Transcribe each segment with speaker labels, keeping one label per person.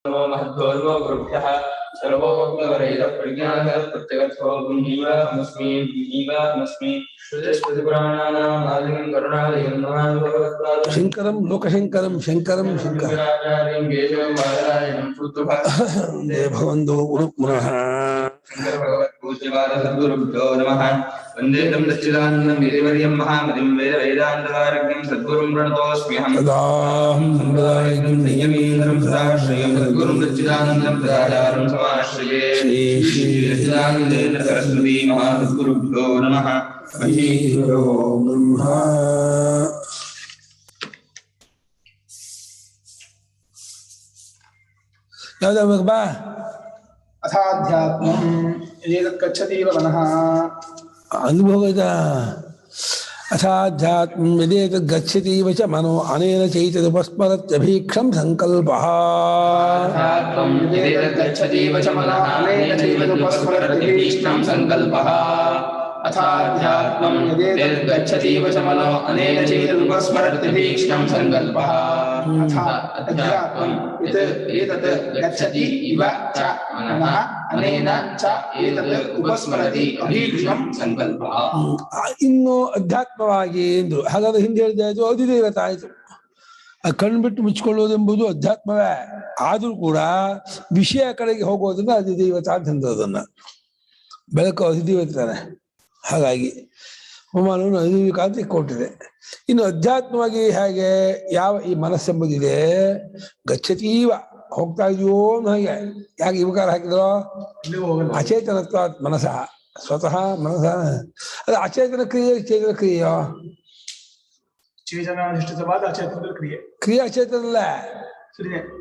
Speaker 1: नमो महद्भोर्मो गुरुभ्यः सर्वोपकुलवरैः प्रज्ञानः प्रत्यगर्थो ब्रह्मीवाहमस्मि श्रुतिस्मृतिपुराणानाम् आदिं करुणालयं नमामि भगवत्पादं
Speaker 2: शंकरं लोकशंकरं शंकरं
Speaker 1: शङ्कराचार्यं केशवं बादरायणं
Speaker 2: वन्दे भगवन्तो गुरुपुनः
Speaker 1: शङ्कर भगवत्पूज्यपादसद्गुरुभ्यो नमः वन्दे तं सच्चिदानन्दं गिरिवर्यं महामतिं वेदान्तकारज्ञं सद्गुरुं प्रणतोऽस्म्यहम्
Speaker 2: सदाहं सम्प्रदायिकं
Speaker 1: संयमीन्द्रं सदाश्रयं सद्गुरुं सच्चिदानन्दं सदाचारं समाश्रये श्री सच्चिदानन्देन्द्र सरस्वती महासद्गुरुभ्यो नमः
Speaker 2: हरि ओम ब्रह्मा यादव बा
Speaker 3: अथाध्यात्मं यदेतद्गच्छतीव मनः
Speaker 2: अनुभवः अथाध्यात्मं यदेतद्गच्छतीव च मनो अनेन चैतदुपस्मरत्यभीक्षं संकल्पः
Speaker 1: अध्यात्मं यदेतद्गच्छतीव च मनः अनेन चैतदुपस्मरत्यभीक्षं संकल्पः अथाध्यात्मं यदेतद्गच्छतीव च मनो अनेन चैतदुपस्मरत्यभीक्षं संकल्पः अध्यात्मं एतत् गच्छति इव च मनः अनेन च एतत् उपस्मरति अभीक्षं संकल्पः
Speaker 2: ಇನ್ನು ಅಧ್ಯಾತ್ಮವಾಗಿ ಎಂದು ಹಾಗಾದ್ರೆ ಹಿಂದೆ ಹೇಳಿದಾಯ್ತು ಅಧಿದೇವತ ಆಯ್ತು ಕಣ್ಬಿಟ್ಟು ಮುಚ್ಕೊಳ್ಳೋದೆಂಬುದು ಅಧ್ಯಾತ್ಮವೇ ಆದ್ರೂ ಕೂಡ ವಿಷಯ ಕಡೆಗೆ ಹೋಗೋದನ್ನ ಅಧಿದೇವತ ಅಂತ ಅದನ್ನ ಬೆಳಕು ಅಧಿದೇವತಾನೆ ಹಾಗಾಗಿ ಹೋಮಾನವನ್ನು ಅಧಿದೇವಿಕಾಂತ ಕೊಟ್ಟಿದೆ ಇನ್ನು ಅಧ್ಯಾತ್ಮವಾಗಿ ಹೇಗೆ ಯಾವ ಈ ಮನಸ್ಸೆಂಬುದಿದೆ ಗಚ್ಚತೀವ ಹೋಗ್ತಾ ಇದೆಯೋ ಹಾಗೆ ಯಾಕೆ ಇವಕಾರ ಹಾಕಿದ್ರೋ ಅಚೇತನತ್ವ ಮನಸ ಸ್ವತಃ ಮನಸ ಅದು ಅಚೇತನ ಕ್ರಿಯೆ ಚೇತನ ಕ್ರಿಯೆಯೋ
Speaker 3: ಚೇತನಾಧಿಷ್ಠಿತವಾದ ಅಚೇತನದ ಕ್ರಿಯೆ
Speaker 2: ಕ್ರಿಯೆ ಅಚೇತನಲ್ಲ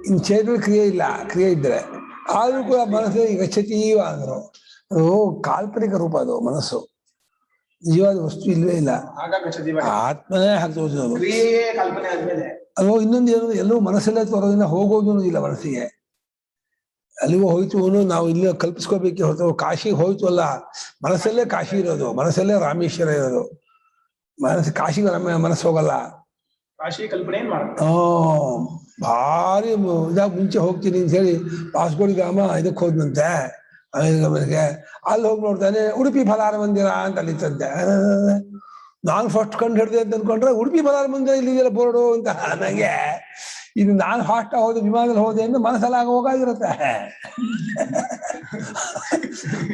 Speaker 2: ಇನ್ ಚೇತನ ಕ್ರಿಯೆ ಇಲ್ಲ ಕ್ರಿಯೆ ಇದ್ರೆ ಆದ್ರೂ ಕೂಡ ಮನಸ್ಸು ಗಚ್ಚತೀವ ಅಂದ್ರು ಅದು ಕಾಲ್ಪನಿಕ ರೂಪ ಅದು ಮನಸ್ಸು ನಿಜವಾದ ವಸ್ತು ಇಲ್ವೇ ಇಲ್ಲ ಆತ್ಮನೇ ಹಾಕಿ ತೋರಿಸೋದು
Speaker 3: ಕ್ರಿಯೆಯೇ ಕಲ್ಪನೆ ಆದ್ಮೇಲೆ
Speaker 2: ಅದು ಇನ್ನೊಂದು ಏನು ಎಲ್ಲವೂ ಮನಸ್ಸಲ್ಲೇ ತೋರೋದಿನ ಹೋಗೋದು ಇಲ್ಲ ಮನಸ್ಸಿಗೆ ಅಲ್ಲಿಗೂ ಹೋಯ್ತು ನಾವು ಇಲ್ಲಿ ಕಲ್ಪಿಸ್ಕೋಬೇಕೆ ಹೊರತು ಕಾಶಿಗೆ ಹೋಯ್ತು ಅಲ್ಲ ಮನಸ್ಸಲ್ಲೇ ಕಾಶಿ ಇರೋದು ಮನಸ್ಸಲ್ಲೇ ರಾಮೇಶ್ವರ ಇರೋದು ಮನಸ್ಸು ಕಾಶಿಗೆ ಮನಸ್ಸು ಹೋಗಲ್ಲ
Speaker 3: ಕಾಶಿ ಕಲ್ಪನೆ
Speaker 2: ಭಾರಿ ಇದಾಗ ಮುಂಚೆ ಹೋಗ್ತೀನಿ ಅಂತ ಹೇಳಿ ಪಾಸ್ಕೋಡಿ ಗ್ರಾಮ ಇದಕ್ಕೆ ಹೋದ್ನಂತೆ ಗಮನಕ್ಕೆ ಅಲ್ಲಿ ಹೋಗಿ ನೋಡ್ತಾನೆ ಉಡುಪಿ ಫಲಾರ ಮಂದಿರ ಅಂತ ಅಲ್ಲಿತ್ತಂತೆ ನಾನು ಫಸ್ಟ್ ಕಂಡು ಹಿಡ್ದೆ ಅಂತ ಅನ್ಕೊಂಡ್ರೆ ಉಡುಪಿ ಫಲಾರ ಮಂದಿರ ಇಲ್ಲಿದೆಯಲ್ಲ ಬೋರ್ಡು ಅಂತ ನನಗೆ ಇದು ನಾನು ಫಾಸ್ಟ್ ಹೋದೆ ವಿಮಾನದಲ್ಲಿ ಹೋದೆ ಅಂದ್ರೆ ಮನಸ್ಸಲ್ಲಾಗ ಹೋಗಾಗಿರುತ್ತೆ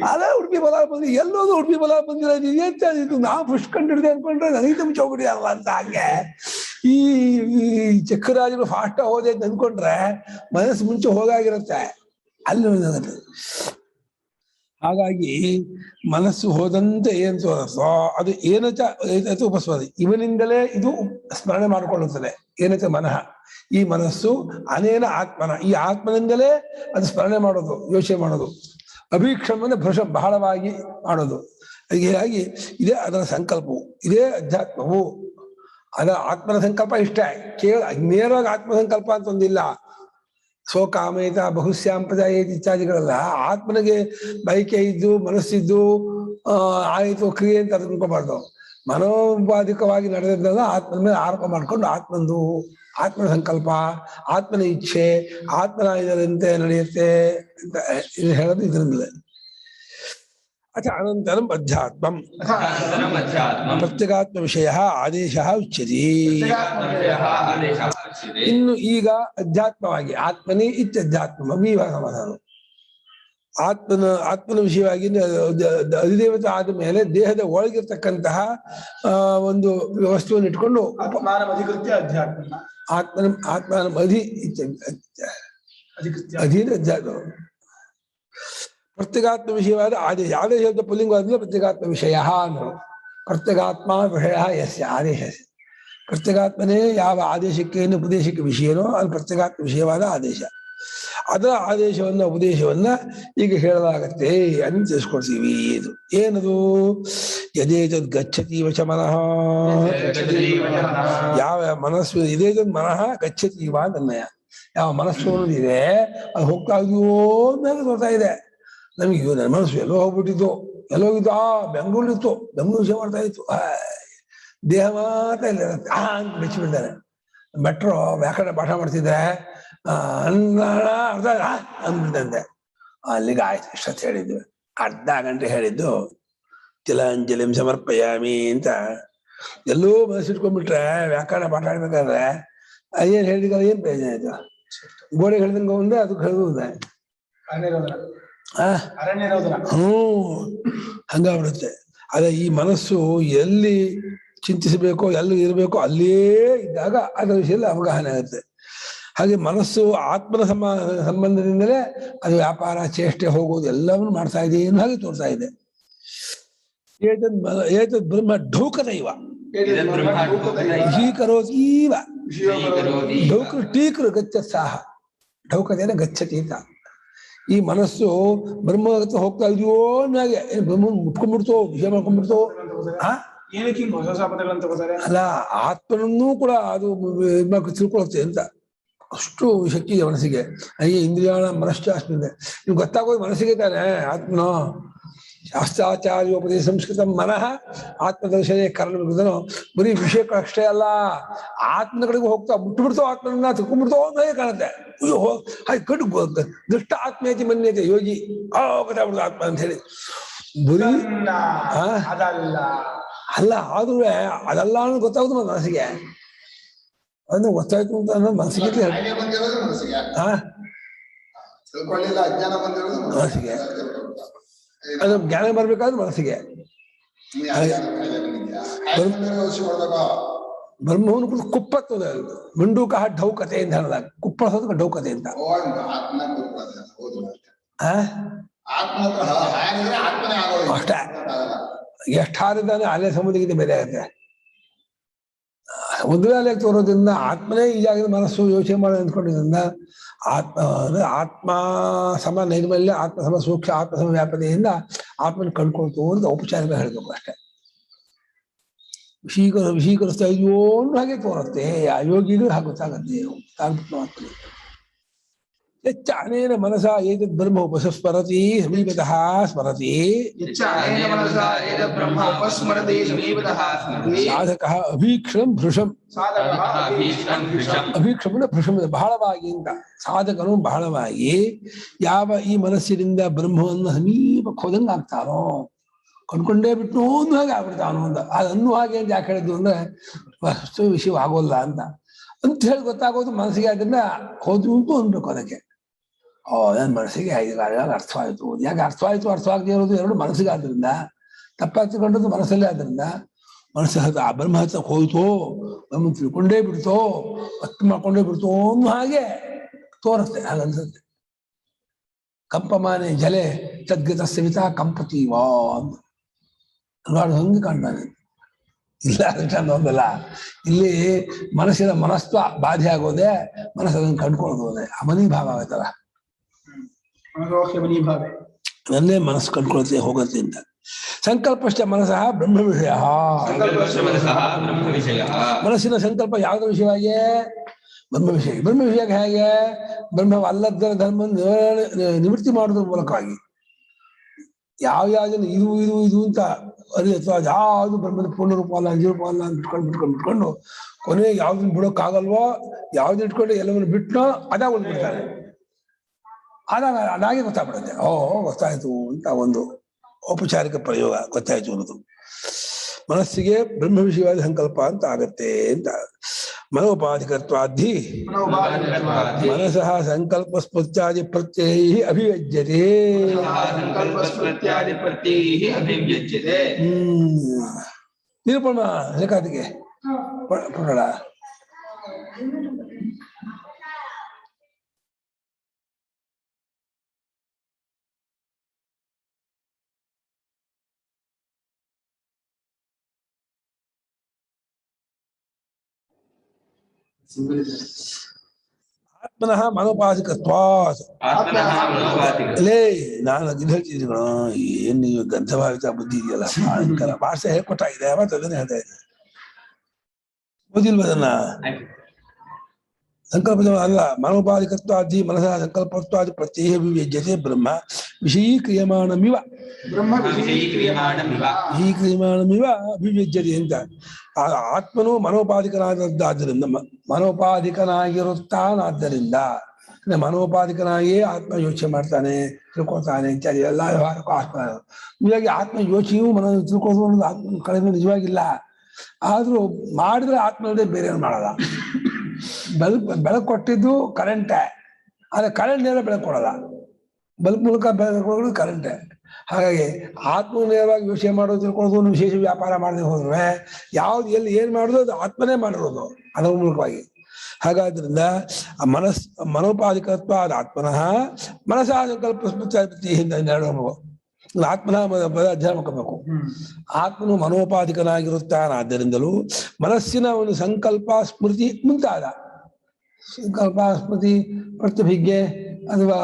Speaker 2: ಅದೇ ಉಡುಪಿ ಫಲಾರ ಮಂದಿರ ಎಲ್ಲೋದು ಉಡುಪಿ ಫಲಾರ ಮಂದಿರ ಇದೆಯಾ ಅಂತ ಇದು ನಾನು ಫಸ್ಟ್ ಕಂಡು ಹಿಡ್ದೆ ಅನ್ಕೊಂಡ್ರೆ ನನಗೆ ಮುಂಚೆ ಹೋಗ್ಬಿಡಿಯಲ್ಲ ಅಂತ ಹಾಗೆ ಈ ಚಕ್ರರಾಜರು ಫಾಸ್ಟ್ ಹೋದೆ ಅಂತ ಅನ್ಕೊಂಡ್ರೆ ಮನಸ್ಸು ಮುಂಚೆ ಹೋಗಾಗಿರುತ್ತೆ ಅಲ್ಲಿ ಆಗುತ್ತೆ ಹಾಗಾಗಿ ಮನಸ್ಸು ಹೋದಂತೆ ಏನ್ ತೋರಿಸೋ ಅದು ಏನಚ ಉಪಸ್ಮರಿ ಇವನಿಂದಲೇ ಇದು ಸ್ಮರಣೆ ಮಾಡಿಕೊಳ್ಳುತ್ತದೆ ಏನಚ ಮನಃ ಈ ಮನಸ್ಸು ಅನೇನ ಆತ್ಮನ ಈ ಆತ್ಮನಿಂದಲೇ ಅದು ಸ್ಮರಣೆ ಮಾಡೋದು ಯೋಚನೆ ಮಾಡೋದು ಅಭೀಕ್ಷಮನ ಭ್ರಷ ಬಹಳವಾಗಿ ಮಾಡೋದು ಹೀಗಾಗಿ ಇದೇ ಅದರ ಸಂಕಲ್ಪವು ಇದೇ ಅಧ್ಯಾತ್ಮವು ಅದರ ಆತ್ಮನ ಸಂಕಲ್ಪ ಇಷ್ಟೇ ಕೇಳ ನೇರವಾಗಿ ಆತ್ಮ ಸಂಕಲ್ಪ ಅಂತ ಒಂದಿಲ್ಲ ಸ್ವಕಾಮೇತ ಬಹುಶ್ಯಾಂಪದಾಯೇತಿ ಇತ್ಯಾದಿಗಳಲ್ಲ ಆತ್ಮನಿಗೆ ಬಯಕೆ ಇದ್ದು ಮನಸ್ಸಿದ್ದು ಆಯಿತು ಕ್ರಿಯೆ ಅಂತ ಅದು ತಿಳ್ಕೊಬಾರ್ದು ಮನೋಪಾಧಿಕವಾಗಿ ನಡೆದದ್ದನ್ನ ಆತ್ಮನ ಮೇಲೆ ಆರೋಪ ಮಾಡ್ಕೊಂಡು ಆತ್ಮನ ಸಂಕಲ್ಪ ಆತ್ಮನ ಇಚ್ಛೆ ಆತ್ಮನ ಇದರಂತೆ ನಡೆಯುತ್ತೆ ಅಂತ ಇದು ಹೇಳೋದು ಇದರಿಂದಲೇ ಅನಂತರಂ ಅಧ್ಯಾತ್ಮಂ ಪ್ರತ್ಯಗಾತ್ಮ ವಿಷಯ ಆದೇಶ ಉಚ್ಯತೆ ಇನ್ನು ಈಗ ಅಧ್ಯಾತ್ಮವಾಗಿ ಆತ್ಮನೇ ಇತ್ಯಧ್ಯಾತ್ಮ ಸಮಾಧಾನ ಆತ್ಮನ ವಿಷಯವಾಗಿ ಅಧಿದೇವತೆ ಆದ ಮೇಲೆ ದೇಹದ ಒಳಗಿರ್ತಕ್ಕಂತಹ ಒಂದು ವಸ್ತುವನ್ನು ಇಟ್ಕೊಂಡು ಆತ್ಮನ ಅಧೀನ ಅಧ್ಯಾತ್ಮ ಪ್ರತ್ಯಗಾತ್ಮ ವಿಷಯವಾದ ಆದೇಶ ಆದೇಶದ ಪುಲ್ಲಿಂಗವಾದ್ರೆ ಪ್ರತ್ಯಗಾತ್ಮ ವಿಷಯ ಅಂದರು ಪ್ರತ್ಯಗಾತ್ಮ ವಿಷಯ ಯಸ್ಯ ಆದೇಶ ಪ್ರತ್ಯಗಾತ್ಮನೇ ಯಾವ ಆದೇಶಕ್ಕೆ ಉಪದೇಶಕ್ಕೆ ವಿಷಯನೋ ಅದು ಪ್ರತ್ಯಗಾತ್ಮ ವಿಷಯವಾದ ಆದೇಶ ಅದರ ಆದೇಶವನ್ನ ಉಪದೇಶವನ್ನ ಈಗ ಹೇಳಲಾಗತ್ತೆ ಅಂತ ತಿಳಿಸ್ಕೊಡ್ತೀವಿ ಇದು ಏನದು ಯದೇತದ್ ಗಚ್ಚತಿ ವಚ ಮನಃ ಯಾವ ಮನಸ್ಸು ಇದೇತದ್ ಮನಃ ಗಚ್ಚತೀವ ಅನ್ನಯ ಯಾವ ಮನಸ್ಸು ಅನ್ನೋದಿದೆ ಅದು ಹೋಗ್ತಾ ಇದೆಯೋ ಅಂತ ತೋರ್ತಾ ಇದೆ ನಮಗೆ ನನ್ನ ಮನಸ್ಸು ಎಲ್ಲೋ ಹೋಗ್ಬಿಟ್ಟಿತ್ತು ಎಲ್ಲೋಗಿತ್ತು ಬೆಂಗಳೂರಿತ್ತು ಬೆಂಗಳೂರು ವಿಷಯ ಮಾಡ್ತಾ ಇತ್ತು ದೇಹ ಮಾತ್ರ ಇಲ್ಲ ಅಂತ ಬೆಚ್ಚಿಬಿಡ್ತಾರೆ ಭಟ್ರು ವ್ಯಾಕರಣ ಪಾಠ ಮಾಡ್ತಿದ್ರೆ ಅಂದ್ಬಿಟ್ಟಂತೆ. ಅಲ್ಲಿಗೆ ಆಯ್ತು ಇಷ್ಟೊತ್ತು ಹೇಳಿದ್ವಿ. ಅರ್ಧ ಗಂಟೆ ಹೇಳಿದ್ದು ತಿಲಾಂಜಲಿಂ ಸಮರ್ಪಯಾಮಿ ಅಂತ ಎಲ್ಲೋ ಮನಸ್ಸಿಟ್ಕೊಂಡ್ಬಿಟ್ರೆ ವ್ಯಾಕರಣ ಪಾಠ ಆಡ್ಬೇಕಾದ್ರೆ ಏನ್ ಹೇಳಿದ್ರೆ ಏನ್ ಪ್ರಯೋಜನ ಆಯ್ತು? ಗೋಡೆ ಹೇಳ್ದಂಗ ಒಂದೇ ಅದಕ್ಕೆ ಹೇಳುವುದೇ. ಹಂಗಾಗ್ಬಿಡುತ್ತೆ. ಅದೇ ಈ ಮನಸ್ಸು ಎಲ್ಲಿ ಚಿಂತಿಸಬೇಕೋ ಎಲ್ಲಿ ಇರಬೇಕೋ ಅಲ್ಲೇ ಇದ್ದಾಗ ಅದರ ವಿಷಯದಲ್ಲಿ ಅವಗಾಹನೆ ಆಗುತ್ತೆ. ಹಾಗೆ ಮನಸ್ಸು ಆತ್ಮನ ಸಂಬಂಧದಿಂದಲೇ ಅದು ವ್ಯಾಪಾರ ಚೇಷ್ಟೆ ಹೋಗೋದು ಎಲ್ಲವನ್ನು ಮಾಡ್ತಾ ಇದೆ ಅನ್ನೋ ಹಾಗೆ ತೋರ್ತಾ ಇದೆ. ಏತದ್ ಬ್ರಹ್ಮ ಢೌಕದೈವ ವಿಷೀಕರೋತೀವ ಢೌಕೃ ಟೀಕೃ ಗಚ್ಚತ್ಸಾಹ ಢೌಕದೇನ ಗಚ್ಚತಿ ಅಂತ. ಈ ಮನಸ್ಸು ಬ್ರಹ್ಮ ಹೋಗ್ತಾ ಇದೆಯೋ ಹಾಗೆ ಬ್ರಹ್ಮ ಮುಟ್ಕೊಂಡ್ಬಿಡ್ತೋ ವಿಷಯ ಮಾಡ್ಕೊಂಡ್ಬಿಡ್ತೋ. ಅಲ್ಲ, ಆತ್ಮನನ್ನೂ ಕೂಡ ಅದು ತಿಳ್ಕೊಳುತ್ತೆ ಅಂತ ಅಷ್ಟು ಶಕ್ತಿ ಇದೆ ಮನಸ್ಸಿಗೆ. ಹಾಗೆ ಇಂದ್ರಿಯಾಣ ಮನಶ್ಚಾಸ್ಮಿದೆ. ನೀವು ಗೊತ್ತಾಗೋದು ಮನಸ್ಸಿಗೆ ತಾನೆ ಆತ್ಮನೋ. ಶಾಸ್ತ್ರಾಚಾರ್ಯೋಪದೇಶ ಸಂಸ್ಕೃತ ಮನಃ ಆತ್ಮದರ್ಶನೇ ಕಾರಣ. ಬರೀ ವಿಷಯಕ್ಕೆ ಅಷ್ಟೇ ಅಲ್ಲ, ಆತ್ಮನ ಕಡೆಗೂ ಹೋಗ್ತಾ ಬಿಟ್ಬಿಡ್ತೋ ಆತ್ಮನ ತಿಳ್ಕೊಂಡ್ಬಿಡ್ತೋ ಅಂತ ಕಾಣುತ್ತೆ. ಅಯ್ಯೋ ಹಾಗೆ ಕಡು ದೃಷ್ಟ ಆತ್ಮೇತಿ ಮನ್ಯತೆ ಯೋಗಿ ಗೊತ್ತಾಗ್ಬಿಡ್ತು ಆತ್ಮ ಅಂತ ಹೇಳಿ. ಬರೀ ಅಲ್ಲ ಆದ್ರೂ ಅದಲ್ಲ ಅನ್ನೋದು ಗೊತ್ತಾಗುದು ಮನಸ್ಸಿಗೆ. ಅದನ್ನ ಗೊತ್ತಾಯ್ತು ಅಂತ ಅನ್ನೋ ಮನಸ್ಸಿಗೆ ಮನಸ್ಸಿಗೆ ಅದು ಜ್ಞಾನ ಬರ್ಬೇಕಾದ್ರೆ ಮನಸ್ಸಿಗೆ ಬ್ರಹ್ಮವನ್ನು ಕುರಿತು ಕುಪ್ಪತ್ತದ ಮಂಡೂಕ ಢೌಕತೆ ಅಂತ ಹೇಳಿದಾಗ ಕುಪ್ಪಳಿಸೋದಕ್ಕೆ ಢೌಕತೆ ಅಂತ. ಅಷ್ಟೇ ಎಷ್ಟಾರಿದ್ದಾನೆ ಅಲ್ಲೇ ಸಮುದ್ರಕ್ಕಿಂತ ಬೇರೆ ಆಗುತ್ತೆ. ಸಮುದ್ರದಲ್ಲಿ ತೋರೋದ್ರಿಂದ ಆತ್ಮನೇ ಈ ಜಾಗದ ಮನಸ್ಸು ಯೋಚನೆ ಮಾಡಿ ಅಂದ್ಕೊಂಡಿದ್ರಿಂದ ಆತ್ಮ ಸಮ ನೈರ್ಮಲ್ಯ, ಆತ್ಮ ಸಮ ಸೂಕ್ಷ್ಮ, ಆತ್ಮ ಸಮ ವ್ಯಾಪನೆಯಿಂದ ಆತ್ಮನ ಕಂಡ್ಕೊಳ್ತು ಅಂತ ಔಪಚಾರಿಕ ಹೇಳಬೇಕು ಅಷ್ಟೇ. ವಿಷೀಕರಿಸ್ತಾ ಇದೆಯೋ ಹಾಗೆ ತೋರುತ್ತೆ. ಆ ಯೋಗಿಗೂ ಹಾಗೆ ಗೊತ್ತಾಗತ್ತೆ. ಹೆಚ್ಚ ಅನೇನ ಮನಸ ಏತದ್ ಬ್ರಹ್ಮ ಉಪಸ್ಮರತಿ ಸಮೀಪತಃ ಸ್ಮರತಿ ಸಾಧಕಃ ಅಭೀಕ್ಷಣಂ ಭೃಶಂ. ಅಭೀಕ್ಷಣ ಭೃಶಂ ಬಹಳವಾಗಿ ಅಂತ. ಸಾಧಕನು ಬಹಳವಾಗಿ ಯಾವ ಈ ಮನಸ್ಸಿನಿಂದ ಬ್ರಹ್ಮವನ್ನು ಸಮೀಪಕ್ಕೆ ಹೋದಂಗೆ ಆಗ್ತಾನೋ, ಕಂಡ್ಕೊಂಡೇ ಬಿಟ್ಟು ಒಂದು ಹಾಗೆ ಆಗ್ಬಿಡ್ತಾನೋ ಅಂತ. ಅದನ್ನು ಹಾಗೆ ಅಂತ ಯಾಕೆ ಹೇಳಿದ್ರು ಅಂದ್ರೆ ವಸ್ತು ವಿಷಯ ಆಗೋಲ್ಲ ಅಂತ ಹೇಳಿ ಗೊತ್ತಾಗೋದು ಮನಸ್ಸಿಗೆ. ಅದನ್ನ ಹೋದ್ರು ಅಂತ ಅನ್ಬೇಕು ಅದಕ್ಕೆ. ನನ್ನ ಮನಸ್ಸಿಗೆ ಅರ್ಥವಾಯ್ತು. ಯಾಕೆ ಅರ್ಥವಾಗದೇ ಇರೋದು ಎರಡು ಮನಸ್ಸಿಗೆ. ಆದ್ರಿಂದ ತಪ್ಪಾಗ್ತಕೊಂಡದ್ದು ಮನಸ್ಸಲ್ಲೇ. ಆದ್ರಿಂದ ಮನಸ್ಸು ಆ ಬ್ರಹ್ಮ ಹತ್ರ ಹೋಯ್ತೋ, ಬ್ರಹ್ಮ ತಿಳ್ಕೊಂಡೇ ಬಿಡ್ತೋ, ಅರ್ಥ ಮಾಡ್ಕೊಂಡೇ ಬಿಡ್ತೋ ಅನ್ನೋ ಹಾಗೆ ತೋರುತ್ತೆ. ಹಾಗನ್ಸುತ್ತೆ. ಕಂಪಮಾನೆ ಜಲೆ ತದ್ಗತ ಸವಿತಾ ಕಂಪತೀವಾ ಅಂತ ಹಂಗೆ ಕಾಣ್ತಾನೆ. ಇಲ್ಲ ಅನ್ನೋದಲ್ಲ, ಇಲ್ಲಿ ಮನಸ್ಸಿನ ಮನಸ್ತ್ವ ಬಾಧೆ ಆಗೋದೆ, ಮನಸ್ಸನ್ನು ಕಂಡ್ಕೊಳ್ಳೋದು ಹೋದೆ ಅಮನೀಭಾವ ಆಗುತ್ತಲ್ಲ. ನನ್ನೇ ಮನಸ್ಸು ಕಂಡ್ಕೊಳ್ತೆ ಹೋಗುತ್ತೆ ಅಂತ. ಸಂಕಲ್ಪಶ್ಚ ಮನಸ್ಸಃ ಬ್ರಹ್ಮ ವಿಷಯ. ಮನಸ್ಸಿನ ಸಂಕಲ್ಪ ಯಾವುದರ ವಿಷಯವಾಗಿ? ಬ್ರಹ್ಮ ವಿಷಯ. ಬ್ರಹ್ಮ ವಿಷಯಕ್ಕೆ ಹೇಗೆ? ಬ್ರಹ್ಮವಲ್ಲದ್ದರ ಧರ್ಮ ನಿವೃತ್ತಿ ಮಾಡೋದ್ರ ಮೂಲಕವಾಗಿ ಯಾವ್ಯಾವ್ದನ್ನು ಇದು ಇದು ಇದು ಅಂತ ಅರಿಯುತ್ತೋ ಅದು ಯಾವುದು ಬ್ರಹ್ಮದ ಪೂರ್ಣ ರೂಪ ಅಲ್ಲ, ಅಂಜರೂಪ ಅಲ್ಲ ಅಂತ ಬಿಟ್ಕೊಂಡು ಕೊನೆ ಯಾವ್ದನ್ನ ಬಿಡೋಕ್ಕಾಗಲ್ವೋ, ಯಾವ್ದು ಇಟ್ಕೊಂಡು ಎಲ್ಲವನ್ನು ಬಿಟ್ಟನೋ ಅದಾಗ ಉಳ್ಬಿಡ್ತಾರೆ. ಅದಾಗೆ ಗೊತ್ತಾಗ್ಬಿಡುತ್ತೆ. ಗೊತ್ತಾಯ್ತು ಅಂತ ಒಂದು ಔಪಚಾರಿಕ ಪ್ರಯೋಗ. ಗೊತ್ತಾಯ್ತು ಅನ್ನೋದು ಮನಸ್ಸಿಗೆ ಬ್ರಹ್ಮ ವಿಷಯವಾದ ಸಂಕಲ್ಪ ಅಂತ ಆಗತ್ತೆ ಅಂತ. ಮನೋಪಾಧಿಕತ್ವಾಧಿ ಮನಸಃ ಸಂಕಲ್ಪ ಸ್ಮೃತ್ಯಾದಿ ಪ್ರತ್ಯಯ ಅಭಿವ್ಯಜ್ಯತೆ. ನಿರೂಪಣ ರೇಖಾತಿಗೆ ಪುರಾಣ. ಆತ್ಮನಃ ಮನೋಪಾಧಿಕತ್ವಾತ್. ನಾನು ಇದು ಹೇಳ್ತಿದ್ದೀನಿ ಏನ್ ನೀವು ಗಂಧಭಾವಿತ ಬುದ್ಧಿ ಇದೆಯಲ್ಲ, ಭಾಷೆ ಹೇಳ್ಕೊಟ್ಟಾಗಿದೆ. ಮತ್ತೆ ಅದನ್ನ ಹೇಳ್ತಾ ಇದ್ದೀನಿ, ಓದಿಲ್ವ ಅದನ್ನ? ಸಂಕಲ್ಪ ಅಲ್ಲ. ಮನೋಪಾಧಿಕತ್ವಾದಿ ಮನಸಃ ಸಂಕಲ್ಪತ್ವಾದಿ ಪ್ರತ್ಯಯ ವಿವ್ಯಜ್ಯತೆ ಬ್ರಹ್ಮ ವಿಷಯೀಕ್ರಿಯಮಾಣಮಿವ ಅಭಿವ್ಯಜ್ಯತೆ ಅಂತ. ಆತ್ಮನು ಮನೋಪಾಧಿಕನಾದದ್ದರಿಂದ ಮನೋಪಾಧಿಕನಾಗಿರುತ್ತಾನಾದ್ದರಿಂದ ಮನೋಪಾಧಿಕನಾಗಿಯೇ ಆತ್ಮ ಯೋಚನೆ ಮಾಡ್ತಾನೆ, ತಿಳ್ಕೊತಾನೆ ಇತ್ಯಾದಿ ಎಲ್ಲ ವ್ಯವಹಾರಕ್ಕೂ ಆತ್ಮ. ಹೀಗಾಗಿ ಆತ್ಮ ಯೋಚನೆಯೂ ಮನ ತಿಳ್ಕೊಳ್ಳೋದು ಅನ್ನೋದು ಆತ್ಮ ಕಡೆಯಿಂದ ನಿಜವಾಗಿಲ್ಲ. ಆದ್ರೂ ಮಾಡಿದ್ರೆ ಆತ್ಮದೇ ಬೇರೆ ಏನು ಮಾಡಲ್ಲ. ಬೆಳಕು ಕೊಟ್ಟಿದ್ದು ಕರೆಂಟೇ, ಆದ್ರೆ ಕರೆಂಟ್ ನೇರ ಬೆಳಕು ಕೊಡಲ್ಲ. ಬಲ್ಬ್ ಮೂಲಕ ಬೆಳಕು ಕೊಡೋದು ಕರೆಂಟೇ. ಹಾಗಾಗಿ ಆತ್ಮ ನೇರವಾಗಿ ಯೋಚನೆ ಮಾಡೋದು ತಿಳ್ಕೊಳ್ಳೋದು ಒಂದು ವಿಶೇಷ ವ್ಯಾಪಾರ ಮಾಡದೆ ಹೋದ್ರೆ ಯಾವ್ದು ಎಲ್ಲಿ ಏನ್ ಮಾಡೋದು ಅದು ಆತ್ಮನೇ ಮಾಡಿರೋದು ಅದರ ಮೂಲಕವಾಗಿ. ಹಾಗಾದ್ರಿಂದ ಮನೋಪಾಧಿಕತ್ವ ಆದ ಆತ್ಮನಃ ಮನಸ್ಸಾ ಸಂಕಲ್ಪ ಸ್ಮೃತಿ ಎರಡು ಆತ್ಮನ ಪದ ಅಧ್ಯಯನ ಮಾಡ್ಕೋಬೇಕು. ಆತ್ಮನು ಮನೋಪಾಧಿಕನಾಗಿರುತ್ತಾನಾದ್ದರಿಂದಲೂ ಮನಸ್ಸಿನ ಒಂದು ಸಂಕಲ್ಪ ಸ್ಮೃತಿ ಮುಂತಾದ ಸಂಕಲ್ಪ ಸ್ಮೃತಿ ಪ್ರತಿಭಿಜ್ಞೆ ಅಥವಾ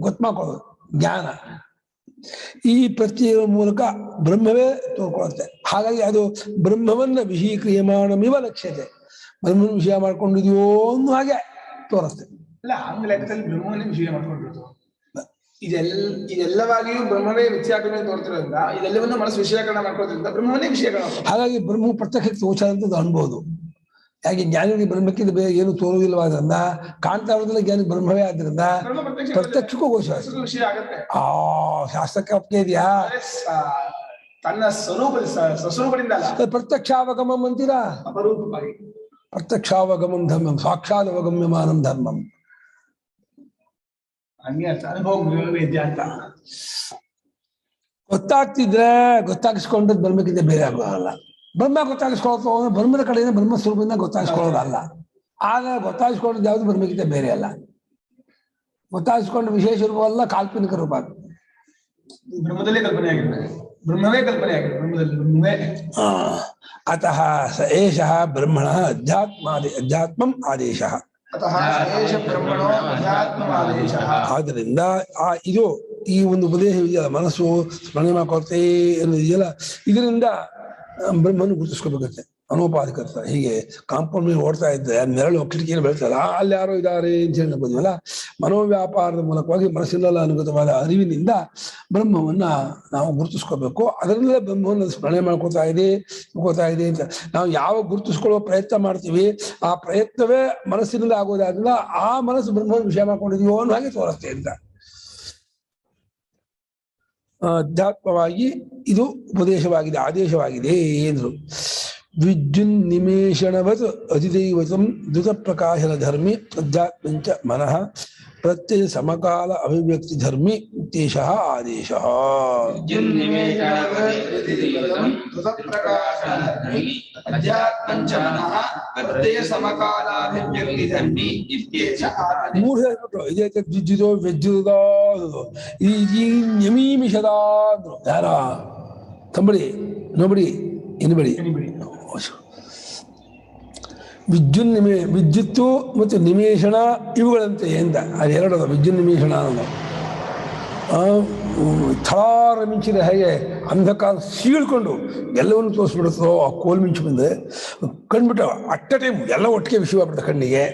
Speaker 2: ಗೊತ್ತಾಕೊಳ್ಳೋದು ಜ್ಞಾನ ಈ ಪ್ರತ್ಯಯ ಮೂಲಕ ಬ್ರಹ್ಮವೇ ತೋರ್ಕೊಳ್ಳುತ್ತೆ. ಹಾಗಾಗಿ ಅದು ಬ್ರಹ್ಮವನ್ನ ವಿಷೀಕ್ರಿಯಮಾಣಮಿವ ಲಕ್ಷ್ಯತೆ, ಬ್ರಹ್ಮನ ವಿಷಯ ಮಾಡ್ಕೊಂಡಿದೆಯೋ ಅನ್ನೋ ಹಾಗೆ ತೋರಿಸುತ್ತೆ.
Speaker 3: ಅಲ್ಲ ಹಂಗ ಲೆಕ್ಕದಲ್ಲಿ ಬ್ರಹ್ಮವನ್ನೇ ವಿಷಯ ಮಾಡ್ಕೊಂಡಿರೋದು. ಇದೆಲ್ಲವಾಗಿಯೂ ಬ್ರಹ್ಮವೇ ವಿಷಯಕರಣ ತೋರ್ತಿರೋದ್ರಿಂದ ಇದೆಲ್ಲವನ್ನೂ ಮನಸ್ಸು ವಿಷಯಕರಣ ಮಾಡ್ಕೊಳ್ಳೋದ್ರಿಂದ ಬ್ರಹ್ಮವನ್ನೇ ವಿಷಯಕರಣ.
Speaker 2: ಹಾಗಾಗಿ ಬ್ರಹ್ಮ ಪ್ರತ್ಯಕ್ಷಕ್ಕೆ ಗೋಚರಂತದ್ದು ಅನ್ಬೋದು. ಯಾಕೆ ಜ್ಞಾನಿಗಳಿಗೆ ಬ್ರಹ್ಮಕ್ಕಿಂತ ಬೇರೆ ಏನು ತೋರುವುದಿಲ್ಲವಾದ್ರಿಂದ, ಕಾಣ್ತಾ ಇರೋದಿಲ್ಲ ಜ್ಞಾನಿಗೆ ಬ್ರಹ್ಮವೇ ಆದ್ರಿಂದ ಪ್ರತ್ಯಕ್ಷಕ್ಕೂ ಗೋಚರ. ಶಾಸ್ತ್ರಕ್ಕೆ ಒಪ್ಪಿಗೆ ಇದೆಯಾ?
Speaker 3: ತನ್ನ ಸ್ವರೂಪದಿಂದ
Speaker 2: ಪ್ರತ್ಯಕ್ಷಾವಗಮಂ ಅಂತೀರಾ?
Speaker 3: ಅಪರೂಪವಾಗಿ
Speaker 2: ಪ್ರತ್ಯಕ್ಷಾವಗಮಂ ಧರ್ಮಂ ಸಾಕ್ಷಾತ್ ಅವಗಮ್ಯಮಾನಂ ಧರ್ಮಂ.
Speaker 3: ಹಂಗೆ ಅರ್ಥ, ಅನುಭವ ವೇದ್ಯ ಅಂತ.
Speaker 2: ಗೊತ್ತಾಗ್ತಿದ್ರೆ ಗೊತ್ತಾಗಿಸ್ಕೊಂಡದ್ದು ಬ್ರಹ್ಮಕ್ಕಿಂತ ಬೇರೆ ಆಗೋದಲ್ಲ. ಬ್ರಹ್ಮ ಗೊತ್ತಾಗಿಸ್ಕೊಳ್ಳೋ ಬ್ರಹ್ಮದ ಕಡೆಯಿಂದ ಬ್ರಹ್ಮ ಸ್ವರೂಪದಿಂದ ಗೊತ್ತಾಗಿಸ್ಕೊಳ್ಳೋದಲ್ಲ. ಆಗ ಗೊತ್ತಾಗಿಸ್ಕೊಂಡದ್ದು ಯಾವುದು ಬ್ರಹ್ಮಕ್ಕಿಂತ ಬೇರೆ ಅಲ್ಲ. ಗೊತ್ತಾಗಿಸ್ಕೊಂಡ ವಿಶೇಷ ರೂಪವಲ್ಲ, ಕಾಲ್ಪನಿಕ ರೂಪ.
Speaker 3: ಬ್ರಹ್ಮದಲ್ಲೇ ಕಲ್ಪನೆ ಆಗಿದೆ, ಬ್ರಹ್ಮವೇ ಕಲ್ಪನೆ ಆಗಿದೆ, ಬ್ರಹ್ಮದಲ್ಲಿ ಬ್ರಹ್ಮವೇ.
Speaker 2: ಅತಃ ಸ ಏಷಃ ಬ್ರಹ್ಮಣಃ ಅಧ್ಯಾತ್ಮಂ ಆದೇಶಃ. ಆದ್ದರಿಂದ ಇದು ಈ ಒಂದು ಉಪದೇಶ ಇದೆಯಲ್ಲ, ಮನಸ್ಸು ಸ್ಮರಣೆ ಮಾಡ್ಕೊಳ್ತೇ ಅನ್ನೋದಿದೆಯಲ್ಲ, ಇದರಿಂದ ಬ್ರಹ್ಮನು ಗುರುತಿಸ್ಕೋಬೇಕಂತೆ. ಅನೋಪಾಧಿಕತ್ವ ಹೀಗೆ ಕಾಂಪೌಂಡ್ ಮೇಲೆ ಓಡ್ತಾ ಇದ್ದೆ ನೆರಳು ಕಿಟಕಿಯಲ್ಲಿ ಬೆಳ್ತಲ್ಲ, ಅಲ್ಲಿ ಯಾರೋ ಇದ್ದಾರೆ ಅಂತ ಹೇಳಿ ನಬೋದಿವಲ್ಲ. ಮನೋವ್ಯಾಪಾರದ ಮೂಲಕವಾಗಿ ಮನಸ್ಸಿನಲ್ಲ ಅನುಗತವಾದ ಅರಿವಿನಿಂದ ಬ್ರಹ್ಮವನ್ನ ನಾವು ಗುರುತಿಸ್ಕೋಬೇಕು. ಅದರಲ್ಲೇ ಬ್ರಹ್ಮವನ್ನು ಸ್ಮರಣೆ ಮಾಡ್ಕೋತಾ ಇದೆ ಅಂತ ನಾವು ಯಾವ ಗುರುತಿಸ್ಕೊಳ್ಳೋ ಪ್ರಯತ್ನ ಮಾಡ್ತೀವಿ, ಆ ಪ್ರಯತ್ನವೇ ಮನಸ್ಸಿನಿಂದ ಆಗೋದಾದ್ರಿಂದ ಆ ಮನಸ್ಸು ಬ್ರಹ್ಮವನ್ನು ವಿಷಯ ಮಾಡ್ಕೊಂಡಿದೀವೋ ಅನ್ನೋ ಹಾಗೆ ತೋರಿಸ್ತೇ ಅಂತ. ಅಧ್ಯಾತ್ಮವಾಗಿ ಇದು ಉಪದೇಶವಾಗಿದೆ, ಆದೇಶವಾಗಿದೆ ಎಂದ್ರು. ವಿದ್ಯುನ್ ನಿಮೇಷಣವತ್ ಅಧಿದೈವತಂ ಧೃತ ಪ್ರಕಾಶನ ಧರ್ಮಿ ಅಧ್ಯಾತ್ಮಂಚ ಮನಃ ಪ್ರತ್ಯಯ ಸಮಕಾಲ ಅಭಿವ್ಯಕ್ತಿ ಧರ್ಮಿ ಉದ್ದೇಶಃ ಆದೇಶಃ. ಮೂರು ಹೇಳ್ಬಿಟ್ರು, ಇದೇ ವಿದ್ಯುದೋ ವ್ಯಜ್ಯುದ ನಿಮಿಷದ ಅಂದ್ರು. ಯಾರ ತಂಬಡಿ ನೋಬಡಿ ಎನಿಬಡಿ. ವಿದ್ಯುತ್ತು ಮತ್ತು ನಿಮೇಷಣ ಇವುಗಳಂತೆ ಎಂದ ಅದೆರಡು ವಿದ್ಯುತ್ ನಿಮೇಷಣ ಅನ್ನೋದು. ಥಳಾರ ಮಿಂಚಿನ ಹಾಗೆ ಅಂಧಕಾರ ಸೀಳ್ಕೊಂಡು ಎಲ್ಲವನ್ನು ತೋರಿಸ್ಬಿಡುತ್ತೋ ಆ ಕೋಲ್ ಮಿಂಚು ಬಂದೆ ಕಂಡ್ಬಿಟ್ಟ ಅಟ್ಟ ಟೈಮ್ ಎಲ್ಲ ಒಟ್ಟಿಗೆ ವಿಷಯವಾಗ್ಬಿಡ್ತ ಕಣ್ಣಿಗೆ.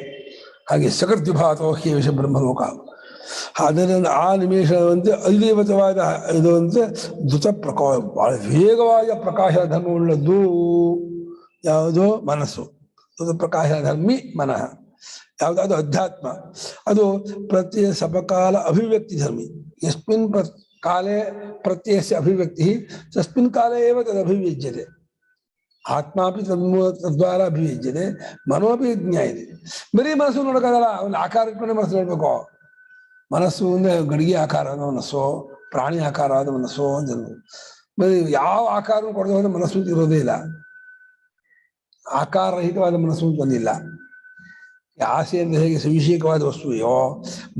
Speaker 2: ಹಾಗೆ ಸಕರ್ದ್ವಿಭಾತೋ ಹಿ ವಿಷ ಬ್ರಹ್ಮಲೋಕ. ಅದರಿಂದ ಆ ನಿಮೇಷವಂತೆ ಅಧಿದೇವತವಾದ ಇದು ಅಂತ ಧೃತ ಪ್ರಕಾಶ, ಬಹಳ ವೇಗವಾದ ಪ್ರಕಾಶ ಧರ್ಮವುಳ್ಳದ್ದು ಯಾವುದು? ಮನಸ್ಸು. ಧೃತ ಪ್ರಕಾಶ ಧರ್ಮಿ ಮನಃ ಯಾವುದಾದ್ರು ಅಧ್ಯಾತ್ಮ. ಅದು ಪ್ರತ್ಯಯ ಸಮಕಾಲ ಅಭಿವ್ಯಕ್ತಿ ಧರ್ಮಿ. ಯಸ್ಮಿನ್ ಕಾಲೇ ಪ್ರತ್ಯಯಸ್ಯ ಅಭಿವ್ಯಕ್ತಿ ತಸ್ಮಿನ್ ಕಾಲೇ ಏವ ತದಭಿವ್ಯಜ್ಯತೆ. ಆತ್ಮಾಪಿ ತದ್ವಾರ ಅಭಿವ್ಯಜ್ಯತೆ, ಮನೋಪಿ ಜ್ಞಾಯತೆ. ಬರೀ ಮನಸ್ಸು ನೋಡೋಕ್ಕಾಗಲ್ಲ, ಒಂದು ಆಕಾರ ಇಟ್ಕೊಂಡೆ ಮನಸ್ಸು ನೋಡ್ಬೇಕು. ಮನಸ್ಸು ಅಂದ್ರೆ ಗಡಿಗೆ ಆಕಾರದ ಮನಸ್ಸು, ಪ್ರಾಣಿ ಆಕಾರವಾದ ಮನಸ್ಸು ಅಂತ. ಬರೀ ಯಾವ ಆಕಾರ ಕೊಡದೆ ಹೋದ್ರೆ ಮನಸ್ಸು ಅಂತ ಇರೋದೇ ಇಲ್ಲ. ಆಕಾರರಹಿತವಾದ ಮನಸ್ಸು ಅಂತ ಬಂದಿಲ್ಲ. ಆಸೆ ಅಂದ್ರೆ ಹೇಗೆ ಸವಿಷೇಕವಾದ ವಸ್ತುವೆಯೋ,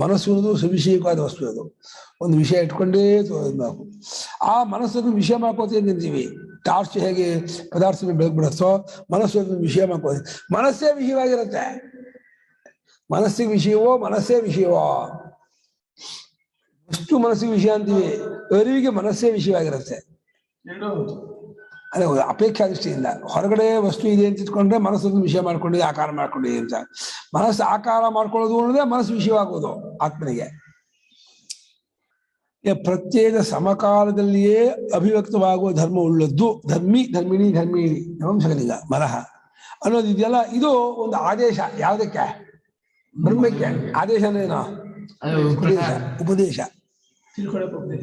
Speaker 2: ಮನಸ್ಸು ಅನ್ನೋದು ಸವಿಷೇಕವಾದ ವಸ್ತು. ಅದು ಒಂದು ವಿಷಯ ಇಟ್ಕೊಂಡೇ ತೋರಿಸ್ಬೇಕು. ಆ ಮನಸ್ಸನ್ನು ವಿಷಯ ಮಾಡ್ಕೋತೀವಿ ಅಂತೀವಿ. ಟಾರ್ಚ್ ಹೇಗೆ ಪದಾರ್ಥನ ಬೆಳಕು ಬಿಡುತ್ತೋ, ಮನಸ್ಸು ಅದನ್ನು ವಿಷಯ ಮಾಡ್ಕೋತೀವಿ. ಮನಸ್ಸೇ ವಿಷಯವಾಗಿರುತ್ತೆ. ಮನಸ್ಸಿಗೆ ವಿಷಯವೋ ಮನಸ್ಸೇ ವಿಷಯವೋ? ವಸ್ತು ಮನಸ್ಸಿಗೆ ವಿಷಯ ಅಂತೀವಿ, ಅರಿವಿಗೆ ಮನಸ್ಸೇ ವಿಷಯವಾಗಿರುತ್ತೆ. ಅದೇ ಅಪೇಕ್ಷಾ ದೃಷ್ಟಿಯಿಂದ ಹೊರಗಡೆ ವಸ್ತು ಇದೆ ಅಂತ ಇಟ್ಕೊಂಡ್ರೆ ಮನಸ್ಸನ್ನು ವಿಷಯ ಮಾಡ್ಕೊಂಡಿದೆ, ಆಕಾರ ಮಾಡ್ಕೊಂಡಿದೆ ಅಂತ. ಮನಸ್ಸು ಆಕಾರ ಮಾಡ್ಕೊಳ್ಳೋದು ಅನ್ನೋದೇ ಮನಸ್ಸು ವಿಷಯವಾಗುವುದು ಆತ್ಮನಿಗೆ. ಪ್ರತ್ಯೇಕ ಸಮಕಾಲದಲ್ಲಿಯೇ ಅಭಿವ್ಯಕ್ತವಾಗುವ ಧರ್ಮ ಉಳ್ಳದ್ದು ಧರ್ಮಿಣಿ ನವಂಸಕಲಿಂಗ ಮನಃ ಅನ್ನೋದಿದೆಯಲ್ಲ, ಇದು ಒಂದು ಆದೇಶ. ಯಾವುದಕ್ಕೆ? ಬ್ರಹ್ಮಕ್ಕೆ ಆದೇಶನೇನೋ ಉಪದೇಶ ಉಪದೇಶ
Speaker 3: ತಿಳ್ಕೊಳ್ಳೋಕೆ ಉಪದೇಶ.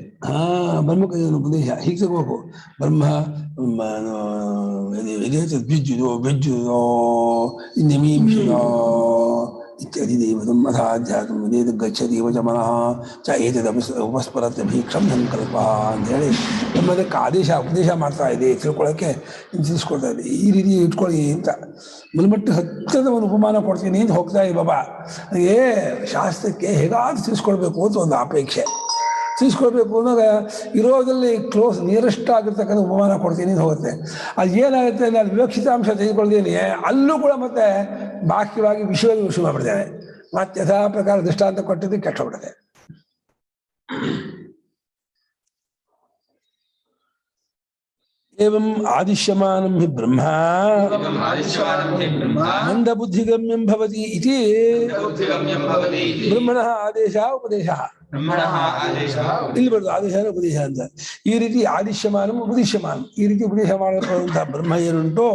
Speaker 2: ಬ್ರಹ್ಮಕ್ಕೆ ಉಪದೇಶ ಹೀಗೆ ತಗೋಬೇಕು. ಬ್ರಹ್ಮ ಬಿಜ್ಜುದೋ ಬೆಜ್ಜುದೋ ನಿಮೀಂಶುದೋ ಇತ್ಯಾದಿ ದೇವತಂ ಅಧಾಧ್ಯಾತ್ಮ ವೇದ ಗಚ್ಚದೇವ ಚ ಮನಃ ಚ ಏತದ ಉಪಸ್ಪರತೆ ಭೀಕ್ಷಂ ಸಂಕಲ್ಪ ಅಂತೇಳಿ ನಮ್ಮದಕ್ಕೆ ಆದೇಶ ಉಪದೇಶ ಮಾಡ್ತಾ ಇದೆ. ತಿಳ್ಕೊಳ್ಳೋಕ್ಕೆ ತಿಳಿಸ್ಕೊಡ್ತಾ ಇದೆ. ಈ ರೀತಿ ಇಟ್ಕೊಳ್ಳಿ ಅಂತ ಮುಲ್ಮಟ್ಟು ಹತ್ತಿರದ ಒಂದು ಉಪಮಾನ ಕೊಡ್ತೀನಿ ಅಂತ ಹೋಗ್ತಾ ಇದೆ ಬಾಬಾ. ನನಗೆ ಶಾಸ್ತ್ರಕ್ಕೆ ಹೇಗಾದ್ರೂ ತಿಳಿಸ್ಕೊಡ್ಬೇಕು ಅಂತ ಒಂದು ಅಪೇಕ್ಷೆ. ತಿಳಿಸ್ಕೊಡ್ಬೇಕು ಅನ್ನೋದು ಇರೋದ್ರಲ್ಲಿ ಕ್ಲೋಸ್ ನಿಯರೆಸ್ಟ್ ಆಗಿರ್ತಕ್ಕಂಥ ಉಪಮಾನ ಕೊಡ್ತೀನಿ ಅಂತ ಹೋಗುತ್ತೆ. ಅದು ಏನಾಗುತ್ತೆ ನಾನು ವಿವಕ್ಷಿತಾಂಶ ತೆಗೆದುಕೊಳ್ತೀನಿ, ಅಲ್ಲೂ ಕೂಡ ಮತ್ತೆ ಬಾಹ್ಯವಾಗಿ ವಿಷಯವಾಗಿ ವಿಷಯ ಮಾಡಿಬಿಡ್ತೇನೆ. ಮತ್ತೆ ಯಥಾ ಪ್ರಕಾರ ದೃಷ್ಟಾಂತ ಕೊಟ್ಟಿದ್ದು ಕೆಟ್ಟೋಗ್ಬಿಡುತ್ತೆ. ಏವಂ ಆದಿಶ್ಯಮಾನಂ ಹಿ ಬ್ರಹ್ಮ ಮಂದಬುದ್ಧಿಗಮ್ಯಂ ಭವತಿ ಇತಿ ಬ್ರಹ್ಮಣಃ ಆದೇಶ ಉಪದೇಶ. ಇಲ್ಲಿ ಬರೋದು ಆದೇಶ ಉಪದೇಶ ಅಂತ. ಈ ರೀತಿ ಆದಿಶ್ಯಮಾನ ಉಪದೇಶಮಾನ ಈ ರೀತಿ ಉಪದೇಶ ಮಾಡಲ್ಪಡುವಂತಹ ಬ್ರಹ್ಮ ಏನುಂಟು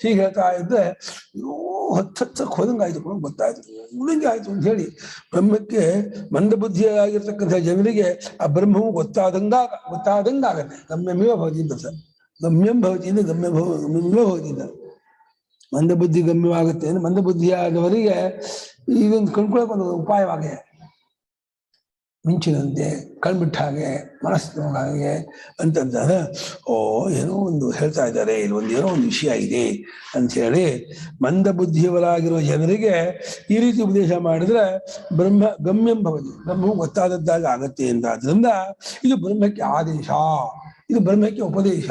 Speaker 2: ಹೀಗೆ ಹೇಳ್ತಾ ಇದ್ದೆ. ಹತ್ತಕ್ಕೆ ಹೋದಂಗಾಯ್ತು, ಗೊತ್ತಾಯ್ತು, ಉಳಿಂಗೆ ಆಯ್ತು ಅಂತ ಹೇಳಿ ಬ್ರಹ್ಮಕ್ಕೆ ಮಂದಬುದ್ಧಿಯಾಗಿರ್ತಕ್ಕಂಥ ಜನರಿಗೆ ಆ ಬ್ರಹ್ಮವು ಗೊತ್ತಾದಂಗಾಗತ್ತೆ. ಗಮ್ಯಮೇವ ಭವತಿ ಅಂತ ಗಮ್ಯಂ ಭವತಿ ಅಂದ್ರೆ ಗಮ್ಯಮೇವ ಭವತಿ ಅಂತ ಮಂದಬುದ್ಧಿ ಗಮ್ಯವಾಗುತ್ತೆ. ಮಂದಬುದ್ಧಿಯಾದವರಿಗೆ ಇದೊಂದು ಕಂಡ್ಕೊಳ್ಳೋಕೆ ಒಂದು ಉಪಾಯವಾಗಿದೆ. ಮಿಂಚಿನಂತೆ ಕಣ್ಬಿಟ್ಟ ಹಾಗೆ ಮನಸ್ಸು ಹಾಗೆ ಅಂತಂದ್ರೆ ಏನೋ ಒಂದು ಹೇಳ್ತಾ ಇದ್ದಾರೆ, ಇಲ್ಲಿ ಏನೋ ಒಂದು ವಿಷಯ ಇದೆ ಅಂಥೇಳಿ ಮಂದಬುದ್ಧಿಯವರಾಗಿರುವ ಜನರಿಗೆ ಈ ರೀತಿ ಉಪದೇಶ ಮಾಡಿದ್ರೆ ಬ್ರಹ್ಮ ಗಮ್ಯಂ ಭವತಿ ಬ್ರಹ್ಮವು ಗೊತ್ತಾದದ್ದಾಗ ಆಗತ್ತೆ ಅಂತ. ಆದ್ರಿಂದ ಇದು ಬ್ರಹ್ಮಕ್ಕೆ ಆದೇಶ, ಇದು ಬ್ರಹ್ಮಕ್ಕೆ ಉಪದೇಶ.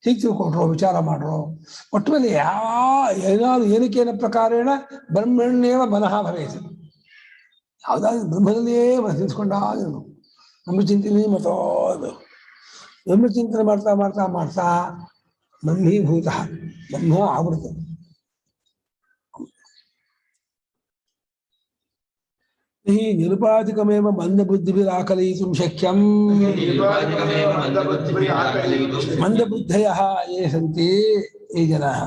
Speaker 2: ಹೀಗೆ ತಿಳ್ಕೊಟ್ರು, ವಿಚಾರ ಮಾಡ್ರು. ಒಟ್ಟು ಮೇಲೆ ಏನಾದ್ರು ಏನಕ್ಕೇನ ಪ್ರಕಾರೇಣ ಬ್ರಹ್ಮಣ್ಯೇವ ಮನಃ ಭವೇತ್. ಯಾವುದಾದ್ರು ಬ್ರಹ್ಮದಲ್ಲಿಯೇ ತಿಳಿಸ್ಕೊಂಡಾಗಿರ್ಬೇಕು. ಬ್ರಹ್ಮಚಿಂತನೆ ಮತ್ತೋದು ಬ್ರಹ್ಮಚಿಂತನೆ ಮಾಡ್ತಾ ಮಾಡ್ತಾ ಮಾಡ್ತಾ ಬ್ರಹ್ಮೀಭೂತ ಬ್ರಹ್ಮ ಆಗ್ಬಿಡ್ತದೆ. ಹಿ ನಿರುಪಾಧಿಕಮೇವ ಮಂದಬುದ್ಧಿಭಿರಾಕಲಯಿತುಂ ಶಕ್ಯಂ. ಮಂದಬುದ್ಧಯಃ ಯೇ ಸಂತಿ ಈ ಜನಾಃ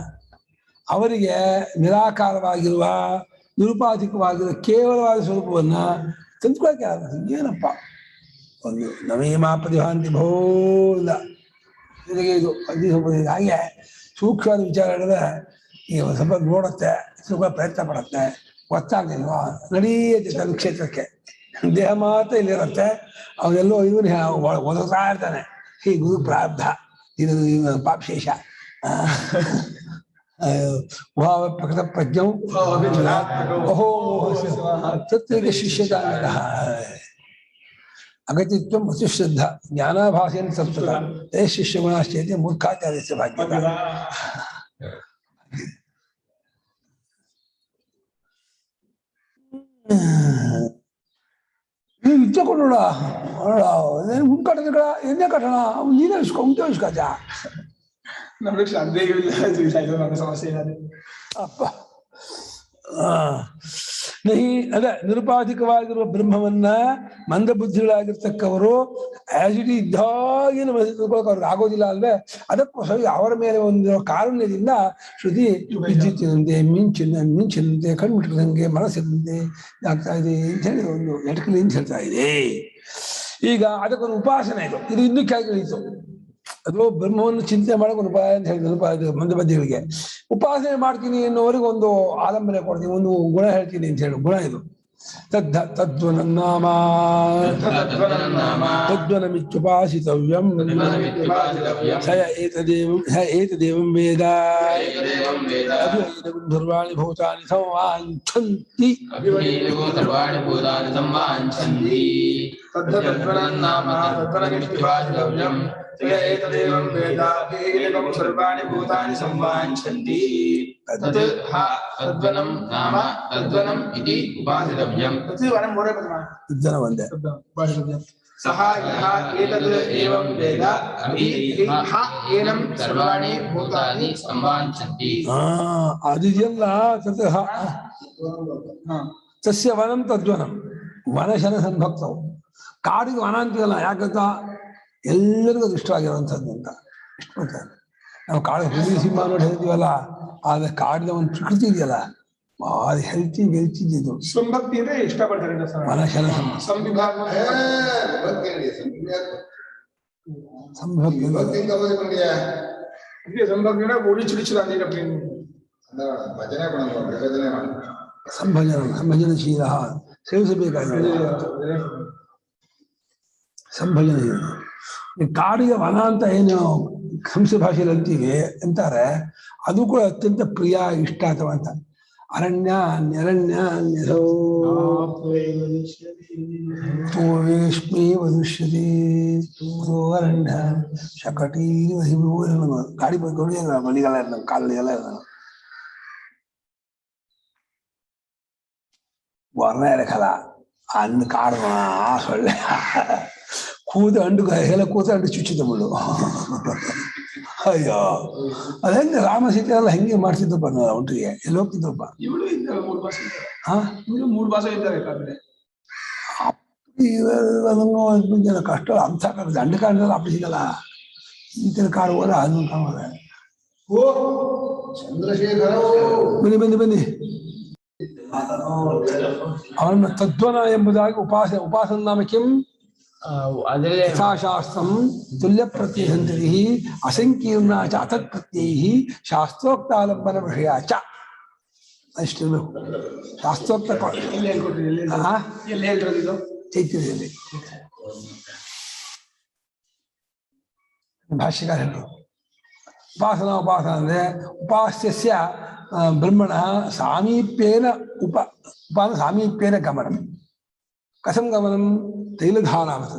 Speaker 2: ಅವರಿಗೆ ನಿರಾಕಾರವಾಗಿರುವ ನಿರುಪಾಧಿಕವಾಗಿರುವ ಕೇವಲವಾದ ಸ್ವರೂಪವನ್ನ ತಂದುಕೊಳ್ಳಕ್ಕೆ ಏನಪ್ಪ ಒಂದು ನವೇಮಾ ಪ್ರತಿಭಾಂತಿ ಬಹುಲ್ಲ ಜೊತೆಗೆ ಇದು ಹಾಗೆ ಸೂಕ್ಷ್ಮವಾದ ವಿಚಾರ ಹೇಳಿದ್ರೆ ಈಗ ಸ್ವಲ್ಪ ನೋಡುತ್ತೆ, ಸ್ವಲ್ಪ ಪ್ರಯತ್ನ ಪಡುತ್ತೆ, ಗೊತ್ತಾಗ್ಲಿಲ್ವಾ ನಡೆಯುತ್ತೆ ಕ್ಷೇತ್ರಕ್ಕೆ. ದೇಹ ಮಾತ್ರ ಇಲ್ಲಿರುತ್ತೆ, ಅವನೆಲ್ಲೋ ಇವನು ಓದುತ್ತಾ ಇರ್ತಾನೆ. ಹೀಗೆ ಗುರು ಪ್ರಾರ್ಧ ಇದು ಪಾಪಶೇಷ ಪ್ರಕೃತ ಪ್ರಜ್ಞೌ ಅಹೋ ತತ್ವ ಶಿಷ್ಯತ ಅಗತ್ಯತ್ವ ಮತ್ತು ಶ್ರದ್ಧಾ ಜ್ಞಾನಾಭಾಸೇನ ಸಪ್ತತ ತೇ ಶಿಷ್ಯಗುಣಾಶ್ಚೇತಿ ಮೂರ್ಖಾಚಾರ್ಯಸ್ಯ ಭಾಗ್ಯತ. ಇಟ್ಟುಕೊಂಡೋಡ ಹುಡ್ಕಾಟದ ಎನ್ನೇ ಕಟ್ಟಣ ನೀನೇ ಇಸ್ಕೊಂತ ಇಸ್ಕಾಜ
Speaker 3: ನಮ್ಗೆ ಶ್ರದ್ಧೆಯೂ ಇಲ್ಲ, ನನ್ನ ಸಮಸ್ಯೆ ಇಲ್ಲ.
Speaker 2: ಅಪ್ಪ ನಹಿ ಅದ ನಿರುಪಾಧಿಕವಾಗಿರುವ ಬ್ರಹ್ಮವನ್ನ ಮಂದಬುದ್ಧಿಗಳಾಗಿರ್ತಕ್ಕವರು ಆಸ್ ಇಟ್ ಇದ್ದಾಗಿನ ತಿಳ್ಕೊಳಕ್ ಅವ್ರಿಗೆ ಆಗೋದಿಲ್ಲ ಅಲ್ವೇ. ಅದಕ್ಕೋಸ್ಕರ ಅವರ ಮೇಲೆ ಒಂದು ಕಾರಣದಿಂದ ಶ್ರುತಿ ವಿದ್ಯುತ್ತಿನಂತೆ ಮಿಂಚಿನಂತೆ ಕಣ್ಮಿಟ್ಟಂಗೆ ಮನಸ್ಸಿನಂತೆ ಆಗ್ತಾ ಇದೆ ಅಂತ ಹೇಳಿ ಒಂದು ಎಟಕಲಿ ಅಂತ ಹೇಳ್ತಾ ಇದೆ. ಈಗ ಅದಕ್ಕೊಂದು ಉಪಾಸನೆ ಇದು ಇನ್ನೂ ಕೆಳಗಿಳಿತು. ಅದು ಬ್ರಹ್ಮವನ್ನು ಚಿಂತನೆ ಮಾಡಕ್ಕೆ ಒಂದು ಉಪಾಯ ಅಂತ ಹೇಳಿದ್ರು ಮಂದಬುದ್ಧಿಗಳಿಗೆ. ಉಪಾಸನೆ ಮಾಡ್ತೀನಿ ಅನ್ನೋರಿಗೆ ಒಂದು ಆಲಂಬನೆ ಕೊಡ್ತೀನಿ, ಒಂದು ಗುಣ ಹೇಳ್ತೀನಿ ಅಂತ ಹೇಳಿ ಗುಣ ಇದು. ತದ್ವನನ್ನಾಮ ತದ್ವನಮಿತ್ಯುಪಾಸಿತವ್ಯಂ ಏತದೇವಂ ವೇದ ಸರ್ವಾಣಿ ಭೂತಾನಿ ಸಂವಾಂಛಂತಿ.
Speaker 1: ಸರ್ವಾಣಿ ಭೂತಾನಿ ಸಂವಾಂಛಂತಿ. ತದ್ವನಂ ನಾಮ ತದ್ವನಂ ಇತಿ ಉಪಾಸಿತವ್ಯಂ.
Speaker 2: ಜನ ಒಂದೇ.
Speaker 1: ಸಹ ಯಃ ಏತದ್ ಏವಂ ವೇದ ಏನಂ ಸರ್ವಾಣಿ ಭೂತಾನಿ ಸಂವಾಂಛಂತಿ.
Speaker 2: ಅದಿದೆಯಲ್ಲ ತತಃ ತಸ್ಯ ವನಂ ತದ್ವನಂ ವನಶನ ಸಂಭಕ್ತವು. ಕಾಡಿಗೆ ವನ ಅಂತೀವಲ್ಲ, ಯಾಕಂತ ಎಲ್ಲರಿಗೂ ಅದು ಇಷ್ಟವಾಗಿರುವಂಥದ್ದು ಅಂತ ಇಷ್ಟಪಡ್ತಾರೆ. ನಾವು ಕಾಡು ಹುಲಿ ಸಿಂಹ ನೋಡಿ ಹೇಳ್ತೀವಲ್ಲ, ಆದ್ರೆ ಕಾಡಿನ ಒಂದು ಪ್ರಕೃತಿ ಇದೆಯಲ್ಲ ಭಾರಿ ಹೆಲ್ತಿ ಗೆಲ್ತಿದ್ದು
Speaker 3: ಸಂಭಕ್ತಿ ಅಂದ್ರೆ ಇಷ್ಟಪಡ್ತಾರೆ
Speaker 2: ಮನಶನ
Speaker 3: ಸಂವಿಭಾಗ
Speaker 2: ಸಂಭಕ್ತಿ
Speaker 3: ಸಂಭಕ್ತಿ ಒಳಿಚಿಡಿಸಿದ
Speaker 2: ಸಂಭಜನಶೀಲ ಸೇವಿಸಬೇಕಾಗಿದೆ ಸಂಭಜನಶೀಲ. ಕಾಡಿಗೆ ವನ ಅಂತ ಏನು ಸಂಸ್ಕೃತ ಭಾಷೆಯಲ್ಲಿ ಅಂತೀವಿ ಅಂತಾರೆ, ಅದು ಕೂಡ ಅತ್ಯಂತ ಪ್ರಿಯ ಇಷ್ಟ ಅಥವಾ ಅಂತ. ಅರಣ್ಯ ನೆರಣ್ಯ ರೇಷ್ಮೆ ಮನುಷ್ಯತೆ ಅರಣ್ಯ ಶಕಟಿ ಗಾಡಿ ಬಂದು ಮನೆಗಳ ಕಾಲನೆಲ್ಲ ವರ್ಣ ಎಡಕಲ ಅನ್ನ ಕಾಡು ಆ ಸೊಳ್ಳೆ ಕೂದ ಅಂಡು ಎಲ್ಲ ಕೂತ ಅಂಡು ಚುಚ್ಚಿದ ಮುಳ್ಳು. ಅಯ್ಯೋ ಅದ ಹೆಂಗೆ ರಾಮ ಸೀತೆ ಎಲ್ಲ ಹೆಂಗೆ ಮಾಡ್ತಿದ್ದಪ್ಪ ಒಟ್ಟಿಗೆ ಎಲ್ಲಿ ಹೋಗ್ತಿದ್ದಪ್ಪ.
Speaker 3: ಇವಳು ಇದ್ದಾರೆ 3 ಭಾಷೆ
Speaker 2: ಹಾ
Speaker 3: ಇವಳು 3 ಭಾಷೆ ಇದ್ದಾರೆ.
Speaker 2: ಜನ ಕಷ್ಟ ಅಂತ ದಂಡ ಕಾಂಡಲ್ಲ ಅಪ್ಪ ಸಿಗಲ್ಲ ಈತನ ಕಾಡು ಹೋದ ಅದನ್ನ ಕಾಣೋದ.
Speaker 1: ಓ ಚಂದ್ರಶೇಖರ
Speaker 2: ಬನ್ನಿ ಬನ್ನಿ ಬನ್ನಿ. ಅವನನ್ನು ತದ್ವನ ಎಂಬುದಾಗಿ ಉಪಾಸನ ನಾಮ ಕಿಂ ಯಥಾಶಾಸ್ತ್ರಂ ತುಲ್ಯ ಪ್ರತ್ಯಯಂತರಿ ಅಸಂಕೀರ್ಣ ಚ ಅತತ್ ಪ್ರತ್ಯಯ ಶಾಸ್ತ್ರೋಕ್ತಾಲಂಬನ ವಿಷಯ ಚ. ಅಷ್ಟಿರ್ಬೇಕು ಶಾಸ್ತ್ರೋಕ್ತ ಚೈತ್ಯದಲ್ಲಿ ಭಾಷ್ಯಕಾರ ಹೇಳರು. ಉಪಾಸನ ಅಂದ್ರೆ ಉಪಾಸ್ಯಸ್ಯ ಬ್ರಹ್ಮಣ ಸಾಮೀಪ್ಯೇನ ಉಪಾನ ಸಾಮೀಪ್ಯೇನ ಗಮನಂ. ಕಥಂ ಗಮನಂ ತೈಲಧಾರಾವತ್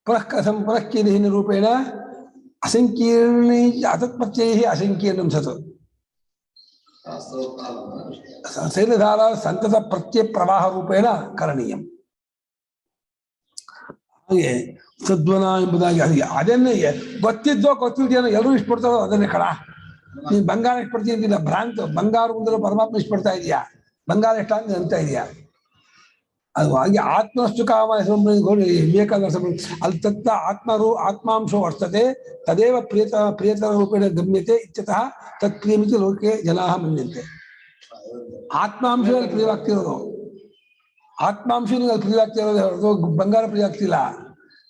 Speaker 2: ಪುನಃ ಕೀಲಿನ ರೂಪೇಣ ಅಸಂಕೀರ್ಣಿ ಅತತ್ಪ್ರತ್ಯಯ ಅಸಂಕೀರ್ಣಂ ಸತ್ ತೈಲಧಾರ ಸಂತತ ಪ್ರತ್ಯಯ ಪ್ರವಾಹ ರೂಪೇಣ ಕರಣೀಯಂ. ಹಾಗೆ ಸದ್ವನ ಎಂಬುದಾಗಿ ಅದನ್ನೇ ಗೊತ್ತಿದ್ದೋ ಗೊತ್ತಿದ್ದೇನೋ ಎಲ್ಲರೂ ಇಷ್ಟಪಡ್ತಾರೋ ಅದನ್ನೇ ಕಡ. ನೀನ್ ಬಂಗಾರ ಇಷ್ಟಪಡ್ತೀನಿ ಅಂತಿಲ್ಲ, ಭ್ರಾಂತ್. ಬಂಗಾರ ಮುಂದೆ ಪರಮಾತ್ಮ ಇಷ್ಟಪಡ್ತಾ ಇದೆಯಾ, ಬಂಗಾರ ಎಷ್ಟ ಅಂತ ಇದೆಯಾ. ಅದು ಹಾಗೆ ಆತ್ಮಸ್ತು ಕಾಮ ವಿವೇಕಾನಂದ ಅಲ್ಲಿ ತತ್ತ ಆತ್ಮಾಂಶೋ ವರ್ತತೆ ತದೇವ ಪ್ರಿಯತರ ರೂಪೇಣ ಗಮ್ಯತೆ ಇತ್ಯತಃ ತತ್ ಪ್ರಿಯಮಿತಿ ಲೋಕೆ ಜನಾ ಮನ್ಯಂತೆ. ಆತ್ಮಾಂಶದಲ್ಲಿ ಪ್ರಿಯವಾಗ್ತಿರೋದು, ಆತ್ಮಾಂಶನಿಗೆ ಅಲ್ಲಿ ಪ್ರಿಯವಾಗ್ತಿರೋದು ಹೊರತು ಬಂಗಾರ ಪ್ರಿಯ ಆಗ್ತಿಲ್ಲ.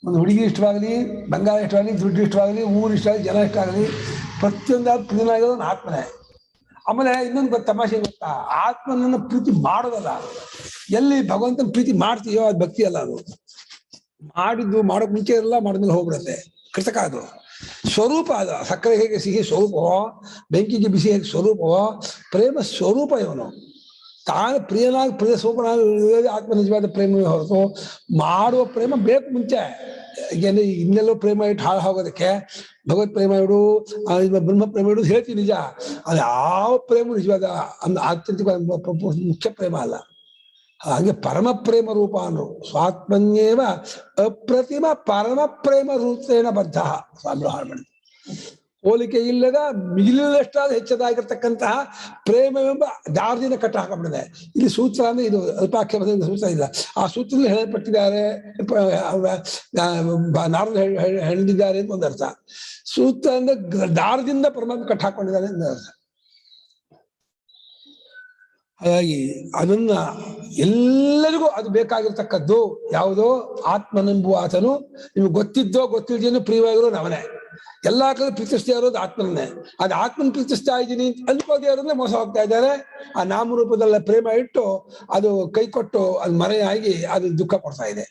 Speaker 2: ಒಂದು ಹುಡುಗಿ ಇಷ್ಟವಾಗಲಿ, ಬಂಗಾರ ಇಷ್ಟವಾಗಲಿ, ದುಡ್ಡು ಇಷ್ಟವಾಗಲಿ, ಊರು ಇಷ್ಟ ಆಗಲಿ, ಜನ ಇಷ್ಟ ಆಗಲಿ, ಪ್ರತಿಯೊಂದಾದ ಪ್ರಿಯನಾಗಿರೋದು ಆತ್ಮನೇ. ಆಮೇಲೆ ಇನ್ನೊಂದು ತಮಾಷೆ ಗೊತ್ತಾ, ಆತ್ಮನನ್ನ ಪ್ರೀತಿ ಮಾಡೋದಲ್ಲ, ಎಲ್ಲಿ ಭಗವಂತನ ಪ್ರೀತಿ ಮಾಡ್ತೀಯೋ ಅದು ಭಕ್ತಿ ಅಲ್ಲ. ಅದು ಮಾಡೋಕ್ ಮುಂಚೆ ಎಲ್ಲ ಮಾಡಿದ್ಮೇಲೆ ಹೋಗ್ಬಿಡತ್ತೆ, ಕೃತಕ. ಅದು ಸ್ವರೂಪ. ಅದು ಸಕ್ಕರೆ ಹೇಗೆ ಸಿಹಿ ಸ್ವರೂಪವೋ, ಬೆಂಕಿಗೆ ಬಿಸಿ ಹೇಗೆ ಸ್ವರೂಪವೋ, ಪ್ರೇಮ ಸ್ವರೂಪ ಇವನು. ತಾನು ಪ್ರಿಯನಾಗಿ ಪ್ರಿಯ ಸ್ವರೂಪನಾಗಿ ಆತ್ಮ ನಿಜವಾದ ಪ್ರೇಮವೇ ಹೊರತು ಮಾಡುವ ಪ್ರೇಮ ಬೇಕು ಮುಂಚೆ. ಏಕೆಂದ್ರೆ ಇನ್ನೆಲ್ಲೋ ಪ್ರೇಮ ಇಟ್ಟು ಹಾಳು ಹೋಗೋದಕ್ಕೆ ಭಗವತ್ ಪ್ರೇಮ ಇಡು, ಬ್ರಹ್ಮ ಪ್ರೇಮ ಇಡು ಹೇಳ್ತೀವಿ ನಿಜ. ಅದು ಯಾವ ಪ್ರೇಮ ನಿಜವಾದ ಆತ್ಯಂತಿಕ ಮುಖ್ಯ ಪ್ರೇಮ ಅಲ್ಲ. ಹಾಗೆ ಪರಮ ಪ್ರೇಮ ರೂಪ ಅನ್ನು ಸ್ವಾತ್ಮನ್ಯೇವ ಅಪ್ರತಿಮ ಪರಮ ಪ್ರೇಮ ರೂಪೇಣ ಬದ್ಧ ಸ್ವಾಮಿ ಹಾಳು ಮಾಡಿದ್ರು. ಹೋಲಿಕೆ ಇಲ್ಲದ ಮಿಗಿಲಿನಷ್ಟಾದ ಹೆಚ್ಚದಾಗಿರ್ತಕ್ಕಂತಹ ಪ್ರೇಮವೆಂಬ ದಾರ್ಜಿನ ಕಟ್ಟ ಹಾಕಬಿಟ್ಟಿದೆ. ಇಲ್ಲಿ ಸೂತ್ರ ಅಂದ್ರೆ ಇದು ಅಲ್ಪಾಖ್ಯ ಸೂತ್ರ ಇಲ್ಲ. ಆ ಸೂತ್ರದಲ್ಲಿ ಹೇಳಲ್ಪಟ್ಟಿದ್ದಾರೆ, ನಾರದ ಹೇಳಿದ್ದಾರೆ ಅಂತ ಒಂದರ್ಥ. ಸೂತ್ರ ಅಂದ್ರೆ ದಾರದಿಂದ ಪರಮಾತ್ಮ ಕಟ್ಟ ಹಾಕೊಂಡಿದ್ದಾರೆ ಅಂತ ಅರ್ಥ. ಹಾಗಾಗಿ ಅದನ್ನ ಎಲ್ಲರಿಗೂ ಅದು ಬೇಕಾಗಿರ್ತಕ್ಕದ್ದು ಯಾವುದೋ ಆತ್ಮನೆಂಬುವ ಆತನು ನಿಮ್ಗೆ ಗೊತ್ತಿದ್ದೋ ಗೊತ್ತಿದ್ದೇನೋ ಪ್ರಿಯವಾಗಿರೋ ಅವನೇ. ಎಲ್ಲಾ ಕಡೆ ಪ್ರೀತಿಸ್ತಾ ಇರೋದು ಆತ್ಮನ್ನೇ. ಅದು ಆತ್ಮನ ಪ್ರೀತಿಸ್ತಾ ಇದ್ದೀನಿ ಅನ್ಕೋದೇ ಇರೋದ್ರೆ ಮೋಸ ಹೋಗ್ತಾ ಇದ್ದಾರೆ. ಆ ನಾಮರೂಪದಲ್ಲ ಪ್ರೇಮ ಇಟ್ಟು ಅದು ಕೈ ಕೊಟ್ಟು ಅದು ಮರೆಯಾಗಿ ಅದು ದುಃಖ ಕೊಡ್ತಾ ಇದೆ.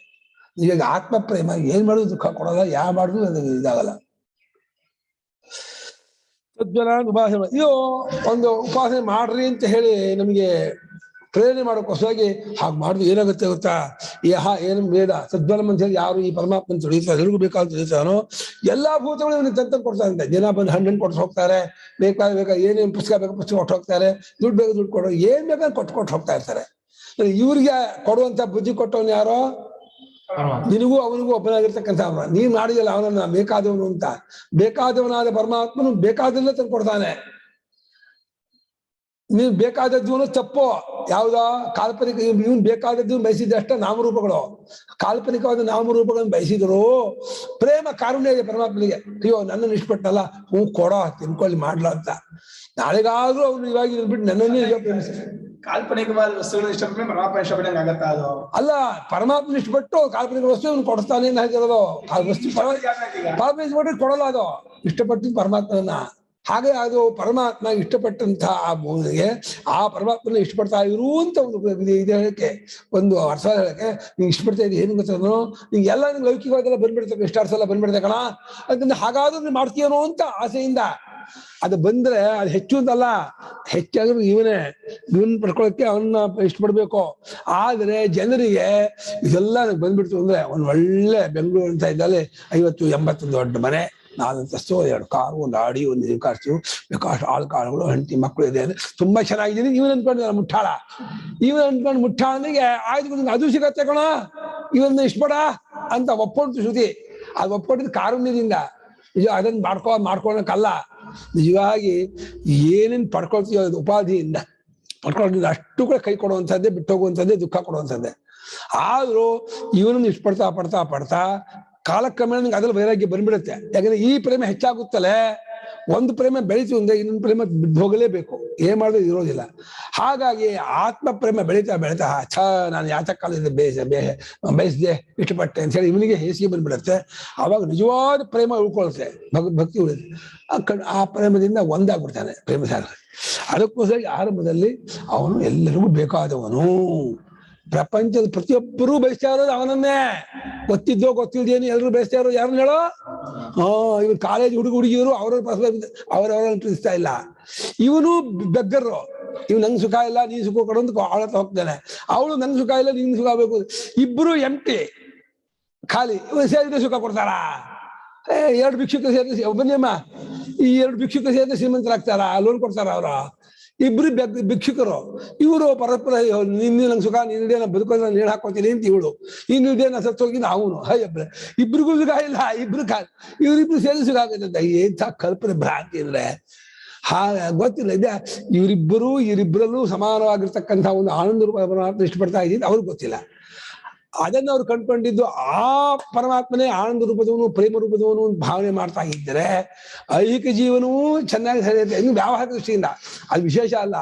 Speaker 2: ಈಗ ಆತ್ಮ ಪ್ರೇಮ ಏನ್ ಮಾಡೋದು ದುಃಖ ಕೊಡೋಲ್ಲ, ಯಾವ ಮಾಡುದು ಅದು ಇದಾಗಲ್ಲ. ಸದ್ವನ ಉಪಾಸನೆ, ಇದು ಒಂದು ಉಪಾಸನೆ ಮಾಡ್ರಿ ಅಂತ ಹೇಳಿ ನಮಗೆ ಪ್ರೇರಣೆ ಮಾಡೋಕ್ಕೋಸ್ಕರವಾಗಿ ಹಾಗೆ ಮಾಡುದು ಏನಾಗುತ್ತೆ ಗೊತ್ತಾ? ಏನು ಬೇಡ ಸದ್ವನ ಅಂತ ಹೇಳಿ ಯಾರು ಈ ಪರಮಾತ್ಮನ ತಿಳಿತಾರೆ, ಎಲ್ರಿಗೂ ಬೇಕಾದ ತಿಳಿತಾನೋ ಎಲ್ಲಾ ಭೂತಗಳು ಇವನಿಗೆ ತಂತ ಕೊಡ್ತಾರೆ. ಜನ ಬಂದು ಹಣ್ಣು ಕೊಟ್ಟು ಹೋಗ್ತಾರೆ, ಬೇಕಾದ ಏನೇನು ಪುಸ್ತಕ ಬೇಕು ಪುಸ್ತಕ ಕೊಟ್ಟು ಹೋಗ್ತಾರೆ, ದುಡ್ಡು ಬೇಕು ದುಡ್ಡು ಕೊಡೋ, ಏನ್ ಬೇಕಾದ್ರೆ ಕೊಟ್ಟು ಹೋಗ್ತಾ ಇರ್ತಾರೆ. ಇವ್ರಿಗೆ ಕೊಡುವಂತ ಬುದ್ಧಿ ಕೊಟ್ಟವನು ಯಾರೋ ನಿನಗೂ ಅವನಿಗೂ ಒಬ್ಬನಾಗಿರ್ತಕ್ಕಂಥ ಅವನ. ನೀನ್ ಮಾಡಿದಲ್ಲ ಅವನನ್ನ ಬೇಕಾದವನು ಅಂತ. ಬೇಕಾದವನಾದ ಪರಮಾತ್ಮನು ಬೇಕಾದಲ್ಲ ತಂದು ಕೊಡ್ತಾನೆ. ನೀನ್ ಬೇಕಾದದ್ದು ತಪ್ಪೋ ಯಾವ್ದೋ ಕಾಲ್ಪನಿಕ, ಇವನ್ ಬೇಕಾದದ್ದು ಬಯಸಿದಷ್ಟ ನಾಮರೂಪಗಳು, ಕಾಲ್ಪನಿಕವಾದ ನಾಮರೂಪಗಳನ್ನು ಬಯಸಿದ್ರು. ಪ್ರೇಮ ಕಾರುಣ್ಯ ಇದೆ ಪರಮಾತ್ಮನಿಗೆ. ಅಯ್ಯೋ ನನ್ನನ್ನು ಇಷ್ಟಪಟ್ಟನಲ್ಲ, ಹೂ ಕೊಡೋ ತಿನ್ಕೊಳ್ಳಿ ಮಾಡ್ಲೋ ಅಂತ. ನಾಳೆಗಾದ್ರೂ ಅವ್ರು ಇವಾಗ ಬಿಟ್ಟು ನನ್ನನ್ನೇ ಈಗ ಪ್ರೇಮಿಸ್ತಾರೆ.
Speaker 3: ಕಾಲ್ಪನಿಕವಾದ ವಸ್ತುಗಳನ್ನ ಇಷ್ಟಪಟ್ಟರೆ ಪರಮಾತ್ಮ ಇಷ್ಟಪಟ್ಟಂಗೆ ಆಗತ್ತಾ ಅದು?
Speaker 2: ಅಲ್ಲ, ಪರಮಾತ್ಮ ಇಷ್ಟಪಟ್ಟು ಕಾಲ್ಪನಿಕ ವಸ್ತು ಅವ್ನು ಕೊಡಿಸ್ತಾನೆ ಅಂತ ಹೇಳ್ತಿರೋದು. ಆ ವಸ್ತು ಪರಮಾತ್ಮ ಇಷ್ಟಪಟ್ಟು ಕೊಡಲ್ಲ, ಅದು ಇಷ್ಟಪಟ್ಟು ಪರಮಾತ್ಮನ. ಹಾಗೆ ಅದು ಪರಮಾತ್ಮ ಇಷ್ಟಪಟ್ಟಂತಹ ಆ ಭೂಮಿಗೆ ಆ ಪರಮಾತ್ಮನ ಇಷ್ಟಪಡ್ತಾ ಇರು ಅಂತ ಒಂದು ಇದು ಹೇಳಕ್ಕೆ, ಒಂದು ಅರ್ಥ ಹೇಳಕ್ಕೆ. ನೀನ್ ಇಷ್ಟಪಡ್ತಾ ಇದ್ದೀವಿ ಏನು ಗೊತ್ತೋ, ನಿಂಗೆ ಎಲ್ಲ ನಿಂಗೆ ಲೌಕಿಕವಾಗೆಲ್ಲ ಬಂದ್ಬಿಡ್ತೇವೆ, ಎಷ್ಟು ಅರ್ಥ ಎಲ್ಲ ಬಂದ್ಬಿಡ್ತೆ ಕಣ. ಅದಕ್ಕೆ ಹಾಗಾದ್ರೂ ನೀನು ಮಾಡ್ತೀಯನೋ ಅಂತ ಆಸೆಯಿಂದ ಅದು ಬಂದ್ರೆ ಅದು ಹೆಚ್ಚು ಅಂತಲ್ಲ, ಹೆಚ್ಚಾದ್ರೂ ಇವನ್ ಪಡ್ಕೊಳಕ್ಕೆ ಅವನ್ನ ಇಷ್ಟಪಡ್ಬೇಕು. ಆದ್ರೆ ಜನರಿಗೆ ಇದೆಲ್ಲ ನನಗೆ ಬಂದ್ಬಿಡ್ತು ಅಂದ್ರೆ, ಒಂದ್ ಒಳ್ಳೆ ಬೆಂಗಳೂರು ಅಂತ ಇದ್ದಲ್ಲಿ 50-80 ದೊಡ್ಡ ಮನೆ, 4 ಅಂತಸ್ತು, 2 ಕಾರು, 1 ಆಡಿ, 1 ಕಾರ್ಸು, ಬೇಕಾಷ್ಟು ಆಳ್ಕಾಳುಗಳು, ಹೆಂಡತಿ ಮಕ್ಕಳು ಇದೆ ಅಂದ್ರೆ ತುಂಬಾ ಚೆನ್ನಾಗಿದ್ದೀನಿ. ಇವನ್ ಅನ್ಕೊಂಡು ಮುಟ್ಟಾಳ, ಇವನ್ ಅನ್ಕೊಂಡು ಮುಟ್ಟಾಳಿಗೆ ಆಯ್ತು ಅದು ಸಿಗತ್ತೆ ಕಣ, ಇವನ್ನ ಇಷ್ಟಪಡ ಅಂತ ಒಪ್ಕೊಂಡು ಶ್ರುತಿ. ಅದು ಒಪ್ಕೊಂಡಿದ್ದು ಕಾರುಣ್ಯದಿಂದ. ನಿಜ ಅದನ್ನ ಮಾಡ್ಕೊಳಕ್ಕಲ್ಲ. ನಿಜವಾಗಿ ಏನೇನ್ ಪಡ್ಕೊಳ್ತೀವೋ ಅದು ಉಪಾಧಿಯಿಂದ ಪಡ್ಕೊಳ್ಳೋದ್ರಿಂದ ಅಷ್ಟು ಕೂಡ ಕೈ ಕೊಡುವಂಥದ್ದೇ, ಬಿಟ್ಟು ಹೋಗುವಂಥದ್ದೇ, ದುಃಖ ಕೊಡುವಂಥದ್ದೇ. ಆದ್ರೂ ಇವನನ್ನು ಇಷ್ಟ ಪಡ್ತಾ ಕಾಲಕ್ರಮೇಣ ನಿಂಗೆ ಅದ್ರಲ್ಲಿ ವೈರಾಗ್ಯ ಬಂದ್ಬಿಡುತ್ತೆ. ಯಾಕಂದ್ರೆ ಈ ಪ್ರೇಮ ಹೆಚ್ಚಾಗುತ್ತಲೇ, ಒಂದು ಪ್ರೇಮ ಬೆಳೀತು ಅಂದ್ರೆ ಇನ್ನೊಂದು ಪ್ರೇಮ ಬಿದ್ದು ಹೋಗಲೇಬೇಕು, ಏನ್ ಮಾಡೋದು ಇರೋದಿಲ್ಲ. ಹಾಗಾಗಿ ಆತ್ಮ ಪ್ರೇಮ ಬೆಳೀತಾ ನಾನು ಯಾತ ಕಾಲದಿಂದ ಬಯಸಿದೆ ಇಷ್ಟಪಟ್ಟೆ ಅಂತ ಹೇಳಿ ಇವನಿಗೆ ಹೇಸಿಗೆ ಬಂದ್ಬಿಡುತ್ತೆ. ಆವಾಗ ನಿಜವಾದ ಪ್ರೇಮ ಉಳ್ಕೊಳುತ್ತೆ, ಭಕ್ತಿ ಉಳಿಯುತ್ತೆ. ಆ ಪ್ರೇಮದಿಂದ ಒಂದಾಗ್ಬಿಡ್ತಾನೆ ಪ್ರೇಮ ಸಾಗರ. ಅದಕ್ಕೋಸ್ಕರ ಆರಂಭದಲ್ಲಿ ಅವನು ಎಲ್ಲರಿಗೂ ಬೇಕಾದವನು. ಪ್ರಪಂಚದ ಪ್ರತಿಯೊಬ್ಬರೂ ಬಯಸ್ತಾ ಇರೋದು ಅವನನ್ನೇ. ಗೊತ್ತಿದ್ದೋ ಗೊತ್ತಿಲ್ದೇನು ಎಲ್ಲರೂ ಬಯಸ್ತಾ ಇರೋದು ಯಾರನ್ನ ಹೇಳೋ? ಇವ್ರು ಕಾಲೇಜ್ ಹುಡುಗಿಯರು ಅವರವರನ್ನು ಪ್ರೀತಿಸ್ತಾ ಇಲ್ಲ. ಇವನು ಬೆಗ್ಗರು, ಇವ್ ನಂಗೆ ಸುಖ ಇಲ್ಲ ನೀನ್ ಸುಖ ಕೊಡು ಅಂತ ಆಳತ್ತ ಹೋಗ್ತಾನೆ. ಅವಳು ನಂಗೆ ಸುಖ ಇಲ್ಲ ನಿಂಗೆ ಸುಖ ಬೇಕು. ಇಬ್ರು ಎಂಟಿ ಖಾಲಿ. ಇವ್ರು ಸೇರಿದ್ರೆ ಸುಖ ಕೊಡ್ತಾರ? 2 ಭಿಕ್ಷುಕ ಸೇರಿದ್ರೆ ಬನ್ನಿಯಮ್ಮ, ಈ 2 ಭಿಕ್ಷುಕ ಸೇರಿದ್ರೆ ಶ್ರೀಮಂತರಾಗ್ತಾರ, ಲೋನ್ ಕೊಡ್ತಾರ ಅವ್ರ? ಇಬ್ರು ಭಿಕ್ಷುಕರು. ಇವರು ಪರಸ್ಪರ ನಿನ್ನೆ ನಂಗೆ ಸುಖ, ನಿನ್ನಿದೆ ನಾ ಬದುಕೋದು, ನಾನು ನೇಣು ಹಾಕೋತೀನಿ ಅಂತ ಇವಳು, ಇನ್ನಿದೆ ನಾ ಸತ್ತೋಗಿನ ಅವನು. ಹಯ್ಯಬ್ರೆ, ಇಬ್ರಿಗೂ ಸುಖ ಇಲ್ಲ, ಇಬ್ರು ಇವರಿಬ್ರು ಸೇರಿ ಸುಖ ಆಗುತ್ತೆ. ಎಂಥ ಕಲ್ಪನೆ ಭ್ರಾಂತಿ ಅಂದ್ರೆ ಗೊತ್ತಿಲ್ಲ. ಇದೆ ಇವರಿಬ್ಬರಲ್ಲೂ ಸಮಾನವಾಗಿರ್ತಕ್ಕಂಥ ಒಂದು ಆನಂದ ರೂಪ ಪರಮಾತ್ಮ ಇಷ್ಟಪಡ್ತಾ ಇದ್ದೀನಿ, ಅವ್ರಿಗೆ ಗೊತ್ತಿಲ್ಲ. ಅದನ್ನು ಅವ್ರು ಕಂಡುಕೊಂಡಿದ್ದು ಆ ಪರಮಾತ್ಮನೇ ಆನಂದ ರೂಪದವನು, ಪ್ರೇಮ ರೂಪದವನು ಭಾವನೆ ಮಾಡ್ತಾ ಇದ್ದರೆ ಐಹಿಕ ಜೀವನವೂ ಚೆನ್ನಾಗಿ ಸರಿಯುತ್ತೆ. ಇನ್ನು ವ್ಯಾವಹಾರಿಕ ದೃಷ್ಟಿಯಿಂದ ಅದು ವಿಶೇಷ ಅಲ್ಲ,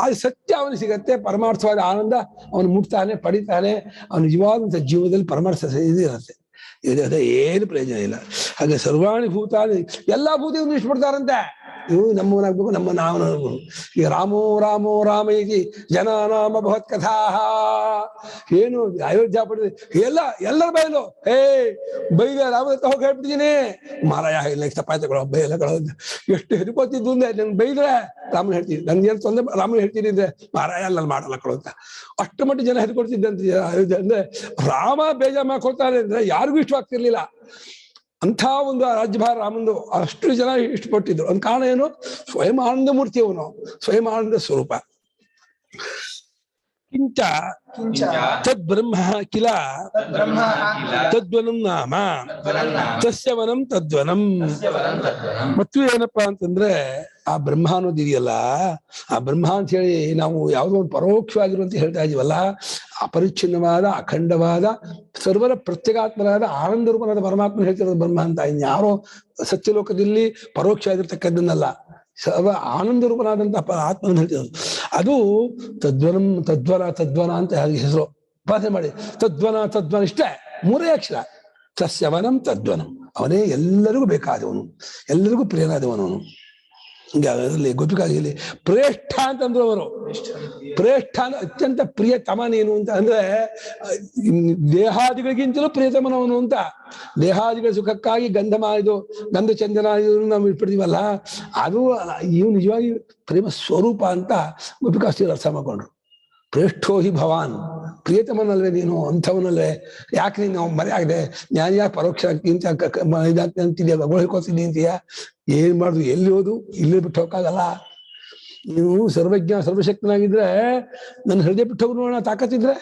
Speaker 2: ಅದು ಸತ್ಯ ಅವನಿಗೆ ಸಿಗತ್ತೆ. ಪರಮಾರ್ಥವಾದ ಆನಂದ ಅವನು ಮುಟ್ತಾನೆ, ಪಡಿತಾನೆ. ಅವನ ನಿಜವಾದಂಥ ಜೀವನದಲ್ಲಿ ಪರಮಾರ್ಥ ಇರುತ್ತೆ. ಇದೇ ಏನು ಪ್ರಯೋಜನ ಇಲ್ಲ. ಹಾಗೆ ಸರ್ವಾಣಿ ಭೂತಾನಿ, ಎಲ್ಲಾ ಭೂತವನ್ನು ಇಷ್ಟಪಡ್ತಾರಂತೆ. ಇವು ನಮ್ಮವನಾಗ್ಬೇಕು, ನಮ್ಮ ನಾವನಾಗ್ಬೇಕು. ಈಗ ರಾಮೋ ರಾಮೋ ರಾಮ ಇತಿ ಜನಾನಾಮ ಭವತ್ ಕಥಾ. ಏನು ಅಯೋಧ್ಯ ಪಡೆದ ಎಲ್ಲರ ಬಯಲು ಬೈದ ರಾಮದತ್ತ ಹೋಗಿ ಹೇಳ್ಬಿಟ್ಟಿದ್ದೀನಿ. ಮಾರಾಯ ಇಲ್ಲ ತಪ್ಪಾಯ್ತಗಳು ಬೈಲ ಎಷ್ಟು ಹೆದರ್ಕೋತಿದ್ದು ಅಂದ್ರೆ ನನ್ ಬೈದ್ರೆ ರಾಮನ ಹೇಳ್ತೀನಿ, ನನ್ಗೆ ಏನು ತೊಂದ್ರೆ ರಾಮನ ಹೇಳ್ತೀನಿ ಅಂದ್ರೆ ಮಾರಾಯ ಅಲ್ಲ ಮಾಡಲ್ಲ ಕಳು ಅಂತ. ಅಷ್ಟು ಮಟ್ಟಿಗೆ ಜನ ಹೆದರ್ಕೊಡ್ತಿದ್ದಂತ ಅಯೋಧ್ಯ ಅಂದ್ರೆ. ರಾಮ ಬೇಜಾರು ಮಾಡ್ಕೊಳ್ತಾರೆ ಅಂದ್ರೆ ಯಾರಿಗೂ ಇಷ್ಟವಾಗ್ತಿರ್ಲಿಲ್ಲ. ಅಂಥ ಒಂದು ರಾಜ್ಯಭಾರ ರಾಮಂದು ಅಷ್ಟು ಜನ ಇಷ್ಟಪಟ್ಟಿದ್ರು. ಒಂದು ಕಾರಣ ಏನು? ಸ್ವಯಂ ಆನಂದ ಮೂರ್ತಿ ಅವನು, ಸ್ವಯಂ ಆನಂದ ಸ್ವರೂಪ. ಕಿಂಚ ತದ್ಬ್ರಹ್ಮ ಕಿಲ ತದ್ವನಂ ನಾಮ ತಸ್ಯ ವನಂ ತದ್ವನಂ. ಮತ್ತು ಏನಪ್ಪಾ ಅಂತಂದ್ರೆ ಆ ಬ್ರಹ್ಮ ಅನ್ನೋದಿದೆಯಲ್ಲ, ಆ ಬ್ರಹ್ಮ ಅಂತ ಹೇಳಿ ನಾವು ಯಾವುದೋ ಒಂದು ಪರೋಕ್ಷವಾಗಿರುವಂತ ಹೇಳ್ತಾ ಇದೀವಲ್ಲ, ಅಪರಿಚ್ಛಿನ್ನವಾದ ಅಖಂಡವಾದ ಸರ್ವರ ಪ್ರತ್ಯೇಗಾತ್ಮನಾದ ಆನಂದ ರೂಪನಾದ ಪರಮಾತ್ಮ ಹೇಳ್ತಿರೋದು ಬ್ರಹ್ಮ ಅಂತ. ಇನ್ಯಾರೋ ಸತ್ಯಲೋಕದಲ್ಲಿ ಪರೋಕ್ಷ ಆಗಿರ್ತಕ್ಕದ್ದನ್ನಲ್ಲ, ಸರ್ವ ಆನಂದ ರೂಪನಾದಂತಹ ಆತ್ಮನ ಹೇಳ್ತಿರೋದು. ಅದು ತದ್ವನಂ ತದ್ವನ ಅಂತ ಹೆಸರು ಉಪಾಸನೆ ಮಾಡಿ. ತದ್ವನ ಇಷ್ಟೇ 3 ಅಕ್ಷರ. ತಸ್ಯವನಂ ತದ್ವನಂ. ಅವನೇ ಎಲ್ಲರಿಗೂ ಬೇಕಾದವನು, ಎಲ್ಲರಿಗೂ ಪ್ರಿಯನಾದವನು. ಅದರಲ್ಲಿ ಗೋಪಿಕಾಗಿಲಿ ಪ್ರೇಷ್ಠ ಅಂತಂದ್ರು ಅವರು. ಪ್ರೇಷ್ಠ ಅಂದ್ರೆ ಅತ್ಯಂತ ಪ್ರಿಯತಮ ನೀನು ಅಂತ. ಅಂದ್ರೆ ದೇಹಾದಿಗಳಿಗಿಂತಲೂ ಪ್ರಿಯತಮನವನು ಅಂತ. ದೇಹಾದಿಗಳ ಸುಖಕ್ಕಾಗಿ ಗಂಧ ಚಂದನ ನಾವು ಇಟ್ಬಿಡ್ತೀವಲ್ಲ, ಅದು ಇವು ನಿಜವಾಗಿ ಪ್ರೇಮ ಸ್ವರೂಪ ಅಂತ ಗೋಪಿಕಾಸ್ತ್ರೀಯರು ಅರ್ಥ ಮಾಡ್ಕೊಂಡ್ರು. ಪ್ರೇಷ್ಠೋ ಹಿ ಭವಾನ್, ಪ್ರಿಯತಮನಲ್ವೇ ನೀನು, ಅಂಥವನಲ್ವೇ. ಯಾಕೆ ನೀನು ಮರೆ ಆಗದೆ ನಾನು ಯಾಕೆ ಪರೋಕ್ಷ ಅಂತಿದ್ಯಾ, ಹೇಳ್ಕೊತೀನಿ ಅಂತೀಯ? ಏನ್ ಮಾಡುದು, ಎಲ್ಲಿ ಹೋದು, ಇಲ್ಲೇ ಬಿಟ್ಟು ಹೋಗಕ್ಕಾಗಲ್ಲ. ನೀವು ಸರ್ವಜ್ಞ ಸರ್ವಶಕ್ತನಾಗಿದ್ರೆ ನನ್ನ ಹೃದಯ ಬಿಟ್ಟು ಹೋಗಿ ನೋಡೋಣ ತಾಕತ್ತಿದ್ರೆ.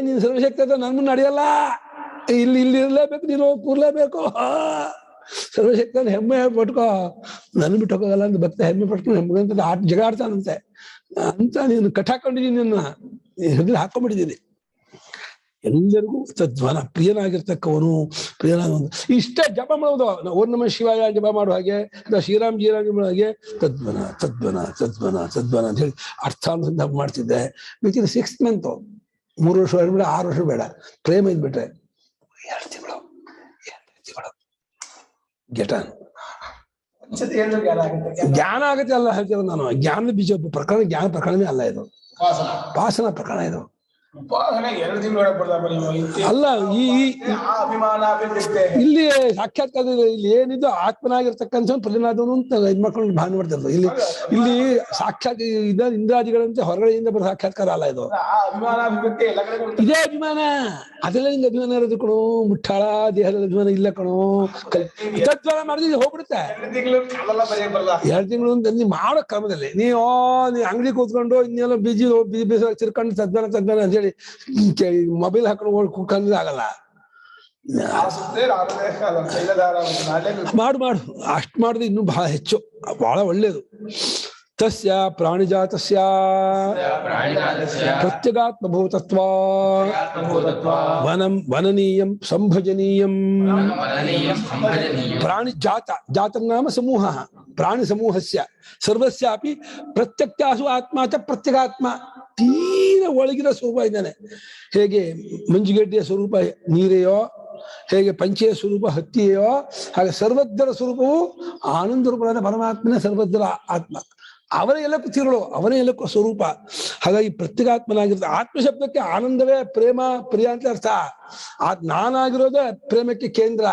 Speaker 2: ನೀನು ಸರ್ವಶಕ್ತ ಅಂತ ನನ್ ಮುಂದೆ ನಡೆಯಲ್ಲ, ಇಲ್ಲಿ ಇರ್ಲೇಬೇಕು, ನೀನು ಕೂರ್ಲೇಬೇಕು. ಸರ್ವಶಕ್ತನ ಹೆಮ್ಮೆ ಪಟ್ಕೋ, ನನ್ ಬಿಟ್ಟು ಹೋಗಲ್ಲ ಅಂತ ಭಕ್ತ ಹೆಮ್ಮೆ ಪಟ್ಕೊಂಡು ಹೆಮ್ಮೆ ಜಗ ಆಡ್ತಾನಂತೆ ಅಂತ. ನೀನು ಕಟ್ಟಾಕೊಂಡಿದ್ದೀನಿ, ನನ್ನ ಹೃದಯ ಹಾಕೊಂಡ್ಬಿಟ್ಟಿದ್ದೀನಿ. ಎಲ್ಲರಿಗೂ ತದ್ವನ ಪ್ರಿಯನಾಗಿರ್ತಕ್ಕವನು ಇಷ್ಟೇ ಜಪ ಮಾಡೋದು. ಓಂ ನಮಃ ಶಿವಾಯ ಜಪ ಮಾಡೋ ಹಾಗೆ ಅಥವಾ ಶ್ರೀರಾಮ್ ಜೀರಾಮ್ ಮಾಡೋ ಹಾಗೆ ತದ್ವನ ತದ್ವನ ತದ್ವನ ತದ್ವನ ಅಂತ ಹೇಳಿ ಅರ್ಥಾನುಸಂಧಾನ ಮಾಡ್ತಿದ್ದೆ. ಬೇಕಿದ್ರೆ 6th month 3 ವರ್ಷ ಬೇಡ 6 ವರ್ಷ ಬೇಡ, ಪ್ರೇಮ ಇದ್ಬಿಟ್ರೆ 2 ತಿಂಗಳು ಗೆಟನ್ ಜ್ಞಾನ ಆಗತ್ತೆ. ಅಲ್ಲ ಹೇಳ್ತೇವೆ ನಾನು, ಜ್ಞಾನದ ಬೀಜ ಪ್ರಕರಣ, ಜ್ಞಾನ ಪ್ರಕರಣವೇ ಅಲ್ಲ ಇದು, ಉಪಾಸನಾ ಪ್ರಕರಣ ಇದು. ಅಲ್ಲ ಈ ಇಲ್ಲಿ ಸಾಕ್ಷಾತ್ಕಾರ ಇಲ್ಲಿ ಏನಿದ್ದು ಆತ್ಮನಾಗಿರ್ತಕ್ಕಂಥ ಪ್ರಜನಾದವನು ಅಂತ ಹೆಣ್ಮಕ್ಳು ಭಾವನೆ ಮಾಡ್ತಿರ್ತಾರೆ. ಇಲ್ಲಿ ಸಾಕ್ಷಾತ್ ಇಂದ್ರಾದಿಗಳಂತೆ ಹೊರಗಡೆಯಿಂದ ಬರೋ ಸಾಕ್ಷಾತ್ಕಾರ ಅಲ್ಲ ಇದು, ಇದೇ ಅಭಿಮಾನ. ಅದೆಲ್ಲ ಹಿಂಗ ಅಭಿಮಾನ ಇರೋದು ಕಣೋ, ಮುಟ್ಟಾಳ ದೇಹದ ಅಭಿಮಾನ ಇಲ್ಲ ಕಣೋ. ತದ್ವಾರ ಮಾಡಿದ್ರೆ ಹೋಗ್ಬಿಡುತ್ತೆ. 2 ತಿಂಗಳು ಅಂತ ನೀ ಮಾಡೋ ಕ್ರಮದಲ್ಲಿ ನೀವು ಅಂಗಡಿ ಕೂತ್ಕೊಂಡು ಇನ್ನೆಲ್ಲ ಬಿಜಿ ಚಿರ್ಕೊಂಡು ತದ್ವಾರ ತದ್ವಾರ ಅಂತ ಹೇಳಿ ಮೊಬೈಲ್ ಹಾಕೊಂಡು ಕುಕ್ಕಂದ್ರೆ ಆಗಲ್ಲ. ಮಾಡು ಅಷ್ಟು ಮಾಡಿದ್ರೆ ಇನ್ನೂ ಬಹಳ ಹೆಚ್ಚು, ಬಹಳ ಒಳ್ಳೇದು. ತಸ್ಯ ಪ್ರಾಣಿಜಾತಸ್ಯ ಪ್ರತ್ಯಗಾತ್ಮಭೂತತ್ವ ವನನೀಯಂ ಸಂಭಜನೀಯಂ. ಪ್ರಾಣಿಜಾತ ಜಾತಂ ನಾಮ ಸಮೂಹ, ಪ್ರಾಣಿ ಸಮೂಹಸ್ಯ ಸರ್ವಸ್ಯಾಪಿ ಪ್ರತ್ಯಕ್ಷಾಸು ಆತ್ಮ ಚ ಪ್ರತ್ಯಗಾತ್ಮ. ತೀರ ಒಳಗಿನ ಸ್ವರೂಪ ಇದ್ದಾನೆ. ಹೇಗೆ ಮಂಜುಗಡ್ಡೆಯ ಸ್ವರೂಪ ನೀರೆಯೋ, ಹೇಗೆ ಪಂಚೆಯ ಸ್ವರೂಪ ಹತ್ತಿಯೋ, ಹಾಗೆ ಸರ್ವಜ್ಞರ ಸ್ವರೂಪವು ಆನಂದ ರೂಪವಾದ ಪರಮಾತ್ಮನ ಸರ್ವಜ್ಞರ ಆತ್ಮ. ಅವರ ಎಲ್ಲಕ್ಕೂ ತಿರುಳು, ಅವನೇ ಎಲ್ಲಕ್ಕೂ ಸ್ವರೂಪ. ಹಾಗಾಗಿ ಪ್ರತ್ಯೇಗಾತ್ಮನಾಗಿರುತ್ತೆ. ಆತ್ಮಶಬ್ದಕ್ಕೆ ಆನಂದವೇ ಪ್ರೇಮ ಪ್ರಿಯ ಅಂತ ಅರ್ಥ. ನಾನಾಗಿರೋದೇ ಪ್ರೇಮಕ್ಕೆ ಕೇಂದ್ರ.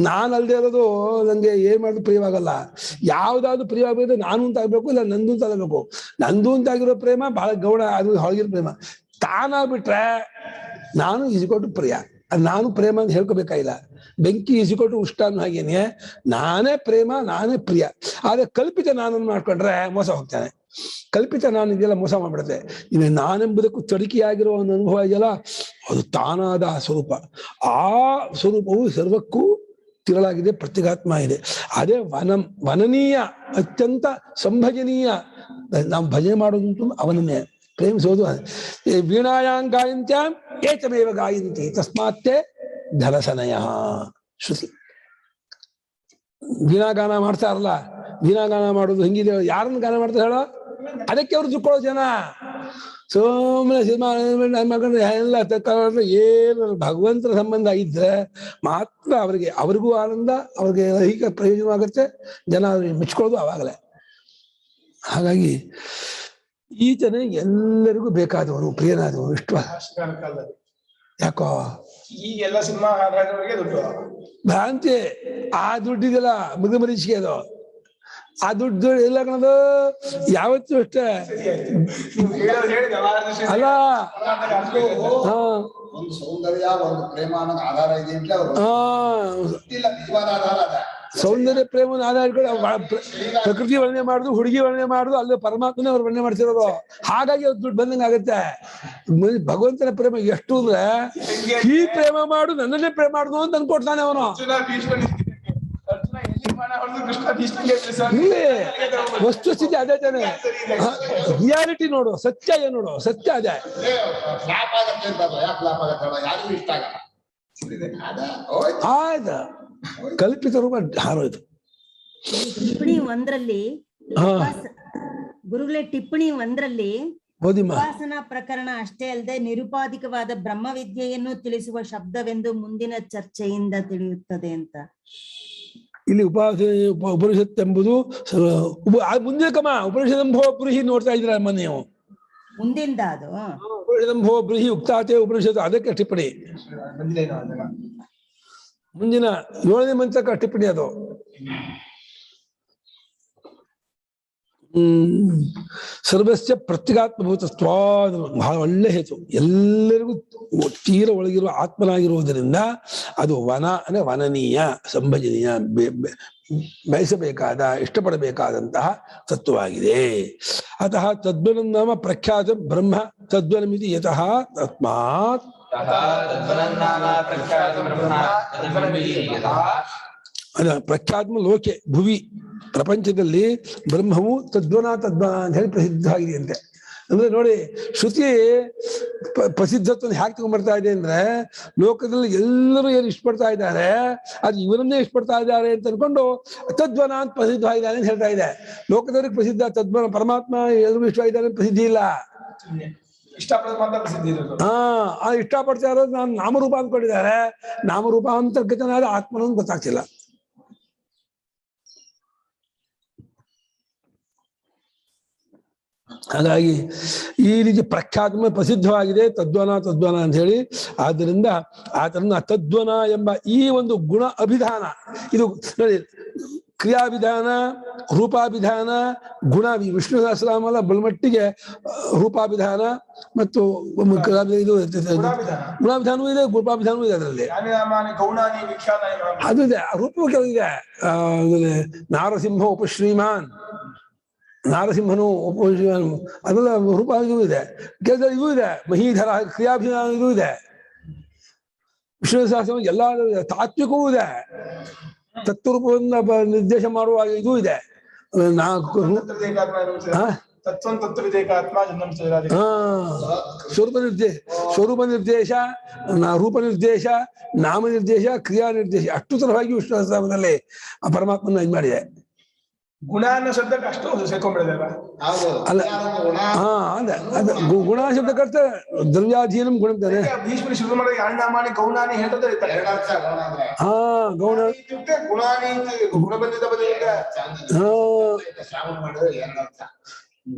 Speaker 2: ನಾನಲ್ಲದೆ ಇರೋದು ನಂಗೆ ಏನ್ ಮಾಡೋದು ಪ್ರಿಯವಾಗಲ್ಲ. ಯಾವ್ದಾದ್ರು ಪ್ರಿಯವಾಗಬೇಕು ನಾನು ಅಂತ ಆಗ್ಬೇಕು, ಇಲ್ಲ ನಂದು ಅಂತ ಆಗಬೇಕು. ನಂದು ಅಂತ ಆಗಿರೋ ಪ್ರೇಮ ಬಹಳ ಗೌಣ, ಅದು ಹೊಳಗಿರೋ ಪ್ರೇಮ. ತಾನಾಗ್ಬಿಟ್ರೆ ನಾನು ಈಸ್ಕೊಟ್ಟು ಪ್ರಿಯ, ನಾನು ಪ್ರೇಮ ಅಂತ ಹೇಳ್ಕೋಬೇಕಾಗಿಲ್ಲ. ಬೆಂಕಿ ಈಸಿಕೊಟ್ಟು ಉಷ್ಟ ಅನ್ನೋ ಹಾಗೇನೆ ನಾನೇ ಪ್ರೇಮ, ನಾನೇ ಪ್ರಿಯ. ಆದ್ರೆ ಕಲ್ಪಿತ ನಾನನ್ನು ಮಾಡ್ಕೊಂಡ್ರೆ ಮೋಸ ಹೋಗ್ತಾನೆ. ಕಲ್ಪಿತ ನಾನು ಇದೆಲ್ಲ ಮೋಸ ಮಾಡ್ಬಿಡುತ್ತೆ. ಇನ್ನು ನಾನೆಂಬುದಕ್ಕೂ ತಡಿಕೆಯಾಗಿರೋ ಒಂದು ಅನುಭವ ಇದೆಯಲ್ಲ, ಅದು ತಾನಾದ ಸ್ವರೂಪ. ಆ ಸ್ವರೂಪವು ಸರ್ವಕ್ಕೂ ತಿರಳಾಗಿದೆ, ಪ್ರತ್ಯೇಗಾತ್ಮ ಇದೆ. ಅದೇ ವನನೀಯ, ಅತ್ಯಂತ ಸಂಭಜನೀಯ. ನಾವು ಭಜನೆ ಮಾಡೋದುಂಟು ಅವನನ್ನೇ, ಪ್ರೇಮಿಸೋದು. ವೀಣಾಯಾಂ ಗಾಯಂತ್ಯಾಂ ಏತಮೇವ ಗಾಯಂತಿ ತಸ್ಮಾತ್ತೇ ಧನಸನಯ ಶ್ರುತಿ. ವೀಣಾಗಾನ ಮಾಡ್ತಾರಲ್ಲ, ವೀಣಾಗಾನ ಮಾಡೋದು ಹೆಂಗಿದೆ, ಯಾರನ್ನು ಗಾನ ಮಾಡ್ತಾರೆ ಹೇಳೋ? ಅದಕ್ಕೆ ಅವ್ರು ದುಡ್ಕೊಳ್ಳೋ ಜನ. ಸುಮ್ಮನೆ ಸಿನಿಮಾ ಮಕ್ಕಳು ಎಲ್ಲ ತಕ್ಕೊಂಡ್ರೆ ಏನು ಭಗವಂತನ ಸಂಬಂಧ ಇದ್ರೆ ಮಾತ್ರ ಅವ್ರಿಗೂ ಆನಂದ, ಅವ್ರಿಗೆ ದೈಹಿಕ ಪ್ರಯೋಜನವಾಗುತ್ತೆ, ಜನ ಅವ್ರಿಗೆ ಮೆಚ್ಕೊಳ್ಳೋದು ಅವಾಗಲೇ. ಹಾಗಾಗಿ ಈತನೇ ಎಲ್ಲರಿಗೂ ಬೇಕಾದವನು, ಪ್ರಿಯನಾದವನು, ಇಷ್ಟವಾದ. ಯಾಕೋ
Speaker 3: ಈಗೆಲ್ಲ ಸಿನಿಮಾ ಹಾಡೋರಿಗೆ ದುಡ್ಡು
Speaker 2: ಭ್ರಾಂತಿ. ಆ ದುಡ್ಡಿದೆಲ್ಲ ಮೃಗಮರೀಚಿಗೆ ಅದು. ಆ ದುಡ್ಡು ಎಲ್ಲ ಕಣದು ಯಾವತ್ತೂ ಅಷ್ಟೇ ಅಲ್ಲ.
Speaker 1: ಒಂದು ಸೌಂದರ್ಯ, ಒಂದು ಪ್ರೇಮ ಅನ್ನೋದು ಆಧಾರ ಇದೆ ಅಂತ ಅವರು ನಿಜವಾದ ಆಧಾರ ಅದ.
Speaker 2: ಸೌಂದರ್ಯ ಪ್ರೇಮನ ಆಧಾರ ಇಟ್ಕೊಂಡು ಪ್ರಕೃತಿ ವರ್ಣನೆ ಮಾಡುದು, ಹುಡುಗಿ ವರ್ಣನೆ ಮಾಡುದು, ಅಲ್ಲಿ ಪರಮಾತ್ಮನೇ ಅವ್ರು ವರ್ಣನೆ ಮಾಡ್ತಿರೋದು. ಹಾಗಾಗಿ ಅವ್ರು ದುಡ್ಡು ಬಂದಂಗೆ ಆಗುತ್ತೆ. ಭಗವಂತನ ಪ್ರೇಮ ಎಷ್ಟು ಅಂದ್ರೆ, ಈ ಪ್ರೇಮ ಮಾಡು, ನನ್ನನ್ನೇ ಪ್ರೇಮ ಮಾಡುದು ಅಂತ ಅನ್ಕೊಡ್ತಾನೆ ಅವನು. ಇಲ್ಲಿ ವಸ್ತುಸ್ಥಿತಿ ಅದೇ ತಾನೆ. ರಿಯಾಲಿಟಿ ನೋಡು, ಸತ್ಯ ಏನು ನೋಡು, ಸತ್ಯ ಅದೇ. ಆಯ್ತು, ಕಲ್ಪಿತ ರೂಪ ಹಾರೋಯ್ತು.
Speaker 4: ಟಿಪ್ಪಣಿ 1ರಲ್ಲಿ ಗುರುಗಳೇ, ಟಿಪ್ಪಣಿ 1ರಲ್ಲಿ ಉಪಾಸನಾ ಪ್ರಕರಣ ಅಷ್ಟೇ ಅಲ್ಲದೆ ನಿರುಪಾಧಿಕವಾದ ಬ್ರಹ್ಮವಿದ್ಯೆಯನ್ನು ತಿಳಿಸುವ ಶಬ್ದವೆಂದು ಮುಂದಿನ ಚರ್ಚೆಯಿಂದ ತಿಳಿಯುತ್ತದೆ ಅಂತ.
Speaker 2: ಇಲ್ಲಿ ಉಪನಿಷತ್ ಎಂಬುದು ಮುಂದೆ ಕಮ ಉಪನಿಷದಂಭೋ ಬೃಹಿ ನೋಡ್ತಾ ಇದ್ರ ಅಮ್ಮ ನೀವು.
Speaker 4: ಮುಂದಿಂದ ಅದು
Speaker 2: ಉಪನಿಷದಂಭೋ ಬೃಹಿ ಉಕ್ತಾತೆ ಉಪನಿಷತ್ತು, ಅದಕ್ಕೆ ಟಿಪ್ಪಣಿ. ಮುಂದಿನ 7ನೇ ಮಂತ್ರಕ್ಕೆ ಟಿಪ್ಪಣಿ ಅದು. ಸರ್ವಸ್ಯ ಪ್ರತ್ಯೇಗಾತ್ಮಭೂತತ್ವ ಬಹಳ ಒಳ್ಳೆ ಹೇತು. ಎಲ್ಲರಿಗೂ ತೀರ ಒಳಗಿರುವ ಆತ್ಮನಾಗಿರುವುದರಿಂದ ಅದು ಅಂದ್ರೆ ವನನೀಯ, ಸಂಭಜನೀಯ, ಬಯಸಬೇಕಾದ, ಇಷ್ಟಪಡಬೇಕಾದಂತಹ ತತ್ವವಾಗಿದೆ. ಅತಃ ತದ್ವನಂ ನಾಮ ಪ್ರಖ್ಯಾತ ಬ್ರಹ್ಮ ತದ್ವನಮಿತಿ ಯತಃ ತಸ್ಮಾತ್ ಪ್ರಖ್ಯಾತ್ಮ ಲೋಕೆ ಭುವಿ ಪ್ರಪಂಚದಲ್ಲಿ ಬ್ರಹ್ಮವು ತದ್ವನ ಅಂತ ಹೇಳಿ ಪ್ರಸಿದ್ಧವಾಗಿದೆಯಂತೆ. ಅಂದ್ರೆ ನೋಡಿ, ಶ್ರುತಿ ಪ್ರಸಿದ್ಧತ್ವ ಹ್ಯಾಕ್ ತಗೊಂಡ್ಬರ್ತಾ ಇದೆ ಅಂದ್ರೆ, ಲೋಕದಲ್ಲಿ ಎಲ್ಲರೂ ಏನು ಇಷ್ಟಪಡ್ತಾ ಇದ್ದಾರೆ ಅದು ಇವರನ್ನೇ ಇಷ್ಟಪಡ್ತಾ ಇದ್ದಾರೆ ಅಂತ ಅನ್ಕೊಂಡು ತದ್ವನ ಅಂತ ಪ್ರಸಿದ್ಧ ಇದ್ದಾನೆ ಅಂತ ಹೇಳ್ತಾ ಇದೆ. ಲೋಕದವ್ರಿಗೆ ಪ್ರಸಿದ್ಧ ತದ್ವನ, ಪರಮಾತ್ಮ ಎಲ್ರಿಗೂ ಇಷ್ಟ ಇದ್ದಾನೆ ಪ್ರಸಿದ್ಧಿ ಇಲ್ಲ.
Speaker 3: ಇಷ್ಟಪಡೋದು ಮಾತ್ರ ಪ್ರಸಿದ್ಧಿ ಇರೋದು.
Speaker 2: ಇಷ್ಟಪಡ್ತಾ ಇರೋದು ನಾನು ನಾಮರೂಪ ಅಂದ್ಕೊಂಡಿದ್ದಾರೆ, ನಾಮರೂಪ ಅಂತರ್ಗತನಾದ ಆತ್ಮನ ಗೊತ್ತಾಗ್ತಿಲ್ಲ. ಹಾಗಾಗಿ ಈ ರೀತಿ ಪ್ರಖ್ಯಾತ ಪ್ರಸಿದ್ಧವಾಗಿದೆ ತದ್ವನ ತದ್ವನ ಅಂತ ಹೇಳಿ. ಆದ್ದರಿಂದ ಆತನ ತದ್ವನ ಎಂಬ ಈ ಒಂದು ಗುಣ ಅಭಿಧಾನ, ಇದು ನೋಡಿ, ಕ್ರಿಯಾಭಿಧಾನ, ರೂಪಾಭಿಧಾನ, ಗುಣ, ವಿಷ್ಣು ಸಹಸ್ರನಾಮದ ಬಲಮಟ್ಟಿಗೆ ರೂಪಾಭಿಧಾನ ಮತ್ತು ಇದು ಗುಣಾಭಿಧಾನವೂ ಇದೆ, ರೂಪಾಭಿಧಾನವೂ ಇದೆ. ಅದರಲ್ಲಿ ಅದು ಇದೆ, ರೂಪಕ್ಕೆ ಇದೆ. ನಾರಸಿಂಹ ಉಪಶ್ರೀಮಾನ್, ನಾರಸಿಂಹನು ಉಪಶ್ರೀಮಾನ್, ಅದೆಲ್ಲ ರೂಪ ಇದೆ. ಕೆಲಸ ಇದೂ ಇದೆ, ಮಹೀಧರ ಕ್ರಿಯಾಭಿಧಾನ ಇದೂ ಇದೆ, ವಿಷ್ಣು ಸಹಸ್ರ ಎಲ್ಲ ತಾತ್ವಿಕವೂ ಇದೆ, ತತ್ವರೂಪದಿಂದ ನಿರ್ದೇಶ ಮಾಡುವಾಗ ಇದೂ ಇದೆ. ಸ್ವರೂಪ ನಿರ್ದೇಶ, ರೂಪ ನಿರ್ದೇಶ, ನಾಮ ನಿರ್ದೇಶ, ಕ್ರಿಯಾ ನಿರ್ದೇಶ, ಅಷ್ಟು ತರವಾಗಿ ವಿಷ್ಣು ಸಹಸ್ರನಾಮದಲ್ಲಿ ಪರಮಾತ್ಮನ ಇದು ಮಾಡಿದೆ.
Speaker 3: ಗುಣ ಅನ್ನೋ ಶಬ್ದಕ್ಕೆ ಅಷ್ಟು ಸೇರ್ಕೊಂಡ್ಬಿಡಿದೆ
Speaker 2: ಅಲ್ಲ. ಅದ ಗುಣ ಶಬ್ದಕ್ಕರ್ಥ ದ್ರವ್ಯಾಧೀನಂ ಗುಣ ಅಂತಾನೆ.
Speaker 3: ಭೀಷ್ಮರು ಶುರು ಮಾಡಿದ ಅಣ್ಣಾಮಾನಿ ಗೌಣಾನಿ ಹೇಳ್ತಾರೆ.
Speaker 2: ಗೌಣ
Speaker 3: ಗುಣಾನಿ ಗುಣ ಬಂದಿದ್ದ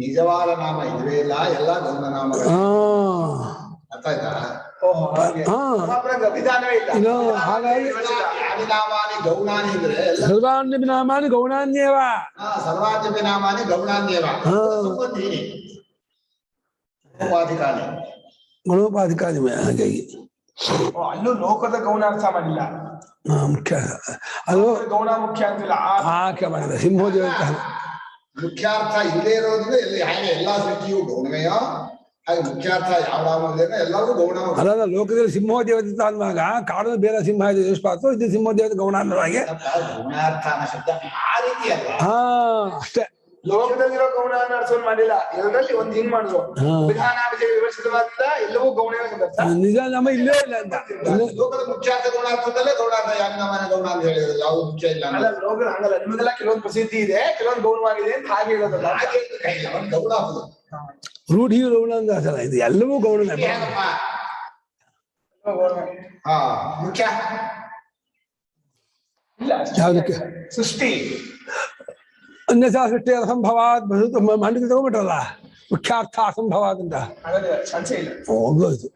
Speaker 1: ನಿಜವಾದ ನಾಮ ಇದುವೇ ಇಲ್ಲ, ಎಲ್ಲ ಗೌಣ ನಾಮ. ಅರ್ಥ ಆಯ್ತಾ?
Speaker 2: ಹಾಗಾಗಿ ಸರ್ವಾಣ್ಯಪಿ ನಾಮಾನಿ ಗೌಣಾನ್ಯೇವ,
Speaker 1: ಸರ್ವಾಣ್ಯಪಿ ನಾಮಾನಿ ಗೌಣಾನ್ಯೇವ
Speaker 2: ಗುಣೋಪಾಧಿಕಾರಿ. ಹಾಗಾಗಿ
Speaker 3: ಅಲ್ಲೂ ಲೋಕದ ಗೌಣಾರ್ಥ ಮಾಡಿಲ್ಲ,
Speaker 2: ಮುಖ್ಯ ಅದು
Speaker 3: ಗೌಣ ಮುಖ್ಯ ಅಂತಿಲ್ಲ,
Speaker 2: ಆಕೆ ಮಾಡಿದ ಸಿಂಹೋದೇವ
Speaker 1: ಮುಖ್ಯಾರ್ಥ ಇಲ್ಲೇ ಇರೋದ್ರಿಂದ ಎಲ್ಲಿ ಹಾಗೆ ಎಲ್ಲಾ ಸೃಷ್ಟಿಯು ಗೌಣಮೆಯೋ ಹಾಗೆ ಮುಖ್ಯಾರ್ಥ ಯಾವ ಎಲ್ಲರೂ ಗೌಣ.
Speaker 2: ಅಲ್ಲ, ಲೋಕದಲ್ಲಿ ಸಿಂಹೋದೇವತೆ ಅಂದಾಗ ಕಾಡದ ಬೇರೆ ಸಿಂಹ ಇದೆ ದುಷ್ಪಾತ್ರ, ಇದು ಸಿಂಹೋದೇವತೆ ಗೌಣ ಅನ್ನೋದಾಗೆ
Speaker 1: ಗೌಣಾರ್ಥ ಅನ್ನೋ ಶಬ್ದ ಆ ರೀತಿ ಅಲ್ಲ.
Speaker 2: ಅಷ್ಟೇ,
Speaker 3: ಲೋಕದಲ್ಲಿರೋ ಗೌಣ ಅರ್ಥವನ್ನು ಮಾಡಿಲ್ಲ. ಇದರಲ್ಲಿ ಒಂದ್ ಹಿಂಗ್ ಮಾಡಿದ್ರು, ವಿಧಾನಾಭಿಷೇಕ ವಿವರಿಸಿದ ಎಲ್ಲವೂ ಗೌಣ
Speaker 2: ನಿಜ ನಮ್ಮ ಇಲ್ಲೇ ಇಲ್ಲ ಅಂತ.
Speaker 1: ಲೋಕದ ಮುಖ್ಯಾರ್ಥ ಗೌಣಾರ್ಥದಲ್ಲೇ ಗೌಣಾರ್ಥ ಯಾಕೆ ನಮ್ಮನೆ ಗೌಣ ಅಂತ ಹೇಳಿದ್ರು, ಯಾವ್ದು ಮುಖ್ಯ ಇಲ್ಲ.
Speaker 3: ಲೋಕ ಹಂಗಲ್ಲ, ನಿಮಗೆಲ್ಲ ಕೆಲವೊಂದು ಪ್ರಸಿದ್ಧಿ ಇದೆ, ಕೆಲವೊಂದು ಗೌಣವಾಗಿದೆ ಅಂತ ಹಾಗೆ ಹೇಳೋದಲ್ಲ.
Speaker 1: ಹಾಗೆ ಒಂದು ಗೌಣ ಆಗುದು
Speaker 2: ರೂಢಿ ಗೌಣ ಅಂತ ಅಸಲ, ಇದು ಎಲ್ಲವೂ ಗೌಣನೇ.
Speaker 1: ಮುಖ್ಯ
Speaker 3: ಇಲ್ಲ
Speaker 2: ಯಾವ್ದಕ್ಕೆ
Speaker 3: ಸೃಷ್ಟಿ
Speaker 2: ಅನ್ಯಥಾ ಸೃಷ್ಟಿ ಅಸಂಭವಾದ್ ಮಂಡಿಗೆ ತಗೊಂಡ್ಬಿಟ್ರಲ್ಲ, ಮುಖ್ಯಾರ್ಥ ಅಸಂಭವಾದ್ ಅಂತ ಹೋಗೋದು ಅಷ್ಟೇ.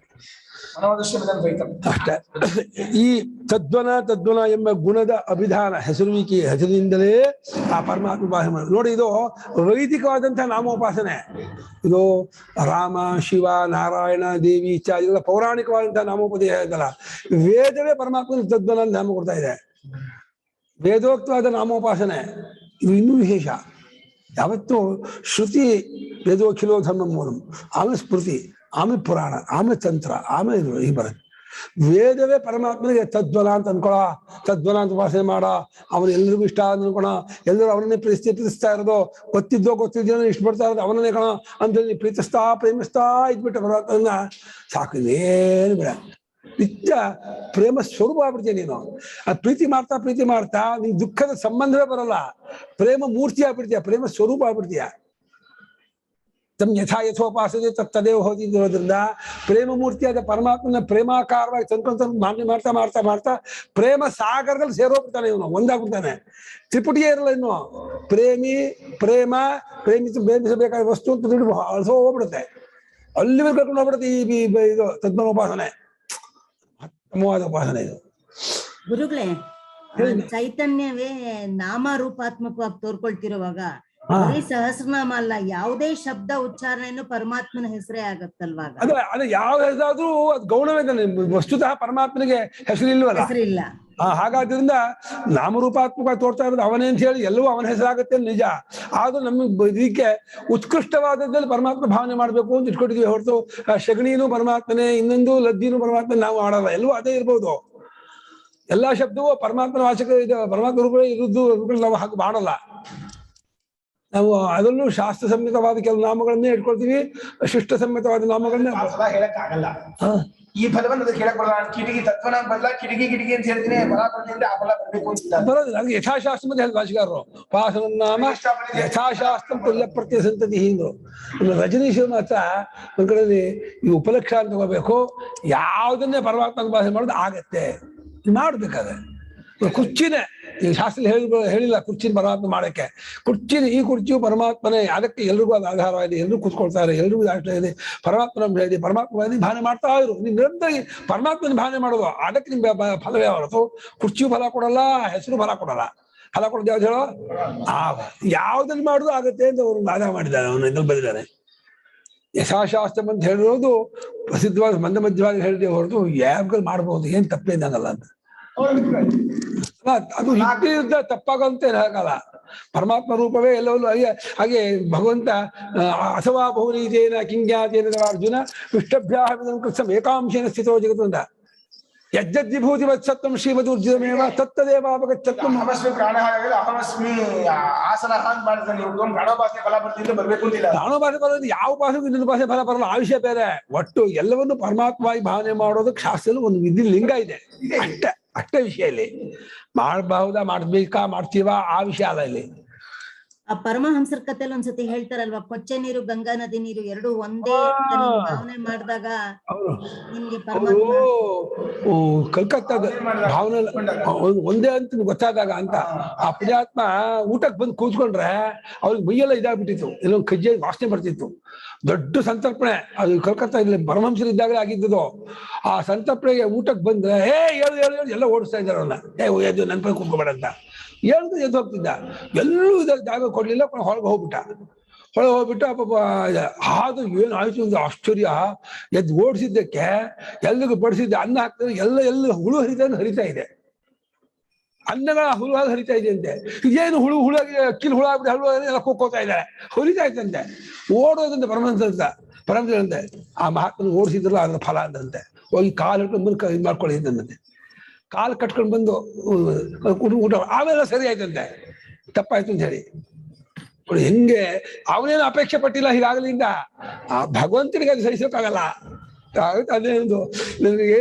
Speaker 2: ಈ ತದ್ವನ ಎಂಬ ಗುಣದ ಅಭಿಧಾನ ಹೆಸರುವಿಕೆಯಿಂದಲೇ ಆ ಪರಮಾತ್ಮ ಉಪಾಸನೆ ಮಾಡೋದು. ನೋಡಿ, ಇದು ವೈದಿಕವಾದಂತಹ ನಾಮೋಪಾಸನೆ. ಇದು ರಾಮ, ಶಿವ, ನಾರಾಯಣ, ದೇವಿ ಇತ್ಯಾದಿಗಳ ಪೌರಾಣಿಕವಾದಂತಹ ನಾಮೋಪದೇಶ ಇದಲ್ಲ. ವೇದವೇ ಪರಮಾತ್ಮನ ತದ್ವನ ನಾಮ ಕೊಡ್ತಾ ಇದೆ. ವೇದೋಕ್ತವಾದ ನಾಮೋಪಾಸನೆ ಇದು ಇನ್ನೂ ವಿಶೇಷ. ಯಾವತ್ತು ಶ್ರುತಿ ವೇದೋಖಿಲೋ ಧರ್ಮ ಮೂಲಂ, ಆಮೇಲೆ ಸ್ಮೃತಿ, ಆಮೇಲೆ ಪುರಾಣ, ಆಮೇಲೆ ತಂತ್ರ, ಆಮೇಲೆ ಈ ಬರುತ್ತೆ. ವೇದವೇ ಪರಮಾತ್ಮನಿಗೆ ತದ್ವನ ಅಂತ ಅನ್ಕೊಳ, ತದ್ವನ ಅಂತ ಉಪಾಸನೆ ಮಾಡ, ಅವನು ಎಲ್ರಿಗೂ ಇಷ್ಟ ಅಂತ ಅನ್ಕೊಳ, ಎಲ್ಲರೂ ಅವನನ್ನೇ ಪ್ರೀತಿಸ್ತಾ ಇರೋದು, ಗೊತ್ತಿದ್ದೋ ಇಷ್ಟಪಡ್ತಾ ಇರೋದು ಅವನನ್ನೇ ಕಣ ಅಂತೇಳಿ ಪ್ರೇಮಿಸ್ತಾ ಇದ್ಬಿಟ್ಟು ಪರಮಾತ್ಮನ ಸಾಕು, ಏನು ಬೇಡ. ನಿತ್ಯ ಪ್ರೇಮ ಸ್ವರೂಪ ಆಗ್ಬಿಡ್ತೀಯ ನೀನು. ಆ ಪ್ರೀತಿ ಮಾಡ್ತಾ ನಿನ್ ದುಃಖದ ಸಂಬಂಧವೇ ಬರಲ್ಲ, ಪ್ರೇಮ ಮೂರ್ತಿ ಆಗ್ಬಿಡ್ತೀಯ, ಪ್ರೇಮ ಸ್ವರೂಪ ಆಗ್ಬಿಡ್ತೀಯ. ತಮ್ ಯಥೋಪಾಸನೆ ತದೇವ ಹೋಗಿ ಇರೋದ್ರಿಂದ ಪ್ರೇಮ ಮೂರ್ತಿಯಾದ ಪರಮಾತ್ಮನ ಪ್ರೇಮಾಕಾರವಾಗಿ ತಂದ್ಕೊಂತ ಮಾನ್ಯ ಮಾಡ್ತಾ ಪ್ರೇಮ ಸಾಗರದಲ್ಲಿ ಸೇರೋಗ್ಬಿಡ್ತಾನೆ ಇವನು, ಒಂದಾಗ್ಬಿಡ್ತಾನೆ. ತ್ರಿಪುಟಿಯೇ ಇರಲ್ಲ ಇನ್ನು. ಪ್ರೇಮಿಸಬೇಕಾದ ವಸ್ತು ಅಂತ ಅಳಿಸೋ ಹೋಗ್ಬಿಡುತ್ತೆ, ಅಲ್ಲಿವರೆಗೆ ಕರ್ಕೊಂಡು ಹೋಗ್ಬಿಡುತ್ತೆ ಈ ಇದು ತದ್ಮನೋಪಾಸನೆ, ಉತ್ತಮವಾದ ಉಪಾಸನೆ ಇದು.
Speaker 4: ಗುರುಗಳೇ, ಚೈತನ್ಯವೇ ನಾಮ ರೂಪಾತ್ಮಕವಾಗಿ ತೋರ್ಕೊಳ್ತಿರುವಾಗ ಬರೀ ಸಹಸ್ರನಾಮ ಅಲ್ಲ, ಯಾವುದೇ ಶಬ್ದ ಉಚ್ಚಾರಣೆಯನ್ನು ಪರಮಾತ್ಮನ ಹೆಸರೇ ಆಗತ್ತಲ್ವಾಗ.
Speaker 2: ಅದೇ ಯಾವ ಹೆಸರಾದ್ರೂ ಅದು ಗೌಣವೇ ತಾನೆ. ವಸ್ತುತಃ ಪರಮಾತ್ಮನಿಗೆ ಹೆಸರಿಲ್ವಲ್ಲ,
Speaker 4: ಹೆಸರಿಲ್ಲ.
Speaker 2: ಹಾಗಾದ್ರಿಂದ ನಾಮರೂಪಾತ್ಮಕ ತೋರ್ತಾ ಇರೋದು ಅವನೇ ಅಂತ ಹೇಳಿ ಎಲ್ಲವೂ ಅವನ ಹೆಸರಾಗತ್ತೆ ನಿಜ. ಆದ್ರೂ ನಮಗೆ ಇದಕ್ಕೆ ಉತ್ಕೃಷ್ಟವಾದದ್ದಲ್ಲಿ ಪರಮಾತ್ಮ ಭಾವನೆ ಮಾಡ್ಬೇಕು ಅಂತ ಇಟ್ಕೊಟ್ಟಿದ್ವಿ ಹೊರತು ಶಗಣಿನೂ ಪರಮಾತ್ಮನೇ, ಇನ್ನೊಂದು ಲದ್ದಿನೂ ಪರಮಾತ್ಮ ನಾವು ಆಡಲ್ಲ. ಎಲ್ಲವೂ ಅದೇ ಇರ್ಬೋದು. ಎಲ್ಲಾ ಶಬ್ದವೂ ಪರಮಾತ್ಮನ ವಾಚಕ ಇದು, ಪರಮಾತ್ಮ ರೂಪ ಇರುದ್ದು ನಾವು ಹಾಗೆ ಮಾಡಲ್ಲ. ನಾವು ಅದನ್ನು ಶಾಸ್ತ್ರ ಸಮ್ಮತವಾದ ಕೆಲವು ನಾಮಗಳನ್ನೇ ಇಟ್ಕೊಳ್ತೀವಿ, ಶಿಷ್ಟ ಸಮ್ಮತವಾದ ನಾಮಗಳನ್ನೇ
Speaker 3: ಹೇಳಕ್ ಆಗಲ್ಲ. ಈ ಫಲವನ್ನು ಅದಕ್ಕೆ ಹೇಳಕ್ ಬರಲ್ಲ. ನಾನು ಕಿಟಕಿ ತತ್ವನ ಬದಲ ಕಿಟಕಿ ಅಂತ ಹೇಳ್ತೀನಿ, ಫಲ ಬಂದಿಂದ ಆ ಫಲ ಬರ್ಬೇಕು ಅಂತ
Speaker 2: ಬರೋದಿಲ್ಲ. ಅದಕ್ಕೆ ಯಥಾಶಾಸ್ತ್ರ ಮತ್ತೆ ಹೇಳಿ ಭಾಷೆಗಾರರು ಉಪಾಸನ ನಾಮ ಯಥಾಶಾಸ್ತ್ರ ತುಲ್ಯ ಪ್ರತ್ಯಯ ಸಂತತಿ ಹಿಂದ್ರು. ರಜನೀಶ್ವರ ಮಾತ್ರ ಒಂದ್ ಕಡೆಯಲ್ಲಿ ಈ ಉಪಲಕ್ಷ ಅಂತ ತಗೋಬೇಕು, ಯಾವುದನ್ನೇ ಪರಮಾತ್ಮ ಉಪಾಸನೆ ಮಾಡೋದು ಆಗತ್ತೆ, ಮಾಡ್ಬೇಕಾದ್ರೆ ಕುರ್ಚಿನೇ ಈ ಶಾಸ್ತ್ರ ಹೇಳಿಲ್ಲ ಕುರ್ಚಿನ ಪರಮಾತ್ಮ ಮಾಡಕ್ಕೆ. ಕುರ್ಚಿನ ಈ ಕುರ್ಚಿಯು ಪರಮಾತ್ಮನೇ, ಅದಕ್ಕೆ ಎಲ್ರಿಗೂ ಅದು ಆಧಾರವಾಗಿದೆ, ಎಲ್ರಿಗೂ ಕೂತ್ಕೊಳ್ತಾರೆ, ಎಲ್ರಿಗೂ ಅಷ್ಟೇ ಇದೆ, ಪರಮಾತ್ಮನ ಇದೆ, ಪರಮಾತ್ಮ ಭಾವನೆ ಮಾಡ್ತಾ ಇದ್ರು. ನೀವು ನಿರಂತರ ಪರಮಾತ್ಮನ ಭಾವನೆ ಮಾಡೋದು, ಅದಕ್ಕೆ ನಿಮ್ಗೆ ಫಲವೇ ಹೊರತು ಕುರ್ಚಿಯು ಫಲ ಕೊಡಲ್ಲ, ಹೆಸರು ಫಲ ಕೊಡಲ್ಲ. ಫಲ ಕೊಡೋದು ಯಾವ್ದು ಹೇಳೋ? ಯಾವ್ದಲ್ಲಿ ಮಾಡುದು ಆಗತ್ತೆ ಅಂತ ಅವ್ರು ವಾದ ಮಾಡಿದ್ದಾರೆ, ಅವನು ಇದ್ರಲ್ಲಿ ಬಂದಿದ್ದಾನೆ. ಯಥಾಶಾಸ್ತ್ರ ಅಂತ ಹೇಳಿರೋದು ಪ್ರಸಿದ್ಧವಾದ ಮಂದ ಮಧ್ಯವಾಗಿ ಹೇಳಿದೆ ಹೊರತು ಯಾವ್ಗಳು ಮಾಡ್ಬೋದು, ಏನ್ ತಪ್ಪೇನಾಗಲ್ಲ ಅಂತ. ಅದು ಇದ್ದ ತಪ್ಪಾಗಂತ ಹೇಳಲ್ಲ. ಪರಮಾತ್ಮ ರೂಪವೇ ಎಲ್ಲವಲ್ಲೂ ಹಾಗೆ ಭಗವಂತ ಅಥವಾ ಬಹುರೀತೇನ ಕಿಂಗ್ಯಾತೇನ ಅರ್ಜುನ ವಿಷ್ಟಭ್ಯಾಹ ಏಕಾಂಶೇನ ಸ್ಥಿತೋ ಜಗತ್ತು ಅಂತ. ಯಜ್ಜದ್ವಿಭೂತಿ ವತ್ಸತ್ವಂ ಶ್ರೀಮದುರ್ಜಿತಮೇವ ತತ್ತದೇವಾಪಗಚ್ಚತ್ವಂ
Speaker 3: ಅಹಮಸ್ಮಿ ಪ್ರಾಣಃ ಅಹಮಸ್ಮಿ ಆಸನಃ ಅಂತ ಮಾಡಿದ್ರೆ ನೀವು ಪ್ರಾಣೋಪಾಸನೆ ಫಲ ಬರ್ತಿದ್ದು ಬರ್ಬೇಕು ಅಂತಿಲ್ಲ.
Speaker 2: ಪ್ರಾಣೋಪಾಸನೆ ಫಲ ಯಾವ ಉಪಾಸನೆಗೂ ಇನ್ನೊಂದು ಉಪಾಸನೆ ಫಲ ಬರಲ್ಲ, ಆ ವಿಷಯ ಬೇರೆ. ಒಟ್ಟು ಎಲ್ಲವನ್ನು ಪರಮಾತ್ಮವಾಗಿ ಭಾವನೆ ಮಾಡೋದಕ್ಕೆ ಶಾಸ್ತ್ರದಲ್ಲಿ ಒಂದು ವಿಧಿ ಲಿಂಗ ಇದೆ, ಅಷ್ಟೇ ವಿಷಯ. ಇಲ್ಲಿ ಮಾಡಬಹುದಾ, ಮಾಡ್ಬೇಕಾ, ಮಾಡ್ತೀವಾ, ಆ ವಿಷಯ ಅಲ್ಲ ಇಲ್ಲಿ.
Speaker 4: ಆ ಪರಮಹಂಸರ ಕಥೆಯಲ್ಲಿ ಒಂದ್ಸತಿ ಹೇಳ್ತಾರಲ್ವಾ, ಕೊಚ್ಚೆ ನೀರು ಗಂಗಾ ನದಿ ನೀರು ಎರಡು ಒಂದೇ ಭಾವನೆ ಮಾಡಿದಾಗ ನಿಮ್ಗೆ
Speaker 2: ಕಲ್ಕತ್ತಾದ ಭಾವನೆ ಒಂದೇ ಅಂತ ಗೊತ್ತಾದಾಗ ಅಂತ ಆ ಪುಣ್ಯಾತ್ಮ ಊಟಕ್ಕೆ ಬಂದು ಕೂತ್ಕೊಂಡ್ರೆ ಅವ್ರಿಗೆ ಮೈಯೆಲ್ಲ ಇದಾಗ್ಬಿಟ್ಟಿತ್ತು, ಏನೋ ಕಜ್ಜಿ ವಾಸನೆ ಬರ್ತಿತ್ತು. ದೊಡ್ಡ ಸಂತರ್ಪಣೆ ಅದು ಕಲ್ಕತ್ತಾ ಇಲ್ಲಿ ಪರಮಹಂಸರು ಇದ್ದಾಗಲೇ ಆಗಿದ್ದು. ಆ ಸಂತರ್ಪಣೆಗೆ ಊಟಕ್ಕೆ ಬಂದ್ರೆ ಹೇಳು ಎಲ್ಲ ಓಡಿಸ್ತಾ ಇದ್ದಾರೆ ಅವನ್ನ, ಎದ್ದು ನನ್ ಪೈ ಕೂತ್ಕೋಬೇಡ ಅಂತ ಹೇಳ್ದು ಎದ್ದು ಹೋಗ್ತಿದ್ದ. ಎಲ್ಲೂ ಜಾಗ ಕೊಡ್ಲಿಲ್ಲ, ಹೊರಗೆ ಹೋಗ್ಬಿಟ್ಟು ಅಪ್ಪ ಅದು ಏನಾಯ್ತು ಅಂದ್ರೆ ಆಶ್ಚರ್ಯ. ಎದ್ದು ಓಡಿಸಿದ್ದಕ್ಕೆ ಎಲ್ಲಿಗೂ ಬಡಿಸಿದ್ದೆ ಅನ್ನ ಹಾಕ್ತಾರೆ, ಎಲ್ಲ ಹುಳು ಹರಿತಾ ಇದೆ, ಅನ್ನಗಳ ಹುಳುವಾಗಿ ಹರಿತಾ ಇದೆ ಅಂತೆ. ಇದೇನು ಹುಳಾಗಿ ಅಕ್ಕಿಲ್ ಹುಳ ಆಗ್ಬಿಟ್ಟು ಹಲ್ವ ಎಲ್ಲ ಕೂಕೋತಾ ಇದ್ದಾರೆ, ಹೊರಿತಾ ಇದ್ದಂತೆ. ಓಡೋದಂತೆ ಪರಮಹಂಸರಂತೆ ಆ ಮಹಾತ್ಮನ ಓಡಿಸಿದ್ರಲ್ಲ ಅದ್ರ ಫಲ ಅಂದಂತೆ. ಹೋಗಿ ಕಾಲು ಹಿಡ್ಕೊಂಡು ಬಂದು ಇದು ಮಾಡ್ಕೊಳ್ಳಿದ್ದಂತೆ, ಕಾಲು ಕಟ್ಕೊಂಡು ಬಂದು ಊಟ ಆಮೇಲೆ ಸರಿ ಆಯ್ತಂತೆ, ತಪ್ಪಾಯ್ತು ಅಂತ ಹೇಳಿ. ಹೆಂಗೆ ಅವನೇನು ಅಪೇಕ್ಷೆ ಪಟ್ಟಿಲ್ಲ ಹೀಗಾಗಲಿಂದ, ಆ ಭಗವಂತನಿಗೆ ಅದು ಸಹಿಸೋಕ್ಕಾಗಲ್ಲ. ಅದೇನು ನನಗೆ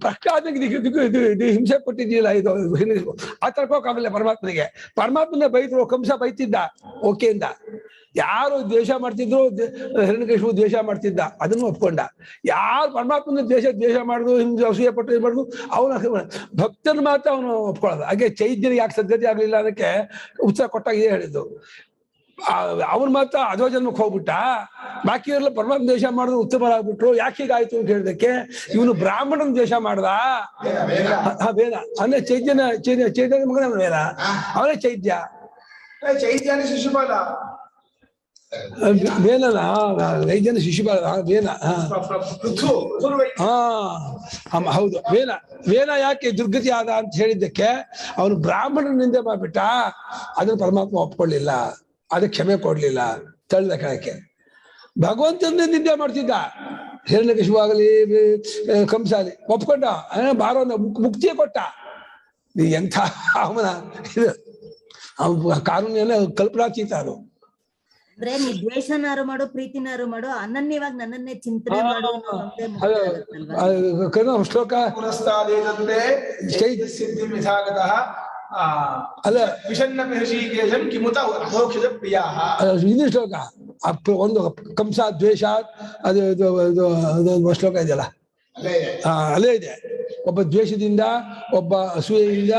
Speaker 2: ಪ್ರಖ್ಯಾತಿಗೆ ಇದು ಹಿಂಸೆ ಕೊಟ್ಟಿದ್ದಿಲ್ಲ, ಇದು ಆ ತರ್ಕೋಕ್ಕಾಗಲ್ಲ ಪರಮಾತ್ಮನಿಗೆ. ಪರಮಾತ್ಮನ ಬೈದ್ರು, ಕಂಸ ಬೈತಿದ್ದ ಓಕೆ ಅಂತ. ಯಾರು ದ್ವೇಷ ಮಾಡ್ತಿದ್ರು, ಹಿರಣ್ಯಕಶಿಪು ದ್ವೇಷ ಮಾಡ್ತಿದ್ದ, ಅದನ್ನು ಒಪ್ಕೊಂಡ. ಯಾರು ಪರಮಾತ್ಮನ ದ್ವೇಷ ಮಾಡುದು, ಹಿಂಸೆ ಅಸೂಯೆ ಪಟ್ಟು ಇದು ಮಾಡುದು, ಅವನ ಭಕ್ತನ ಮಾತ್ರ ಅವನು ಒಪ್ಕೊಳ್ಳೋದು. ಹಾಗೆ ಚೈದ್ಯನಿಗೆ ಯಾಕೆ ಸದ್ಗತಿ ಆಗ್ಲಿಲ್ಲ ಅದಕ್ಕೆ ಉತ್ತರ ಕೊಟ್ಟಾಗ ಇದೇ ಹೇಳಿದ್ದು. ಅವನ್ ಮಾತ್ರ ಅಧೋ ಜನ್ಮಕ್ಕೆ ಹೋಗ್ಬಿಟ್ಟ, ಬಾಕಿಯವರೆಲ್ಲ ಪರಮಾತ್ಮ ದ್ವೇಷ ಮಾಡಿದ್ರು ಉತ್ತಮರಾಗ್ಬಿಟ್ರು. ಯಾಕೆ ಹೀಗಾಯ್ತು ಅಂತ ಹೇಳಿದಕ್ಕೆ ಇವನು ಬ್ರಾಹ್ಮಣನ ದ್ವೇಷ ಮಾಡ್ದ. ವೇದ ಅಂದ್ರೆ ಚೈತನ್ಯ ಮಗನ ವೇದ, ಅವನೇ ಚೈತ್ಯನೇ ಶಿಶುಪಾಲ. ವೇನನ ವೈದ್ಯನ ಶಿಶುಪಾಲ ವೇನ. ಹೌದು, ವೇನ ಯಾಕೆ ದುರ್ಗತಿ ಆದ ಅಂತ ಹೇಳಿದ್ದಕ್ಕೆ ಅವನು ಬ್ರಾಹ್ಮಣನಿಂದ ಮಾಡ್ಬಿಟ್ಟ. ಅದನ್ನ ಪರಮಾತ್ಮ ಒಪ್ಕೊಳ್ಳಿಲ್ಲ, ಅದಕ್ಕೆ ಕ್ಷಮೆ ಕೊಡ್ಲಿಲ್ಲ, ತಳ್ಳಿದ ಕೆಳಕ್ಕೆ. ಭಗವಂತನೇ ನಿಂದೆ ಮಾಡ್ತಿದ್ದ, ಹಿರಣ್ಯಕಶಿಪು ಆಗಲಿ ಕಂಸಾಲಿ ಒಪ್ಕೊಂಡ, ಬಾರೋ ಮುಕ್ತಿಯೇ ಕೊಟ್ಟ. ಎಂಥ ಅವನ ಇದು ಕಾನೂನೆಲ್ಲ ಕಲ್ಪನಾತೀತ ಅದು.
Speaker 4: ಅಂದ್ರೆ ನೀ ದ್ವೇಷನಾರು ಮಾಡು, ಪ್ರೀತಿನಾರು ಮಾಡು, ಅನನ್ಯವಾಗಿ ನನ್ನನ್ನೇ ಚಿಂತನೆ ಮಾಡು.
Speaker 2: ಶ್ಲೋಕ
Speaker 3: ಅಲ್ಲ ವಿಷನ್ನ ಋಷಿಕೇಶಂ ಕಿಮುತ ಅಧೋಕ್ಷಜ ಪ್ರಿಯಾಃ.
Speaker 2: ಇದು ಶ್ಲೋಕ ಒಂದು ಕಂಸ ದ್ವೇಷ ಅದು ಶ್ಲೋಕ ಇದೆಯಲ್ಲ, ಅಲ್ಲೇ ಇದೆ. ಒಬ್ಬ ದ್ವೇಷದಿಂದ, ಒಬ್ಬ ಅಸೂಯೆಯಿಂದ,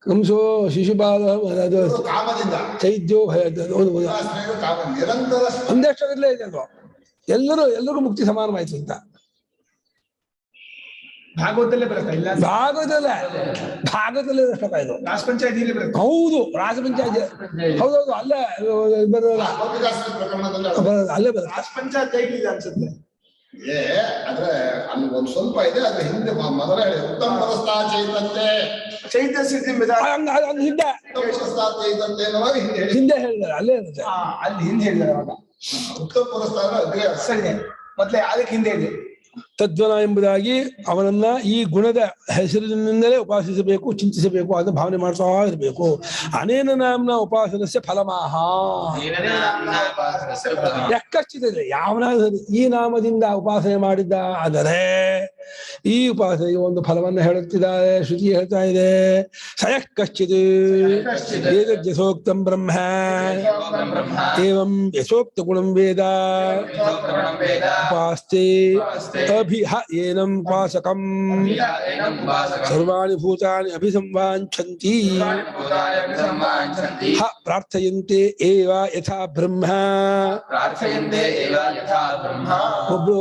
Speaker 2: ಕಂಸೋ ಶಿಶುಪಾಲ ಅದು ಚೈತ್ಯೋ ಒಂದೇ ಶ್ಲೋಕದಲ್ಲೇ ಇದೆ ಅದು. ಎಲ್ಲರೂ ಮುಕ್ತಿ ಸಮಾನವಾಯ್ತು ಅಂತ
Speaker 3: ಭಾಗವತಲ್ಲೇ ಬರುತ್ತೆ. ಇಲ್ಲ
Speaker 2: ಭಾಗವತಲ್ಲೇ ಶ್ಲೋಕ ಇದು.
Speaker 3: ರಾಜ ಪಂಚಾಯತಿಯಲ್ಲಿ ಬರುತ್ತೆ.
Speaker 2: ಹೌದು, ರಾಜ ಪಂಚಾಯತಿ ಹೌದೌದು, ಅಲ್ಲೇ ಬರೋಲ್ಲ, ಅಲ್ಲೇ ಬರುತ್ತೆ.
Speaker 3: ರಾಜ ಪಂಚಾಯತ್ ಇದೆ ಅನ್ಸುತ್ತೆ.
Speaker 5: ಆದ್ರೆ ಅಲ್ಲಿ ಒಂದ್ ಸ್ವಲ್ಪ ಇದೆ, ಅದ್ರ ಹಿಂದೆ ಮೊದಲ ಹೇಳಿ ಉತ್ತಮ ಪರಸ್ತಾ ಚೈತಂತೆ
Speaker 3: ಚೈತ್ಯ ಸ್ಥಿತಿ
Speaker 2: ಹಿಂದೆ ಹೇಳಿದಾರೆ, ಅಲ್ಲೇ ಇರುತ್ತೆ.
Speaker 3: ಅಲ್ಲಿ ಹಿಂದೆ ಹೇಳಿದಾರೆ.
Speaker 5: ಉತ್ತಮ ಪುರಸ್ಕಾರ
Speaker 3: ಸರಿ, ಮೊದ್ಲೇ ಅದಕ್ಕೆ ಹಿಂದೆ ಇದೆ.
Speaker 2: ತದ್ವನ ಎಂಬುದಾಗಿ ಅವನನ್ನ ಈ ಗುಣದ ಹೆಸರಿನಿಂದಲೇ ಉಪಾಸಿಸಬೇಕು, ಚಿಂತಿಸಬೇಕು, ಅದನ್ನು ಭಾವನೆ ಮಾಡ್ತಾ ಇರಬೇಕು. ಅನೇನ ನಾಮ್ನ ಉಪಾಸನಸ್ಯ ಫಲಮಾಹ ಯಕ್ಕಚ್ಚಿದೆ. ಯಾವನಾದರೂ ಈ ನಾಮದಿಂದ ಉಪಾಸನೆ ಮಾಡಿದ್ದ ಆದರೆ ಈ ಉಪಾಸನೆಗೆ ಒಂದು ಫಲವನ್ನು ಹೇಳುತ್ತಿದ್ದಾರೆ. ಶ್ರುತಿ ಹೇಳ್ತಾ ಇದೆ, ಸಯಕ್ಕಚ್ಚಿತ್ ಏತಜ್ಜಸೋಕ್ತಂ ಬ್ರಹ್ಮ ಏವಂ ಯಶೋಕ್ತ ಗುಣಂ ವೇದ ಉಪಾಸ್ತೆ ಅಭಿಹ ಏನಂ ಉಪಾಸಕಂ ಸರ್ವಾಣಿ ಭೂತಾನಿ ಅಭಿಸಂವಾಂಛಂತಿ ಹ ಪ್ರಾರ್ಥಯಂತೆ ಏವ ಯಥಾ ಬ್ರಹ್ಮ. ಒಬ್ರು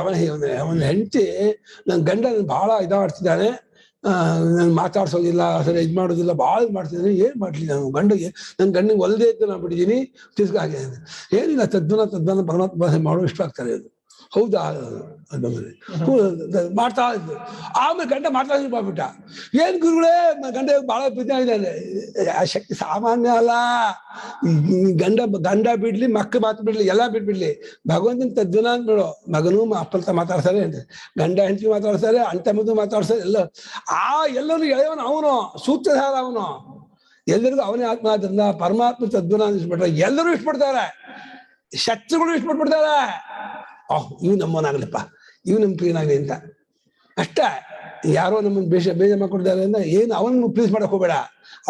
Speaker 2: ಅವನ ಹೆಂಡತಿ ನನ್ನ ಗಂಡ ಬಹಳ ಇದಾಡ್ತಿದ್ದಾನೆ, ನಾನು ಮಾತಾಡ್ಸೋದಿಲ್ಲ, ಸರಿ ಇದು ಮಾಡೋದಿಲ್ಲ, ಭಾಳ ಮಾಡ್ತಿದ್ದೀನಿ, ಏನ್ ಮಾಡ್ಲಿ ನಾನು ಗಂಡಿಗೆ, ನನ್ನ ಗಂಡಿಗೆ ಒಲ್ದೇ ಇದ್ದು ನಾನು ಬಿಟ್ಟಿದ್ದೀನಿ, ತಿರ್ಗಾಗೆ ಏನಿಲ್ಲ ತದ್ವನ ಪರಮಾತ್ಮ ಮಾಡೋ ಇಷ್ಟ ಆಗ್ತಾರೆ. ಅದು ಹೌದಾ ಮಾಡ್ತಾ ಇದ್ದು. ಆಮೇಲೆ ಗಂಡ ಮಾಡ್ತಾ ಮಾಡ್ಬಿಟ್ಟ, ಏನ್ ಗುರುಗಳೇ ಗಂಡ ಬಹಳ ಪ್ರೀತಿ ಆಗಿದ್ದಾನೆ. ಆ ಶಕ್ತಿ ಸಾಮಾನ್ಯ ಅಲ್ಲ. ಗಂಡ ಬಿಡ್ಲಿ, ಮಕ್ಕಳು ಮಾತು ಬಿಡ್ಲಿ, ಎಲ್ಲ ಬಿಟ್ಬಿಡ್ಲಿ, ಭಗವಂತನ ತದ್ವನ ಅಂತ ನೋಡು. ಮಗನೂ ಅಪ್ಪಲ್ತ ಮಾತಾಡ್ತಾರೆ, ಗಂಡ ಹೆಂಡತಿ ಮಾತಾಡ್ತಾರೆ, ಅಂಟ ಮದ್ದು ಮಾತಾಡ್ತಾರೆ, ಎಲ್ಲ ಎಲ್ಲರೂ ಎಳೆಯವನು ಅವನು, ಸೂತ್ರಧಾರ ಅವನು. ಎಲ್ಲರಿಗೂ ಅವನೇ ಆತ್ಮ. ಆದ್ರಿಂದ ಪರಮಾತ್ಮ ತದ್ವನ ಇಷ್ಟಪಟ್ರೆ ಎಲ್ಲರೂ ಇಷ್ಟಪಡ್ತಾರೆ, ಶತ್ರುಗಳು ಇಷ್ಟಪಟ್ಬಿಡ್ತಾರೆ. ಇವ್ ನಮ್ಮವನಾಗ್ಲಿಪ್ಪ, ಇವ್ ನಮ್ ಪ್ರಿಯನಾಗ್ಲಿ ಅಂತ ಅಷ್ಟೇ. ಯಾರೋ ನಮ್ಮನ್ನು ಬೇಜ ಮಾಡ್ಕೊಡ್ತಾರೆ ಅಂದ್ರೆ ಏನು ಅವನು ಪ್ಲೀಸ್ ಮಾಡಕ್ ಹೋಗ್ಬೇಡ,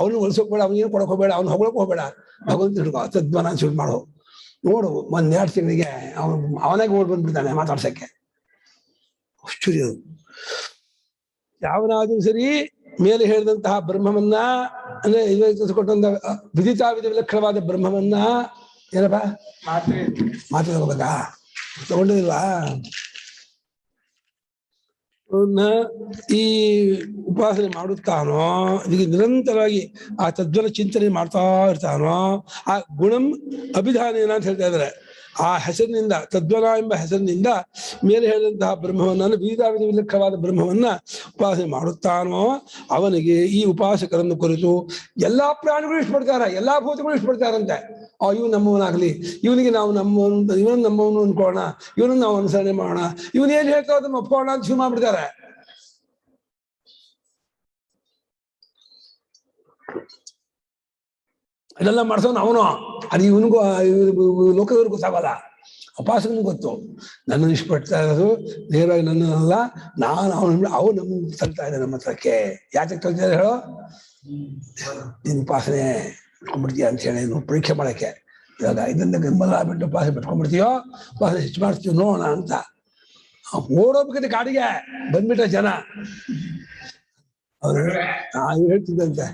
Speaker 2: ಅವನು ಹೊಲ್ಸೋಕ್ ಬೇಡ, ಅವನೇನು ಕೊಡಕ್ ಹೋಗ್ಬೇಡ, ಅವ್ನು ಹೊಗಳಕ್ ಹೋಗ್ಬೇಡ. ಭಗವಂತ ಹಿಡ್ಕೊ, ತದ್ವನ ಶುರು ಮಾಡು. ನೋಡು, 1-2 ತಿಂಗಳಿಗೆ ಅವನಾಗಿ ಓಡ್ ಬಂದ್ಬಿಡ್ತಾನೆ ಮಾತಾಡ್ಸಕ್ಕೆ. ಅಷ್ಟು ಯಾವನಾದ್ರೂ ಸರಿ ಮೇಲೆ ಹೇಳಿದಂತಹ ಬ್ರಹ್ಮವನ್ನ, ಅಂದ್ರೆ ಕೊಟ್ಟಂತ ವಿದಿತಾವಿಧ ವಿಲಕ್ಷಣವಾದ ಬ್ರಹ್ಮವನ್ನ ಏನಪ್ಪ ಮಾತು ತಗೋಬೇಕಾ, ತಗೊಂಡಿಲ್ವಾ? ಈ ಉಪಾಸನೆ ಮಾಡುತ್ತಾನೋ, ಇದಕ್ಕೆ ನಿರಂತರವಾಗಿ ಆ ತದ್ವನ ಚಿಂತನೆ ಮಾಡ್ತಾ ಇರ್ತಾನೋ, ಆ ಗುಣಂ ಅಭಿಧಾನೇನ ಅಂತ ಹೇಳ್ತಾ ಇದ್ದಾರೆ. ಆ ಹೆಸರಿನಿಂದ, ತದ್ವನ ಎಂಬ ಹೆಸರಿನಿಂದ ಮೇಲೆ ಹೇಳಿದಂತಹ ಬ್ರಹ್ಮವನ್ನ, ವಿವಿಧಾವಿಧ ವಿಲಕ್ಷಣವಾದ ಬ್ರಹ್ಮವನ್ನ ಉಪಾಸನೆ ಮಾಡುತ್ತಾನೋ ಅವನಿಗೆ ಈ ಉಪಾಸಕರನ್ನು ಕುರಿತು ಎಲ್ಲಾ ಪ್ರಾಣಿಗಳು ಇಷ್ಟಪಡ್ತಾರೆ, ಎಲ್ಲಾ ಭೂತಗಳು ಇಷ್ಟಪಡ್ತಾರಂತೆ. ಇವ್ ನಮ್ಮವನಾಗ್ಲಿ, ಇವನಿಗೆ ನಾವು ಇವನು ನಮ್ಮವನು ಅನ್ಕೋಣ, ಇವನನ್ನು ನಾವು ಅನುಸರಣೆ ಮಾಡೋಣ, ಇವನ್ ಏನ್ ಹೇಳ್ತಾವ ಅದನ್ನು ಒಪ್ಕೋಣ ಅಂತ ಶುರು ಮಾಡ್ಬಿಡ್ತಾರೆ. ಇದೆಲ್ಲ ಮಾಡ್ಸೋನು ಅವನು. ಅದು ಇವನಿಗೂ ಲೋಕದವ್ರಿಗೂ ಗೊತ್ತಾಗಲ್ಲ, ಉಪಾಸಕನಿಗೂ ಗೊತ್ತು. ನನ್ನನ್ನು ಇಷ್ಟಪಡ್ತಾ ಇರೋದು ನೇರವಾಗಿ ನನ್ನಲ್ಲ, ಅವ್ನು ನಮ್ಮ ತಲ್ತಾ ಇದೆ ನಮ್ಮ ಹತ್ರಕ್ಕೆ. ಯಾಕೆ ತಲ್ತಿದ್ದಾರೆ ಹೇಳೋ? ನೀನು ಉಪಾಸನೆ ಬಿಟ್ಕೊಂಡ್ಬಿಡ್ತೀಯ ಅಂತ ಹೇಳಿ ಪರೀಕ್ಷೆ ಮಾಡಕ್ಕೆ. ಇವಾಗ ಇದನ್ನ ಗಂಬಲ ಬಿಟ್ಟು ಉಪಾಸನೆ ಬಿಟ್ಕೊಂಡ್ಬಿಡ್ತೀಯೋ, ಉಪಾಸನೆ ಹೆಚ್ಚು ಮಾಡ್ತೀವಿ ನೋಡೋಣ ಅಂತ ಓಡೋಗ್ಬೇಕಂತೆ ಕಾಡಿಗೆ ಬಂದ್ಬಿಟ್ಟ ಜನ. ಅವರು ಹೇಳ್ತಿದ್ದಂತೆ,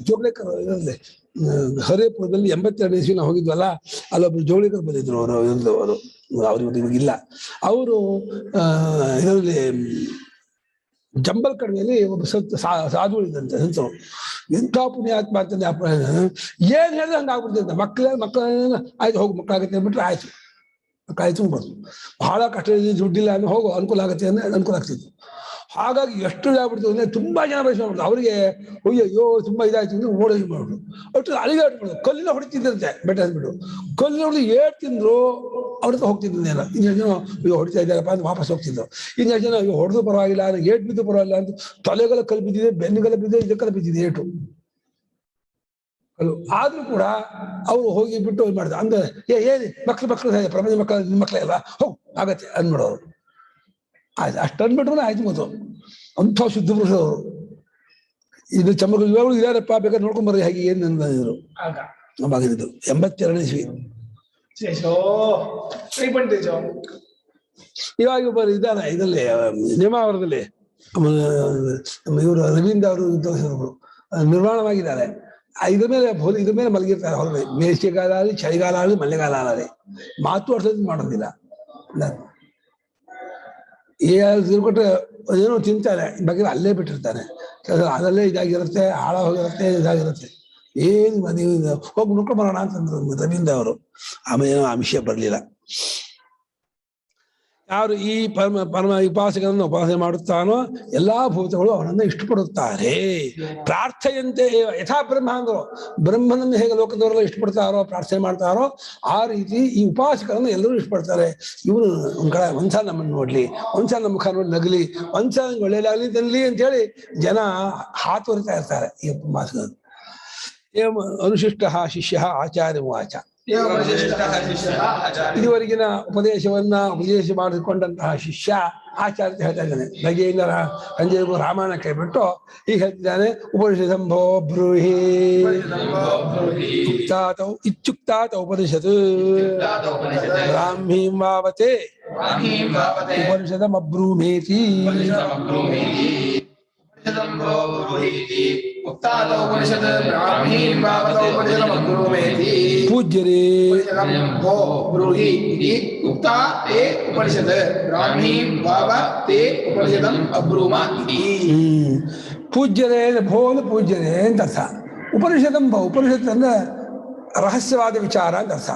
Speaker 2: ಜೋಗ್ಲೇಕರ್ ಇದರಲ್ಲಿ ಹರೇಪುರದಲ್ಲಿ 82 ಇಸ್ವಿ ನಾವು ಹೋಗಿದ್ವಲ್ಲ, ಅಲ್ಲೊಬ್ರು ಜೋಗ್ಲೇಕರ್ ಬಂದಿದ್ರು. ಅವರು ಇವಾಗಿಲ್ಲ. ಅವರು ಇದರಲ್ಲಿ ಜಂಬಲ್ ಕಡಿಮೆಯಲ್ಲಿ ಒಬ್ಬ ಸಾಧು ಇದ್ದಂತೆ ಸಂತರು. ಎಂಥ ಪುಣ್ಯಾತ್ಮ ಅಂತಂದ್ರೆ ಏನ್ ಹೇಳಿದ್ರೆ ಹಂಗ ಆಗ್ಬಿಡ್ತಿದ್ದ. ಮಕ್ಕಳ ಆಯ್ತು ಹೋಗು, ಮಕ್ಕಳಾಗತ್ತೆ ಅಂದ್ಬಿಟ್ರೆ ಆಯ್ತು, ಮಕ್ಕಳಾಯ್ತು ಬರ್ತು. ಬಹಳ ಕಷ್ಟ, ದುಡ್ಡಿಲ್ಲ ಅಂದ್ರೆ ಹೋಗು, ಅನುಕೂಲ ಆಗತ್ತೆ ಅಂದ್ರೆ ಅನುಕೂಲ ಆಗ್ತಿತ್ತು. ಹಾಗಾಗಿ ಎಷ್ಟು ಇದಾಗ್ಬಿಡ್ತು ಅಂದ್ರೆ ತುಂಬಾ ಜನ ಬಯಸ್ಬಿಡ್ತು. ಅವರಿಗೆ ಅಯ್ಯೋ ತುಂಬಾ ಇದಾಯ್ತು ಅಂದ್ರೆ ಓಡೋಗಿ ಮಾಡ್ಬಿಡು, ಒಟ್ಟು ಅಲ್ಲಿಗೆ ಇಟ್ಬಿಡು. ಕಲ್ಲಿನ ಹೊಡಿತಿದ್ದಂತೆ ಬೆಟ್ಟ ಅಂದ್ಬಿಟ್ಟು, ಕಲ್ಲಿನ ಹೊಡೆದು ಏಟ್ ತಿಂದ್ರು ಅವ್ರ ಹತ್ರ ಹೋಗ್ತಿದ್ದೇನೆ. ಇನ್ನೆರಡು ಜನ ಅಯ್ಯೋ ಹೊಡಿತಾ ಇದ್ದಾರಪ್ಪ ಅಂತ ವಾಪಸ್ ಹೋಗ್ತಿದ್ರು. ಇನ್ನೆರಡು ಜನ ಅಯ್ಯೋ ಹೊಡೆದು ಪರವಾಗಿಲ್ಲ, ಏಟ್ ಬಿದ್ದು ಪರವಾಗಿಲ್ಲ ಅಂತ ತಲೆಗೆಲ್ಲ ಕಲ್ಲು ಬಿದ್ದಿದೆ, ಬೆನ್ನುಗೆಲ್ಲ ಬಿದ್ದಿದೆ, ಇದಕ್ಕೆಲ್ಲ ಬಿದ್ದಿದೆ ಏಟು ಕಲ್ಲು. ಆದ್ರೂ ಕೂಡ ಅವ್ರು ಹೋಗಿ ಬಿಟ್ಟು ಮಾಡಿದ್ರು. ಅಂದ್ರೆ ಏನಿ ಮಕ್ಳು ಪ್ರಪಂಚ ಮಕ್ಕಳ ನಿಮ್ಮ ಮಕ್ಕಳೇ ಅಲ್ವಾ, ಹೋಗು ಆಗತ್ತೆ ಅಂದ್ಬಿಡೋರು. ಆಯ್ತು, ಅಷ್ಟು ಅಂದ್ಬಿಟ್ರೆ ಆಯ್ತು. ಮತ್ತು ಅಂಥ ಶುದ್ಧ ಪುರುಷರು ಇದು ಚಮಕ ಇವಾಗಲೂ ಇದಾರಪ್ಪ, ಬೇಕಾದ್ರೆ ನೋಡ್ಕೊಂಡ್ ಬರ್ರಿ ಹಾಗೆ ಏನ್ ಅಂದಿದ್ರು. ಅವಾಗಿದ್ದು 82 ಇಸ್ವಿ. ಇವಾಗ ಒಬ್ಬರು ಇದಾರೆ ಇದರಲ್ಲಿ ನೇಮಾವರದಲ್ಲಿ, ಇವರು ರವೀಂದ್ರ ಅವರು ನಿರ್ಮಾಣವಾಗಿದ್ದಾರೆ. ಇದ್ರ ಮೇಲೆ ಮಲಗಿರ್ತಾರೆ ಹೊರಗೆ. ಬೇಸಿಗೆಗಾಲ ಆಗಲಿ, ಚಳಿಗಾಲ ಆಗಲಿ, ಮಳೆಗಾಲ ಆಗಲಿ, ಮಾತು ಅರ್ಥ ಮಾಡೋದಿಲ್ಲ. ತಿಳ್ಕೊಟ್ರೆ ಏನೋ ತಿಂತಾರೆ, ಬಗ್ಗೆ ಅಲ್ಲೇ ಬಿಟ್ಟಿರ್ತಾನೆ. ಅದರಲ್ಲೇ ಇದಾಗಿರುತ್ತೆ, ಹಾಳ ಹೋಗಿರುತ್ತೆ, ಇದಾಗಿರುತ್ತೆ. ಏನು ನೀವು ಹೋಗಿ ನೋಡ್ಕೊಂಡು ಬರೋಣ ಅಂತಂದ್ರು ರವೀಂದ್ರ ಅವರು. ಆಮೇಲೆ ಏನೋ ಆ ವಿಷಯ ಬರ್ಲಿಲ್ಲ. ಯಾರು ಈ ಪರಮ ಉಪಾಸಕನನ್ನು ಉಪಾಸನೆ ಮಾಡುತ್ತಾನೋ ಎಲ್ಲಾ ಭೂತಗಳು ಅವನನ್ನು ಇಷ್ಟಪಡುತ್ತಾರೆ. ಪ್ರಾರ್ಥೆಯಂತೆ ಯಥಾ ಬ್ರಹ್ಮ ಅಂದರು, ಬ್ರಹ್ಮನನ್ನು ಹೇಗೆ ಲೋಕದವರೆಲ್ಲ ಇಷ್ಟಪಡ್ತಾರೋ ಪ್ರಾರ್ಥನೆ ಮಾಡ್ತಾರೋ ಆ ರೀತಿ ಈ ಉಪಾಸಕರನ್ನು ಎಲ್ಲರೂ ಇಷ್ಟಪಡ್ತಾರೆ. ಇವನು ಒಂದ್ ಕಡೆ ಒಂದ್ಸಲ ನಮ್ಮನ್ನು ನೋಡ್ಲಿ, ಒಂದ್ಸಲ ನಮ್ಮ ಮುಖ ನೋಡಿ ನಗಲಿ, ಒಂದ್ಸಲ ಒಳ್ಳೇದಾಗ್ಲಿ ತನ್ಲಿ ಅಂತೇಳಿ ಜನ ಹಾತೊರಿತಾ ಇರ್ತಾರೆ ಈ ಉಪಾಸಕರು. ಅನುಶಿಷ್ಟ ಶಿಷ್ಯ ಆಚಾರ್ಯ ವಾಚ. ಇದುವರೆಗಿನ ಉಪದೇಶ ಮಾಡಿಕೊಂಡಂತಹ ಶಿಷ್ಯ ಆಚಾರ್ಯ ಹೇಳ್ತಾ ಇದ್ದಾನೆ. ಬೆಳಗ್ಗೆಯಿಂದ ಸಂಜೆಗೂ ರಾಮಾಯಣ ಕೈಬಿಟ್ಟು ಈಗ ಹೇಳ್ತಿದ್ದಾನೆ, ಉಪನಿಷದಂಭೋ ಬ್ರೂಹಿ ಇತ್ಯುಕ್ತಾತ ಉಪನಿಷತ್ ಬ್ರಾಹ್ಮೀಂ ವಾವತೆ ಉಪನಿಷದಮಬ್ರೂಮೇತಿ. ಪೂಜ್ಯರೇ ಪೂಜ್ಯರೇ ಭೋಲು ಪೂಜ್ಯರೇ ಅಂತ ಅರ್ಥ. ಉಪನಿಷದಂ ಉಪನಿಷತ್ ಅಂದ್ರೆ ರಹಸ್ಯವಾದ ವಿಚಾರ ಅಂತ ಅರ್ಥ.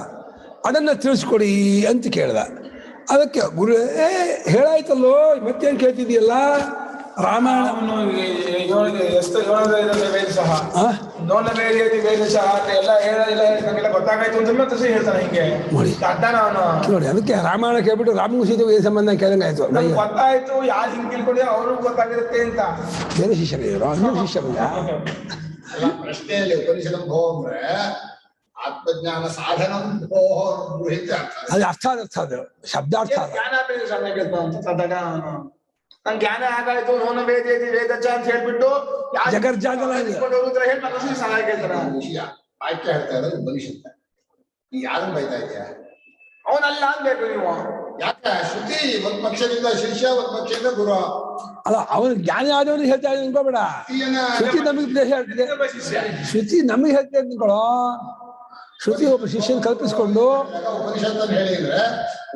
Speaker 2: ಅದನ್ನ ತಿಳಿಸ್ಕೊಡಿ ಅಂತ ಕೇಳ್ದ. ಅದಕ್ಕೆ ಗುರು ಹೇಳಾಯ್ತಲ್ಲೋ ಮತ್ತೇನ್ ಕೇಳ್ತಿದೀಯಲ್ಲ, ರಾಮಾಯಣ ನೋಡಿ. ಅದಕ್ಕೆ ರಾಮಾಯಣ ಕೇಳ್ಬಿಟ್ಟು ರಾಮಗೂ ಸೀತೆ ಸಂಬಂಧ ಕೇಳಂಗಾಯ್ತು.
Speaker 3: ಗೊತ್ತಾಯ್ತು ಯಾರು ಹಿಂಗ್ ತಿಳ್ಕೊಂಡ್ರೆ ಅವ್ರಿಗೂ ಗೊತ್ತಾಗಿರುತ್ತೆ ಅಂತ.
Speaker 2: ಬೇರೆ ಶಿಷ್ಯರು ಇನ್ನೂ ಶಿಷ್ಯ ಬಂದ
Speaker 5: ಪ್ರಶ್ನೆಯಲ್ಲಿ ಉಪನಿಷದಂಭೋ ಅಂದ್ರೆ ಆತ್ಮಜ್ಞಾನ ಸಾಧನ
Speaker 2: ಅದು ಅರ್ಥ ಅದು ಶಬ್ದಾರ್ಥ.
Speaker 3: ನನ್ ಜ್ಞಾನ ಆಗಾಯ್ತು ನೋನ ವೇದೇತಿ ವೇದಚ ಅಂತ ಹೇಳ್ಬಿಟ್ಟು
Speaker 2: ಜಗರ್ಜಾಗಲ
Speaker 5: ವಾಕ್ಯ ಹೇಳ್ತಾ ಇರೋದು ಉಪನಿಷತ್ತ. ನೀ ಯಾರನ್ನ ಬೈತಾ ಇದೆಯಾ?
Speaker 3: ಅವನಲ್ಲ ಅನ್ಬೇಕು ನೀವು.
Speaker 5: ಯಾಕೆ ಶ್ರುತಿ ಒಂದ್ ಪಕ್ಷದಿಂದ ಶಿಷ್ಯ ಒಂದ್ ಪಕ್ಷದಿಂದ ಗುರು.
Speaker 2: ಅಲ್ಲ ಅವನು ಜ್ಞಾನ ಆದವನು ಹೇಳ್ತಾ ಇದ್ದೀನಿ ಅನ್ಕೋಬೇಡ. ಶ್ರುತಿ ನಮಗೆ ಉಪದೇಶ ಹೇಳ್ತಿದೆ, ಶ್ರುತಿ ನಮಗೆ ಹೇಳ್ತಾ ನಿಂತ್ಕೊಳ್ಳೋ. ಶ್ರುತಿ ಒಬ್ಬ ಶಿಷ್ಯನ ಕಲ್ಪಿಸ್ಕೊಂಡು
Speaker 5: ಉಪನಿಷತ್ತನ್ನು ಹೇಳಿದ್ರೆ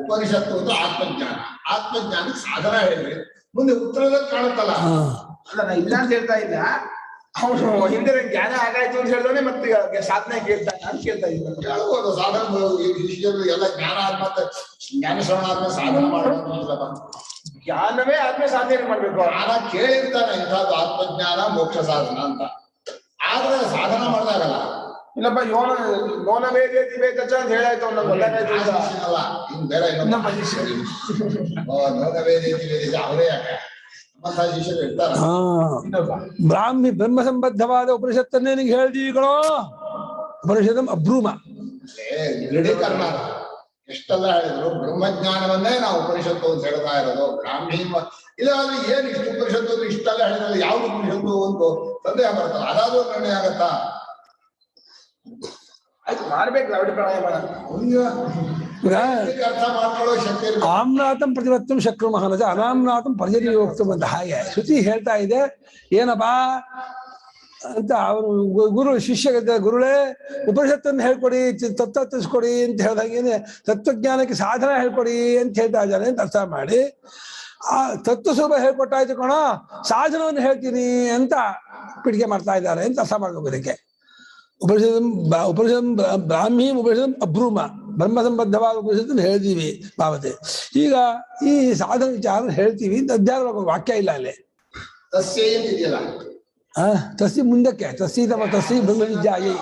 Speaker 5: ಉಪನಿಷತ್ತು ಒಂದು ಆತ್ಮಜ್ಞಾನ, ಆತ್ಮಜ್ಞಾನಕ್ಕೆ ಸಾಧನ ಹೇಳ್ರಿ, ಮುಂದೆ ಉತ್ತರದಲ್ಲಿ ಕಾಣುತ್ತಲ್ಲ.
Speaker 3: ಅಲ್ಲ ನಾ ಇಲ್ಲ ಅಂತ ಹೇಳ್ತಾ ಇಲ್ಲ, ಅವನು ಹಿಂದೆ ಜ್ಞಾನ ಆಗಾಯ್ತು ಅಂತ ಹೇಳಿದ್ರೆ ಮತ್ತೆ ಸಾಧನೆ ಕೇಳ್ತಾನೆ ಅಂತ ಕೇಳ್ತಾ ಇದ್ದ.
Speaker 5: ಹೇಳ್ಬೋದು ಸಾಧನ ಶಿಷ್ಯರು ಎಲ್ಲ ಜ್ಞಾನ ಆದ್ಮೇಲೆ ಜ್ಞಾನ ಶ್ರವಣ ಆದ್ಮೇಲೆ ಸಾಧನ ಮಾಡಬೇಕು.
Speaker 3: ಜ್ಞಾನವೇ ಆದ್ಮೇಲೆ ಸಾಧನೆ ಮಾಡ್ಬೇಕು.
Speaker 5: ಜ್ಞಾನ ಕೇಳಿರ್ತಾನೆ ಇಂಥದ್ದು ಆತ್ಮಜ್ಞಾನ ಮೋಕ್ಷ ಸಾಧನ ಅಂತ, ಆದ್ರೆ ಸಾಧನ ಮಾಡ್ದಾಗಲ್ಲ.
Speaker 3: ಇಲ್ಲಪ್ಪ ನೋನ ವೇದೇತಿ ವೇದಚ ಅಂತ ಹೇಳಾಯ್ತು ಅವ್ನ ಗೊತ್ತಾಗಾಯ್ತು
Speaker 5: ಅಲ್ಲ. ಇನ್ ಬೇರೆ ನೋನ ವೇದೇತಿ ವೇದಿಸ ಅವರೇ ಯಾಕೆ ನಮ್ಮಂತಹ ಶಿಷ್ಯರು ಇರ್ತಾರ.
Speaker 2: ಬ್ರಾಹ್ಮಿ ಸಂಬದ್ಧವಾದ ಉಪನಿಷತ್ತನ್ನೇ ನಿಂಗೆ ಹೇಳ್ದೀವಿಗಳೋ. ಉಪನಿಷದಂ ಅಬ್ರೂಮ
Speaker 5: ದೃಢೀಕರಣ ಎಷ್ಟೆಲ್ಲ ಹೇಳಿದ್ರು. ಬ್ರಹ್ಮಜ್ಞಾನವನ್ನೇ ನಾವು ಉಪನಿಷತ್ತು ಅಂತ ಹೇಳ್ತಾ ಇರೋದು. ಬ್ರಾಹ್ಮಿ ಇದಾದ್ರೆ ಏನ್ ಇಷ್ಟು ಉಪನಿಷತ್ತು ಅಂದ್ರೆ ಇಷ್ಟೆಲ್ಲ ಹೇಳಿದ್ರೆ ಯಾವ್ದು ಉಪನಿಷತ್ತು ಒಂದು ಸಂದೇಹ ಬರ್ತಲ್ಲ. ಅದಾದ್ರೂ ನಿರ್ಣಯ ಆಗತ್ತಾ?
Speaker 3: ಆಯ್ತು ಮಾಡ್ಬೇಕು ಲವಡಿ ಪ್ರಾಣಾಯಾಮ.
Speaker 5: ಅರ್ಥ ಮಾಡ್ಕೊಳ್ಳೋ ಶಕ್ತಿ.
Speaker 2: ಆಮ್ನಾಥಂ ಪ್ರತಿವತ್ತಂ ಶಕ್ರು ಮಹಾನಜ ಅನಾಮ್ನಾಥಂ ಪರ್ಯಯೋಕ್ತಂ ಅಂತ. ಹಾಗೆ ಶ್ರುತಿ ಹೇಳ್ತಾ ಇದೆ ಏನಪ್ಪಾ ಅಂತ. ಅವನು ಗುರು ಶಿಷ್ಯ ಗುರುಳೇ ಉಪನಿಷತ್ತನ್ನು ಹೇಳ್ಕೊಡಿ, ತತ್ವ ತಿಳಿಸ್ಕೊಡಿ ಅಂತ ಹೇಳ್ದಾಗೇನೆ ತತ್ವಜ್ಞಾನಕ್ಕೆ ಸಾಧನ ಹೇಳ್ಕೊಡಿ ಅಂತ ಹೇಳ್ತಾ ಇದ್ದಾನೆ ಅಂತ ಅರ್ಥ ಮಾಡಿ, ಆ ತತ್ವ ಸ್ವರೂಪ ಹೇಳ್ಕೊಟ್ಟಾಯ್ತು ಕಣ, ಸಾಧನವನ್ನು ಹೇಳ್ತೀನಿ ಅಂತ ಪೀಠಿಕೆ ಮಾಡ್ತಾ ಇದ್ದಾರೆ ಅಂತ ಅರ್ಥ ಮಾಡ್ಕೋಬೇಕು. ಉಪನಿಷತ್ ಬ್ರಾಹ್ಮಿ ಉಪನಿಷತ್ ಅಬ್ರೂಮ ಬ್ರಹ್ಮ ಸಂಬದ್ಧವಾದ ಉಪನಿಷತ್ತನ್ನು ಹೇಳ್ತೀವಿ ಬಾಬತೆ. ಈಗ ಈ ಸಾಧನ ವಿಚಾರ ಹೇಳ್ತೀವಿ ಅಂತ ಅಧ್ಯಾಯ ವಾಕ್ಯ ಇಲ್ಲ ಅಲ್ಲಿ. ತಸ್ಸಿ ಮುಂದಕ್ಕೆ ತಸ್ಸಿ ತಮ್ಮ ತಸ್ಸಿ ಬ್ರಹ್ಮ ವಿದ್ಯಾಯಿ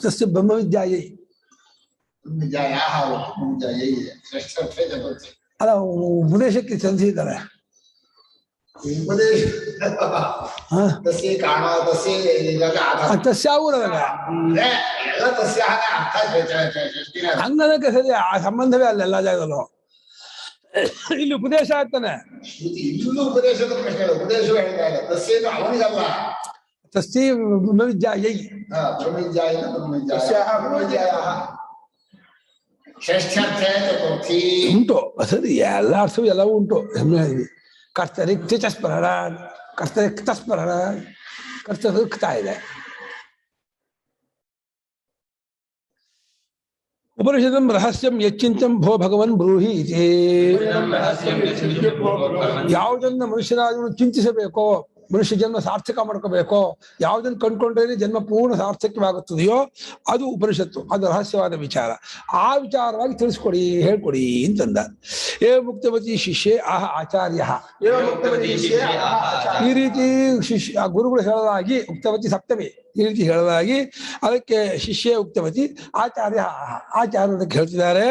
Speaker 2: ತಸ್ಸಿ ಬ್ರಹ್ಮ ವಿದ್ಯಾಯಿ ಅಲ್ಲ ಉಪದೇಶಕ್ಕೆ ತಂದಿದ್ದಾರೆ. ಹಂಗನಕ್ಕೆ ಸರಿ, ಆ ಸಂಬಂಧವೇ ಅಲ್ಲ ಎಲ್ಲ ಜಾಗದಲ್ಲೂ. ಇಲ್ಲಿ ಉಪದೇಶ ಆಗ್ತಾನೆ.
Speaker 5: ಉಪದೇಶದ ಪ್ರಶ್ನೆ ಉಪದೇಶವೂ ಹೇಳ್ತಾ ಇಲ್ಲ. ತಸ್ಸೇನು ಅವನಿಗಲ್ಲ,
Speaker 2: ತಸ್ಸಿ ಬ್ರಹ್ಮವಿದ್ಯಾಯೈ ಉಂಟು ಸರಿ, ಎಲ್ಲ ಅರ್ಥವೂ ಎಲ್ಲವೂ ಉಂಟು. ಕರ್ತರಿಕ್ತಸ್ಮರಣ ಕರ್ತರಿಕ್ತಸ್ಮರಣ ಕರ್ತರಿಕ್ತಾ ಇದೆ. ಉಪನಿಷದಂ ರಹಸ್ಯಂ ಯಚ್ಚಿಂತಂ ಭೋ ಭಗವನ್ ಬ್ರೂಹಿ ಇತಿ. ಯಾವುದನ್ನ ಮನುಷ್ಯನಾದರೂ ಚಿಂತಿಸಬೇಕೋ, ಮನುಷ್ಯ ಜನ್ಮ ಸಾರ್ಥಕ ಮಾಡ್ಕೋಬೇಕೋ, ಯಾವುದನ್ನು ಕಂಡ್ಕೊಂಡ್ರೆ ಜನ್ಮ ಪೂರ್ಣ ಸಾರ್ಥಕ್ಯವಾಗುತ್ತದೆಯೋ ಅದು ಉಪನಿಷತ್ತು, ಅದು ರಹಸ್ಯವಾದ ವಿಚಾರ. ಆ ವಿಚಾರವಾಗಿ ತಿಳಿಸ್ಕೊಡಿ, ಹೇಳ್ಕೊಡಿ ಅಂತಂದ. ಏ ಮುಕ್ತವತಿ ಶಿಷ್ಯೆ ಆಹ ಆಚಾರ್ಯ, ಈ ರೀತಿ ಶಿಷ್ಯ ಗುರುಗಳು ಹೇಳಲಾಗಿ, ಉಕ್ತವತಿ ಸಪ್ತಮಿ ಈ ರೀತಿ ಹೇಳಲಾಗಿ ಅದಕ್ಕೆ ಶಿಷ್ಯ ಉಕ್ತವತಿ ಆಚಾರ್ಯ ಆಚಾರ್ಯ ಅದಕ್ಕೆ ಹೇಳ್ತಿದ್ದಾರೆ.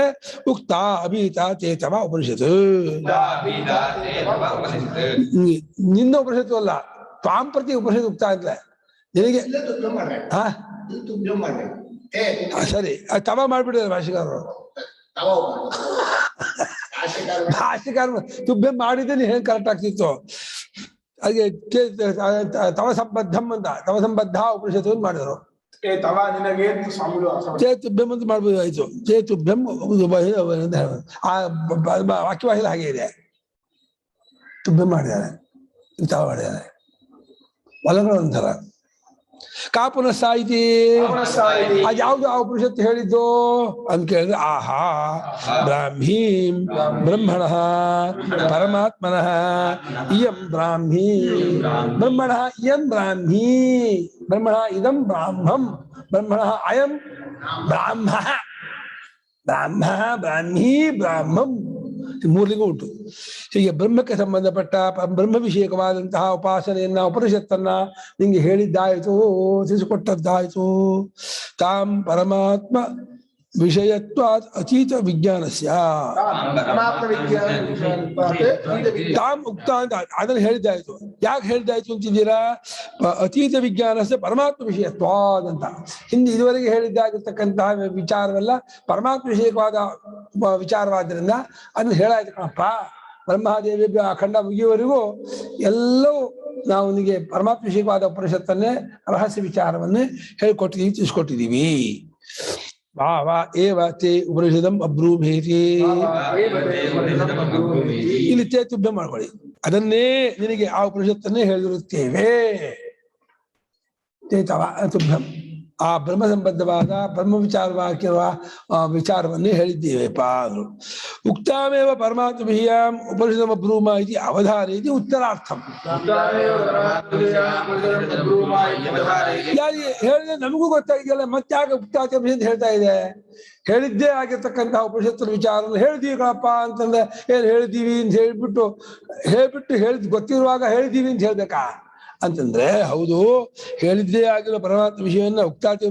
Speaker 2: ಉಕ್ತ ಅಭೀತ ಚೇತವ ಉಪನಿಷತ್ತು, ನಿನ್ನ ಉಪನಿಷತ್ತು ಅಲ್ಲ, ತ್ವಾಂ ಪ್ರತಿ ಉಪನಿಷತ್ತು ಉಕ್ತ ಅಂತ ನಿನಗೆ. ಸರಿ, ತವ ಮಾಡ್ಬಿಟ್ಟಿದ್ದಾರೆ ಭಾಷೆಗಾರರು. ಭಾಷೆಗಾರ ತುಬ್ಬೆ ಮಾಡಿದ್ರೆ ಹೇಗೆ ಕರೆಕ್ಟ್ ಆಗ್ತಿತ್ತು. ಹಾಗೆ ತವ ಸಂಬದ್ಧಂ ಅಂತ, ತವ ಸಂಬದ್ಧ ಉಪನಿಷತ್ತು ಮಾಡಿದ್ರು. ಚೇತುಭ್ಯಂ ಅಂತ ಮಾಡ್ಬೋದು ಆಯ್ತು. ಚೇತುಭ್ಯಂ ಆ ವಾಕ್ಯವಾಹಿಲ ಹಾಗೆ ಇದೆ. ತುಬ್ಬೆ ಮಾಡಿದ್ದಾರೆ, ತವ ಮಾಡಿದ್ದಾರೆ, ಹೊಲಗಳು ಒಂಥರ. ಕಾ ಪುನಃ ಇತಿ, ಅದ್ಯಾವ್ದು ಆ ಉಪನಿಷತ್ತು ಹೇಳಿದ್ದು ಅಂತ ಕೇಳಿದ್ರೆ, ಆಹಾ ಬ್ರಾಹ್ಮೀಂ ಬ್ರಹ್ಮಣಃ ಪರಮಾತ್ಮನಃ ಇಯಂ ಬ್ರಾಹ್ಮೀ ಬ್ರಹ್ಮಣಃ ಇಯಂ ಬ್ರಾಹ್ಮೀ ಬ್ರಹ್ಮಣಃ ಇದಂ ಬ್ರಾಹ್ಮಂ ಬ್ರಹ್ಮಣಃ ಅಯಂ ಬ್ರಾಹ್ಮ ಬ್ರಾಹ್ಮ ಬ್ರಾಹ್ಮೀ ಬ್ರಾಹ್ಮಂ ಮೂರ್ಲಿಂಗ ಉಂಟು. ಹೀಗೆ ಬ್ರಹ್ಮಕ್ಕೆ ಸಂಬಂಧಪಟ್ಟ ಬ್ರಹ್ಮ ವಿಷಯಕವಾದಂತಹ ಉಪಾಸನೆಯನ್ನ ಉಪನಿಷತ್ತನ್ನ ನಿಂಗೆ ಹೇಳಿದ್ದಾಯಿತು, ತಿಳಿಸಿಕೊಟ್ಟದ್ದಾಯಿತು. ತಾಂ ಪರಮಾತ್ಮ ವಿಷಯತ್ವ ಅತೀತ ವಿಜ್ಞಾನಸ್ಯ ತಾಂ ಉಕ್ತ ಅಂತ ಅದನ್ನು ಹೇಳಿದ್ದಾಯ್ತು. ಯಾಕೆ ಹೇಳಿದ್ದಾಯ್ತು ಅಂತಿದ್ದೀರಾ? ಅತೀತ ವಿಜ್ಞಾನಸ್ಯ ಪರಮಾತ್ಮ ವಿಷಯತ್ವಾದಂತ. ಹಿಂದೆ ಇದುವರೆಗೆ ಹೇಳಿದ್ದಾಗಿರ್ತಕ್ಕಂತಹ ವಿಚಾರವೆಲ್ಲ ಪರಮಾತ್ಮ ವಿಷಯಕವಾದ ವಿಚಾರವಾದ್ರಿಂದ ಅದನ್ನು ಹೇಳಾಯ್ತು ಕಣಪ್ಪ. ಬ್ರಹ್ಮದೇವಿ ಅಖಂಡ ಮುಗಿಯುವವರೆಗೂ ಎಲ್ಲವೂ ನಾವು ನಿಮಗೆ ಪರಮಾತ್ಮ ವಿಷಯಕವಾದ ಉಪನಿಷತ್ತನ್ನೇ ರಹಸ್ಯ ವಿಚಾರವನ್ನೇ ಹೇಳಿಕೊಟ್ಟಿದ್ದೀವಿ, ತಿಳಿಸ್ಕೊಟ್ಟಿದ್ದೀವಿ. ವಾ ವಾ ಏವ ತೇ ಉಪನಿಷದಂ ಅಬ್ರೂಮೇತಿ. ಇಲ್ಲಿ ತೇ ತುಭ್ಯ ಮಾಡ್ಕೊಳ್ಳಿ, ಅದನ್ನೇ ನಿನಗೆ ಆ ಉಪನಿಷತ್ತನ್ನೇ ಹೇಳಿರುತ್ತೇವೆ. ತೇತವ ತುಭ್ಯಂ, ಆ ಬ್ರಹ್ಮ ಸಂಬದ್ಧವಾದ ಬ್ರಹ್ಮ ವಿಚಾರವಾಗಿರುವ ವಿಚಾರವನ್ನೇ ಹೇಳಿದ್ದೇವೆಪ್ಪ ಅಂದ್ರು. ಉಕ್ತಾಮೇವ ಪರಮಾತ್ಮ ವಿಷಯಂ ಉಪನಿಷದಂ ಅಬ್ರೂಮ ಇತಿ ಅವಧಾನ ಇತಿ ಉತ್ತರಾರ್ಥಂ. ಹೇಳಿದ್ರೆ ನಮಗೂ ಗೊತ್ತಾಗಿದೆಯಲ್ಲ, ಮತ್ತೆ ಉಕ್ತಾಚ ಅಂತ ಹೇಳ್ತಾ ಇದೆ. ಹೇಳಿದ್ದೇ ಆಗಿರ್ತಕ್ಕಂತಹ ಉಪನಿಷತ್ತಿನ ವಿಚಾರ ಹೇಳಿದೀವಿ ಕಣಪ್ಪ ಅಂತಂದ್ರೆ, ಏನ್ ಹೇಳಿದೀವಿ ಅಂತ ಹೇಳ್ಬಿಟ್ಟು ಹೇಳಿದ್ ಗೊತ್ತಿರುವಾಗ ಹೇಳಿದೀವಿ ಅಂತ ಹೇಳ್ಬೇಕಾ ಅಂತಂದ್ರೆ, ಹೌದು ಹೇಳಿದ್ದೇ ಆಗಿರೋ ಪರಮಾತ್ಮ ವಿಷಯವನ್ನ ಉಕ್ತಾತಿ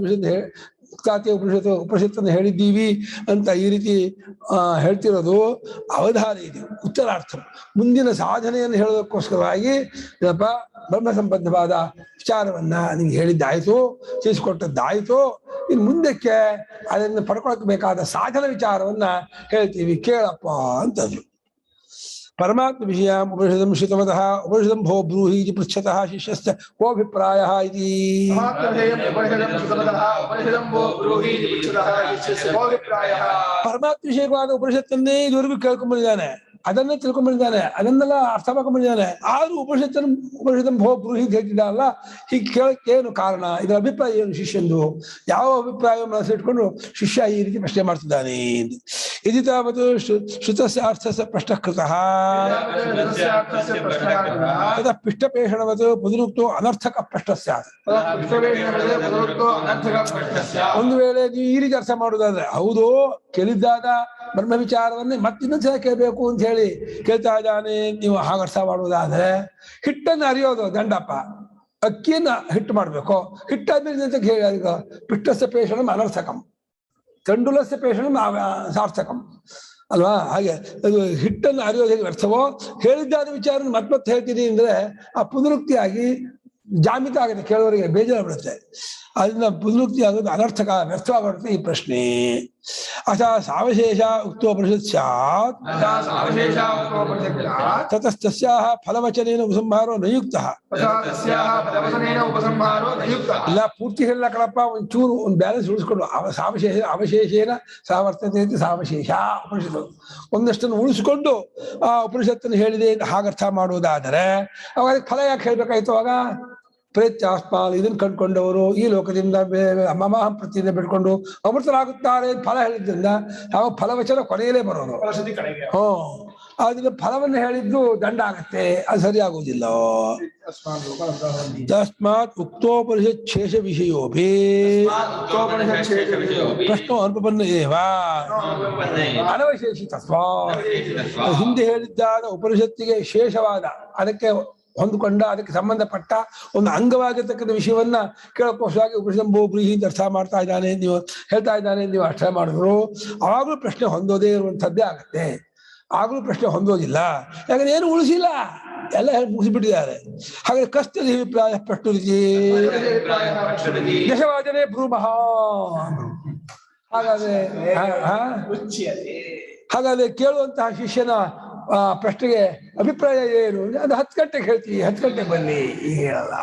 Speaker 2: ಉಪನಿಷತ್ತನ್ನು ಹೇಳಿದ್ದೀವಿ ಅಂತ ಈ ರೀತಿ ಹೇಳ್ತಿರೋದು ಅವಧಾನ ಇದೆ, ಉತ್ತರಾರ್ಥ. ಮುಂದಿನ ಸಾಧನೆಯನ್ನು ಹೇಳೋದಕ್ಕೋಸ್ಕರವಾಗಿ ಬ್ರಹ್ಮ ಸಂಬದ್ಧವಾದ ವಿಚಾರವನ್ನ ನಿಮ್ಗೆ ಹೇಳಿದ್ದಾಯ್ತು, ತಿಳಿಸ್ಕೊಟ್ಟದ್ದಾಯ್ತು. ಇನ್ನು ಮುಂದಕ್ಕೆ ಅದನ್ನು ಪಡ್ಕೊಳಕ್ ಬೇಕಾದ ಸಾಧನ ವಿಚಾರವನ್ನ ಹೇಳ್ತೀವಿ, ಕೇಳಪ್ಪ ಅಂತಂದ್ರು. ಪರಮಾತ್ಮ ವಿಷಯ ಉಪನಿಷದಂ ಶ್ರುತವತಃ ಉಪನಿಷದಂ ಭೋ ಬ್ರೂಹಿ ಇತಿ ಪೃಚ್ಛತಃ ಶಿಷ್ಯಸ್ಯ ಕೋಭಿಪ್ರಾಯಃ ಇತಿ. ಪರಮಾತ್ಮ ವಿಷಯವಾದ ಉಪನಿಷತ್ತನ್ನೇ ಇದುವರೆಗೂ ಕೇಳ್ಕೊಂಡ್ಬಂದಿದ್ದಾನೆ, ಅದನ್ನೇ ತಿಳ್ಕೊಂಡ್ಬಂದಿದ್ದಾನೆ, ಅದನ್ನೆಲ್ಲ ಅರ್ಥ ಮಾಡ್ಕೊಂಡ್ಬಂದಿದ್ದಾನೆ. ಆದ್ರೂ ಉಪನಿಷದಂ ಭೋ ಬ್ರೂಹಿ ಹೇಳ್ತಿದ್ದಾರಲ್ಲ, ಹೀಗೆ ಕೇಳಕ್ಕೆ ಏನು ಕಾರಣ, ಇದರ ಅಭಿಪ್ರಾಯ ಏನು ಶಿಷ್ಯಂದು, ಯಾವ ಅಭಿಪ್ರಾಯ ಮನಸ್ಸಿಟ್ಕೊಂಡು ಶಿಷ್ಯ ಈ ರೀತಿ ಪ್ರಶ್ನೆ ಮಾಡ್ತಿದ್ದಾನೆ. ಇದಿ ತಾವತ್ ಶ್ರುತಸ್ಯ ಅರ್ಥಸ್ಯ ಪ್ರಶ್ನ ಕೃತಃ ತದ ಪಿಷ್ಟಪೇಷಣವತ್ ಪುನರುಕ್ತೋ ಅನರ್ಥಕ ಪ್ರಶ್ನ ಸ್ಯಾತ್. ಒಂದು ವೇಳೆ ನೀವು ಈ ರೀತಿ ಅರ್ಥ ಮಾಡುವುದಾದ್ರೆ, ಹೌದು ಕೇಳಿದ್ದಾದ ಬ್ರಹ್ಮ ವಿಚಾರವನ್ನೇ ಮತ್ತಿನ್ನೊಂದ್ಸಲ ಕೇಳಬೇಕು ಅಂತ ಹೇಳಿ ಕೇಳ್ತಾ ಇದ್ದಾನೆ ನೀವು ಹಾಗೆ ಅರ್ಥ ಮಾಡುವುದಾದ್ರೆ, ಹಿಟ್ಟನ್ನು ಅರಿಯೋದು ದಂಡಪ್ಪ, ಅಕ್ಕಿಯನ್ನ ಹಿಟ್ಟು ಮಾಡ್ಬೇಕು, ಹಿಟ್ಟಾದ್ಮೇಲೆ ಅಂತ ಹೇಳಿ ಪಿಷ್ಟಸ್ಯ ಪೇಷಣಂ ಅನರ್ಥಕಂ ತಂಡುಲಸ್ಯ ಪೇಷಣಂ ಸಾರ್ಥಕಂ ಅಲ್ವಾ. ಹಾಗೆ ಅದು ಹಿಟ್ಟನ್ನು ಅರಿಯೋದು ಹೇಗೆ ವ್ಯರ್ಥವೋ, ಹೇಳಿದ್ದಾದ ವಿಚಾರ ಮತ್ತೆ ಹೇಳ್ತೀನಿ ಅಂದ್ರೆ ಆ ಪುನರುಕ್ತಿಯಾಗಿ ಜಾಮಿತ ಆಗುತ್ತೆ, ಕೇಳೋರಿಗೆ ಬೇಜಾರು ಬಿಡುತ್ತೆ. ಅದನ್ನ ಪುನರುಕ್ತಿ ಆಗೋದು ಅನರ್ಥಕ, ವ್ಯರ್ಥವಾಗುತ್ತೆ ಈ ಪ್ರಶ್ನೆ. ಅಥ ಸಾವಶೇಷ ಉಕ್ತೋಪನಿಷತ್ ಸ್ಯಾತ್ ತತಸ್ತಸ್ಯಾಹ ಫಲವಚನೇನ ಉಪಸಂಹಾರೋ ನಯುಕ್ತಃ. ಇಲ್ಲ ಪೂರ್ತಿ ಹೇಳಿಲ್ಲ ಕಣಪ್ಪ, ಒಂಚೂರು ಒಂದು ಬ್ಯಾಲೆನ್ಸ್ ಉಳಿಸ್ಕೊಂಡು ಅವಶೇಷೇನ ಸಾವರ್ತತೆ ಸಾವಶೇಷ ಉಪನಿಷತ್ತು ಒಂದಷ್ಟನ್ನು ಉಳಿಸ್ಕೊಂಡು ಆ ಉಪನಿಷತ್ತನ್ನು ಹೇಳಿದೆ ಹಾಗರ್ಥ ಮಾಡುವುದಾದರೆ ಅವಾಗ ಫಲ ಯಾಕೆ ಹೇಳ್ಬೇಕಾಯ್ತು? ಅವಾಗ ಪ್ರೇತ್ಯಾಸ್ಮಾಲ್ ಇದನ್ನು ಕಂಡುಕೊಂಡವರು ಈ ಲೋಕದಿಂದ ಮಮಾಹಂ ಪ್ರತಿಯಿಂದ ಬಿಟ್ಕೊಂಡು ಅಮೃತರಾಗುತ್ತಾರೆ ಫಲ ಹೇಳಿದ್ರಿಂದ ಯಾವ ಫಲವಚನ ಕೊನೆಯಲ್ಲೇ ಬರೋದು.
Speaker 3: ಫಲಶ್ರುತಿ ಕಡೆಗೆ.
Speaker 2: ಆದ್ರೆ ಫಲವನ್ನು ಹೇಳಿದ್ದು ದಂಡ ಆಗತ್ತೆ, ಅದು ಸರಿಯಾಗುವುದಿಲ್ಲ. ತಸ್ಮಾತ್ ಉಕ್ತೋಪನಿಷತ್ ಶೇಷ ವಿಷಯೋಪಿ ಪ್ರಶ್ನೋ ಅನುಪನ್ನ ಏವ ಅನವಶೇಷಿತತ್ವ. ಹಿಂದೆ ಹೇಳಿದ್ದಾದ ಉಪನಿಷತ್ತಿಗೆ ಶೇಷವಾದ, ಅದಕ್ಕೆ ಹೊಂದಿಕೊಂಡ, ಅದಕ್ಕೆ ಸಂಬಂಧಪಟ್ಟ ಒಂದು ಅಂಗವಾಗಿರ್ತಕ್ಕಂಥ ವಿಷಯವನ್ನ ಕೇಳೋಕ್ಕೋಸ್ಕರವಾಗಿ ಉಪನಿಷಂಭೋ ಬ್ರೀಹಿ ಅರ್ಥ ಮಾಡ್ತಾ ಇದ್ದಾನೆ, ನೀವು ಹೇಳ್ತಾ ಇದ್ದಾನೆ, ನೀವು ಅರ್ಥ ಮಾಡಿದ್ರು ಆವಾಗಲೂ ಪ್ರಶ್ನೆ ಹೊಂದೋದೇ ಇರುವಂಥದ್ದೇ ಆಗತ್ತೆ. ಆಗಲೂ ಪ್ರಶ್ನೆ ಹೊಂದೋದಿಲ್ಲ, ಯಾಕಂದ್ರೆ ಏನು ಉಳಿಸಿಲ್ಲ, ಎಲ್ಲ ಮುಗಿಸಿಬಿಟ್ಟಿದ್ದಾರೆ. ಹಾಗೆ ಕಸ್ತರಿ ಅಭಿಪ್ರಾಯ ಪ್ರಶ್ನೆ ದಶವಾದನೆ ಭ್ರೂಮಃ. ಹಾಗಾದ್ರೆ ಕೇಳುವಂತಹ ಶಿಷ್ಯನ ಪ್ರಶ್ನೆಗೆ ಅಭಿಪ್ರಾಯ ಏನು? ಅದು 10 ಗಂಟೆಗೆ ಹೇಳ್ತೀವಿ, 10 ಗಂಟೆಗೆ ಬನ್ನಿ, ಈಗ ಹೇಳಲ್ಲ.